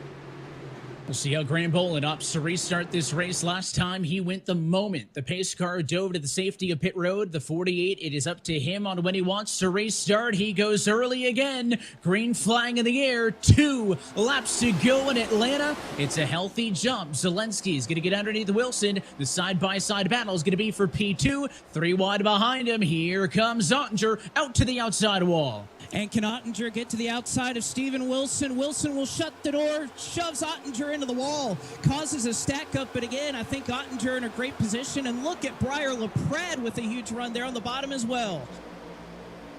We'll see how Graham Bolin opts to restart this race. Last time he went the moment the pace car dove to the safety of pit road. The 48, it is up to him on when he wants to restart. He goes early again. Green flag in the air. 2 laps to go in Atlanta. It's a healthy jump. Zelensky's going to get underneath Wilson. The side-by-side battle is going to be for P2. 3 wide behind him. Here comes Ottinger out to the outside wall. And can Ottinger get to the outside of Steven Wilson? Wilson will shut the door, shoves Ottinger into the wall, causes a stack up. But again, I think Ottinger in a great position. And look at Briar LaPrade with a huge run there on the bottom as well.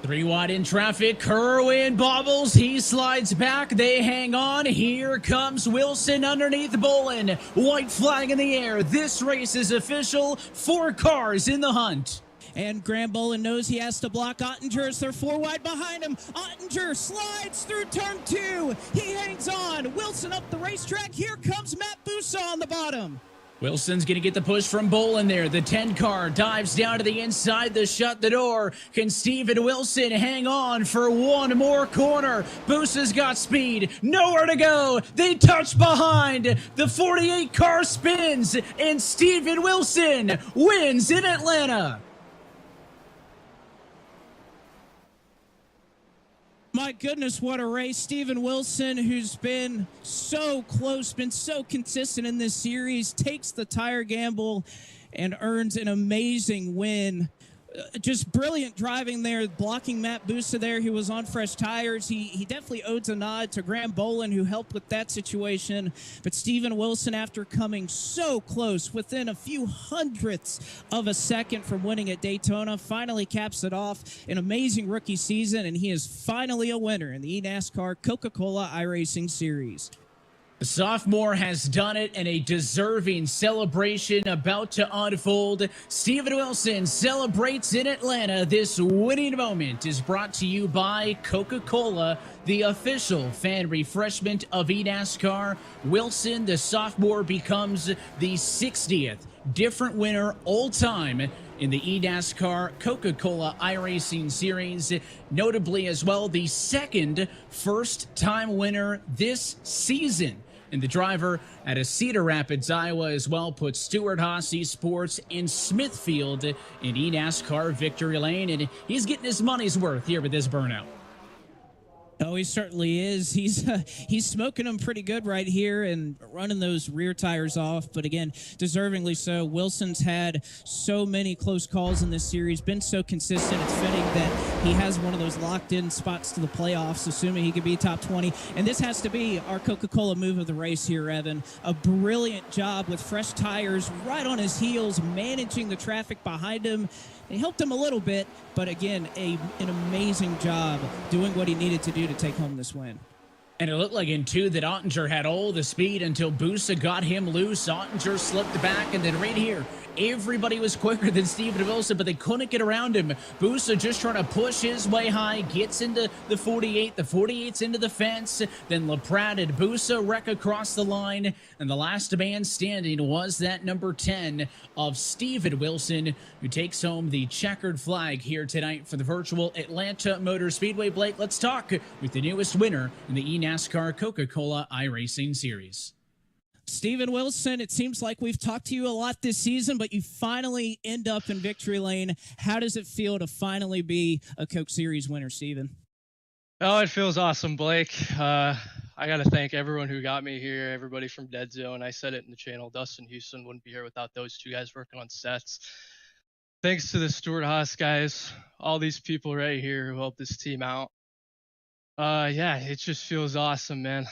3 wide in traffic. Kerwin bobbles. He slides back. They hang on. Here comes Wilson underneath Bolin. White flag in the air. This race is official. 4 cars in the hunt. And Graham Bolin knows he has to block Ottinger as they're 4 wide behind him. Ottinger slides through turn 2. He hangs on. Wilson up the racetrack. Here comes Matt Bussa on the bottom. Wilson's going to get the push from Bolin there. The 10 car dives down to the inside to shut the door. Can Steven Wilson hang on for 1 more corner? Bussa's got speed. Nowhere to go. They touch behind. The 48 car spins. And Steven Wilson wins in Atlanta. My goodness, what a race. Steven Wilson, who's been so close, been so consistent in this series, takes the tire gamble and earns an amazing win. Just brilliant driving there, blocking Matt Bussa there, who was on fresh tires. He definitely owes a nod to Graham Bolin, who helped with that situation. But Steven Wilson, after coming so close, within a few hundredths of a second from winning at Daytona, finally caps it off. An amazing rookie season, and he is finally a winner in the eNASCAR Coca-Cola iRacing Series. The sophomore has done it, and a deserving celebration about to unfold. Steven Wilson celebrates in Atlanta. This winning moment is brought to you by Coca-Cola, the official fan refreshment of eNASCAR. Wilson, the sophomore, becomes the 60th different winner all-time in the eNASCAR Coca-Cola iRacing Series. Notably as well, the 2nd first-time winner this season. And the driver out of Cedar Rapids, Iowa as well, puts Stuart Haas Esports in Smithfield in eNASCAR victory lane. And he's getting his money's worth here with this burnout. Oh, he certainly is. He's smoking them pretty good right here and running those rear tires off. But again, deservingly so. Wilson's had so many close calls in this series, been so consistent. It's fitting that he has one of those locked-in spots to the playoffs, assuming he could be top 20. And this has to be our Coca-Cola move of the race here, Evan. A brilliant job with fresh tires right on his heels, managing the traffic behind him. It helped him a little bit, but again, an amazing job doing what he needed to do to take home this win. And it looked like in 2 that Ottinger had all the speed until Bussa got him loose. Ottinger slipped back, and then right here, everybody was quicker than Steven Wilson, but they couldn't get around him. Bussa just trying to push his way high, gets into the 48. The 48's into the fence. Then LaPrade and Bussa wreck across the line. And the last man standing was that number 10 of Steven Wilson, who takes home the checkered flag here tonight for the virtual Atlanta Motor Speedway. Blake, let's talk with the newest winner in the eNASCAR Coca-Cola iRacing Series. Steven Wilson, it seems like we've talked to you a lot this season, but you finally end up in victory lane. How does it feel to finally be a Coke Series winner, Steven? Oh, it feels awesome, Blake. I got to thank everyone who got me here, everybody from Dead Zone. I said it in the channel. Dustin Houston wouldn't be here without those 2 guys working on sets. Thanks to the Stuart Haas guys, all these people right here who helped this team out. Yeah, it just feels awesome, man.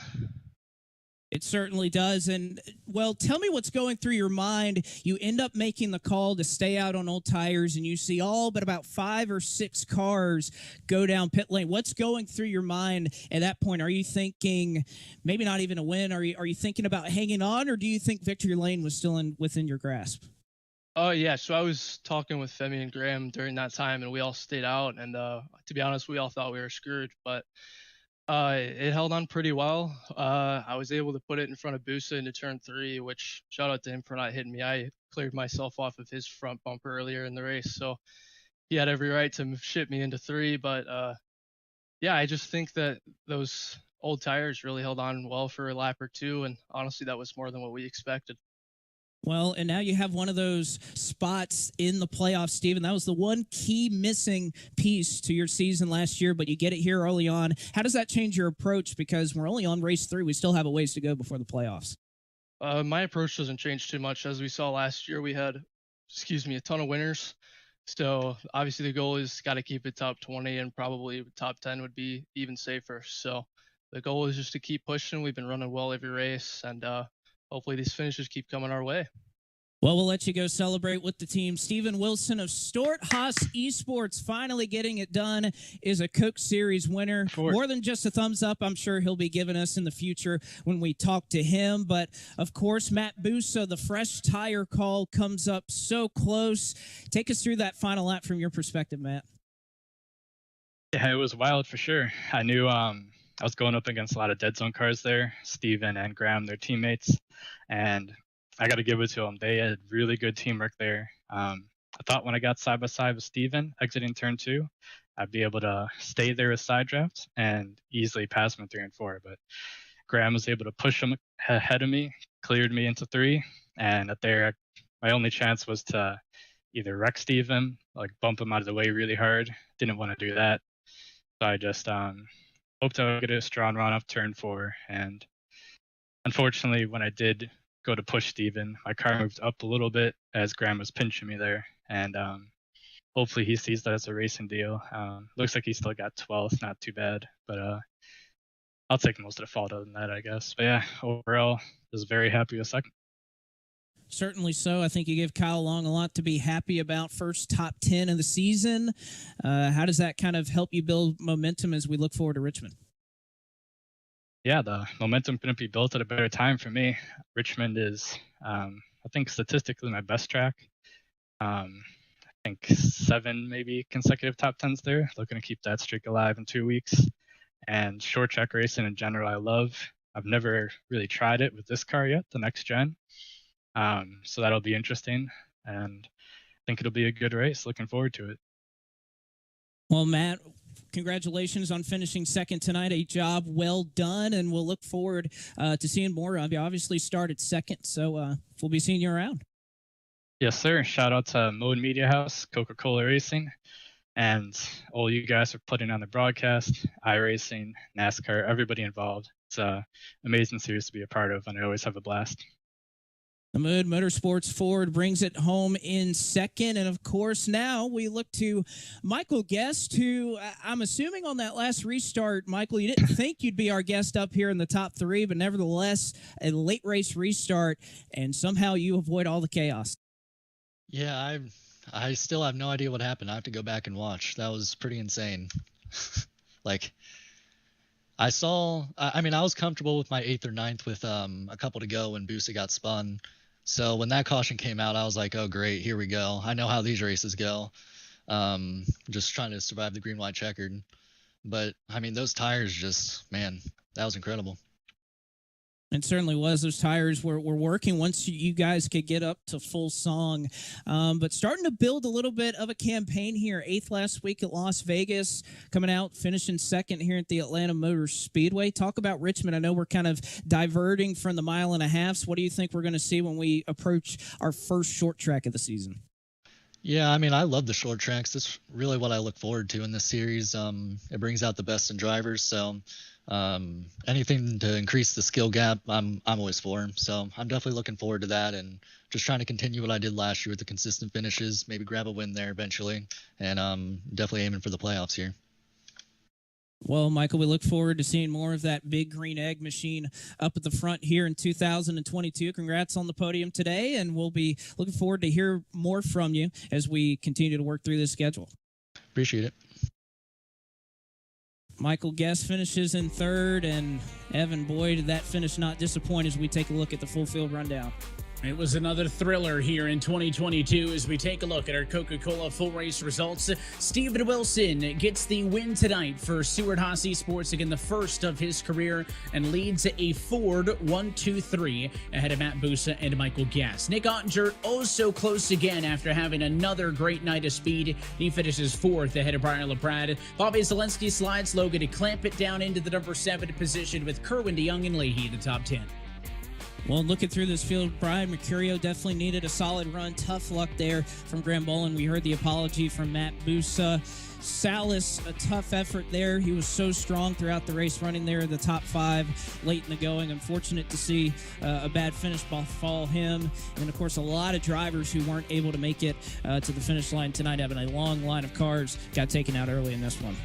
It certainly does. And, well, tell me what's going through your mind. You end up making the call to stay out on old tires, and you see all but about 5 or 6 cars go down pit lane. What's going through your mind at that point? Are you thinking maybe not even a win? Are you thinking about hanging on, or do you think victory lane was still within your grasp? Oh, yeah. So I was talking with Femi and Graham during that time, and we all stayed out. And to be honest, we all thought we were screwed. But it held on pretty well. I was able to put it in front of Bussa into turn 3, which shout out to him for not hitting me. I cleared myself off of his front bumper earlier in the race, so he had every right to ship me into 3. But yeah, I just think that those old tires really held on well for a lap or 2, and honestly, that was more than what we expected. Well, and now you have one of those spots in the playoffs, Steven. That was the one key missing piece to your season last year, but you get it here early on. How does that change your approach? Because we're only on race 3. We still have a ways to go before the playoffs. My approach doesn't change too much. As we saw last year, we had, a ton of winners. So obviously the goal is got to keep it top 20, and probably top 10 would be even safer. So the goal is just to keep pushing. We've been running well every race, and hopefully these finishes keep coming our way. Well, we'll let you go celebrate with the team. Steven Wilson of Stort Haas Esports, finally getting it done, is a Coke Series winner. More than just a thumbs up, I'm sure he'll be giving us in the future when we talk to him. But, of course, Matt Bussa, the fresh tire call comes up so close. Take us through that final lap from your perspective, Matt. Yeah, it was wild for sure. I knew I was going up against a lot of dead zone cars there, Steven and Graham, their teammates, and I got to give it to them. They had really good teamwork there. I thought when I got side by side with Steven exiting turn 2, I'd be able to stay there with side draft and easily pass him in 3 and 4. But Graham was able to push him ahead of me, cleared me into 3, and at there, my only chance was to either wreck Steven, like bump him out of the way really hard. Didn't want to do that, so I just hoped I would get a strong run off turn 4. And unfortunately, when I did go to push Steven, my car moved up a little bit as Graham was pinching me there, and hopefully he sees that as a racing deal. Looks like he still got 12th, not too bad, but I'll take most of the fault other than that, I guess. But yeah, overall, I was very happy with second. Certainly so. I think you give Kyle Long a lot to be happy about. First top 10 of the season. How does that kind of help you build momentum as we look forward to Richmond? Yeah, the momentum couldn't be built at a better time for me. Richmond is, I think, statistically my best track. I think 7 maybe consecutive top 10s there. Looking to keep that streak alive in 2 weeks. And short track racing in general, I love. I've never really tried it with this car yet, the next gen. So that'll be interesting, and I think it'll be a good race. Looking forward to it. Well, Matt, congratulations on finishing second tonight. A job well done, and we'll look forward to seeing more of you. Obviously started second, so we'll be seeing you around. Yes, sir. Shout out to Mode Media House, Coca-Cola Racing, and all you guys for putting on the broadcast, iRacing, NASCAR, everybody involved. It's an amazing series to be a part of, and I always have a blast. The Mood Motorsports Ford brings it home in second. And, of course, now we look to Michael Guest, who I'm assuming on that last restart, Michael, you didn't think you'd be our guest up here in the top 3, but nevertheless, a late race restart, and somehow you avoid all the chaos. Yeah, I still have no idea what happened. I have to go back and watch. That was pretty insane. I was comfortable with my 8th or 9th with a couple to go when Bussa got spun. So when that caution came out, I was like, oh, great, here we go. I know how these races go. Just trying to survive the green, white, checkered. But, I mean, those tires just, man, that was incredible. It certainly was. Those tires were working once you guys could get up to full song. But starting to build a little bit of a campaign here. 8th last week at Las Vegas, coming out, finishing second here at the Atlanta Motor Speedway. Talk about Richmond. I know we're kind of diverting from the 1.5 miles. What do you think we're going to see when we approach our first short track of the season? Yeah, I mean, I love the short tracks. That's really what I look forward to in this series. It brings out the best in drivers, so anything to increase the skill gap, I'm always for. So I'm definitely looking forward to that, and just trying to continue what I did last year with the consistent finishes, maybe grab a win there eventually, and definitely aiming for the playoffs here. Well, Michael, we look forward to seeing more of that big green egg machine up at the front here in 2022. Congrats on the podium today, and we'll be looking forward to hear more from you as we continue to work through this schedule. Appreciate it. Michael Guest finishes in third, and Evan, boy, did that finish not disappoint as we take a look at the full field rundown. It was another thriller here in 2022 as we take a look at our Coca-Cola full race results. Steven Wilson gets the win tonight for Seward Haase Sports, again the first of his career, and leads a Ford 1-2-3 ahead of Matt Bussa and Michael Guest. Nick Ottinger also close again after having another great night of speed. He finishes fourth ahead of Brian LaPrade. Bobby Zelensky slides Logan to clamp it down into the number 7 position with Kerwin DeYoung and Leahy the top 10. Well, looking through this field, Brian Mercurio definitely needed a solid run. Tough luck there from Graham Bolin. We heard the apology from Matt Bussa. Salas, a tough effort there. He was so strong throughout the race, running there in the top 5 late in the going. Unfortunate to see a bad finish befall him. And, of course, a lot of drivers who weren't able to make it to the finish line tonight, having a long line of cars, got taken out early in this one.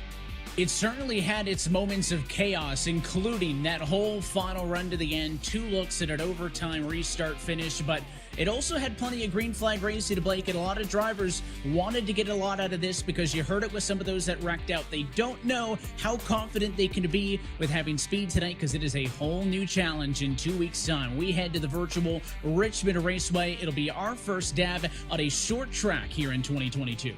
It certainly had its moments of chaos, including that whole final run to the end, 2 looks at an overtime restart finish, but it also had plenty of green flag racing to Blake, and a lot of drivers wanted to get a lot out of this because you heard it with some of those that wrecked out. They don't know how confident they can be with having speed tonight because it is a whole new challenge in 2 weeks' time. We head to the virtual Richmond Raceway. It'll be our first dab on a short track here in 2022.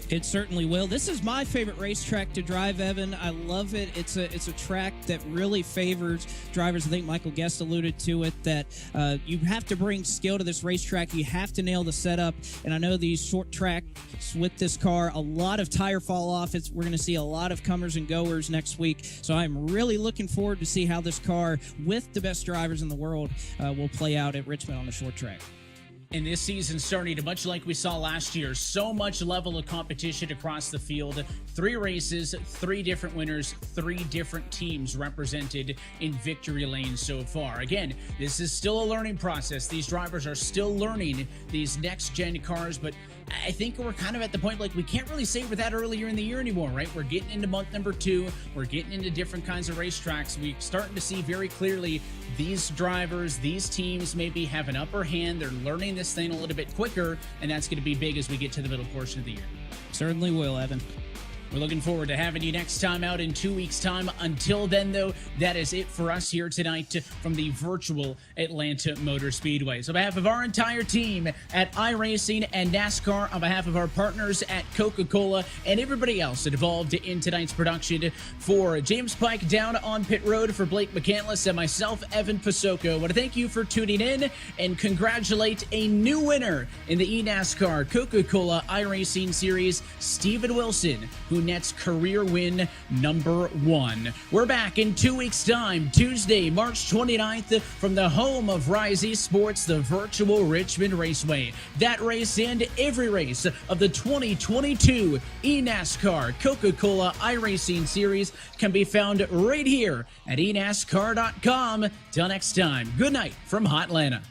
It certainly will. This is my favorite racetrack to drive, Evan. I love it. It's a track that really favors drivers. I think Michael Guest alluded to it, that you have to bring skill to this racetrack. You have to nail the setup. And I know these short tracks with this car, a lot of tire fall off. We're going to see a lot of comers and goers next week. So I'm really looking forward to see how this car, with the best drivers in the world, will play out at Richmond on the short track. And this season starting to, much like we saw last year, so much level of competition across the field. 3 races, 3 different winners, 3 different teams represented in victory lane so far. Again, this is still a learning process. These drivers are still learning these next-gen cars, but I think we're kind of at the point, like, we can't really say we're that earlier in the year anymore, right? We're getting into month number 2. We're getting into different kinds of racetracks. We're starting to see very clearly these drivers, these teams maybe have an upper hand. They're learning this thing a little bit quicker, and that's going to be big as we get to the middle portion of the year. Certainly will, Evan. We're looking forward to having you next time out in 2 weeks' time. Until then, though, that is it for us here tonight from the virtual Atlanta Motor Speedway. So on behalf of our entire team at iRacing and NASCAR, on behalf of our partners at Coca-Cola and everybody else involved in tonight's production, for James Pike down on pit road, for Blake McCandless and myself, Evan Pasoko, I want to thank you for tuning in and congratulate a new winner in the eNASCAR Coca-Cola iRacing Series, Steven Wilson, who nets career win number 1. We're back in 2 weeks' time, Tuesday, March 29th, from the home of Rise Esports, the virtual Richmond Raceway. That race and every race of the 2022 eNASCAR Coca-Cola iRacing Series can be found right here at eNASCAR.com. Till next time, good night from Hotlanta.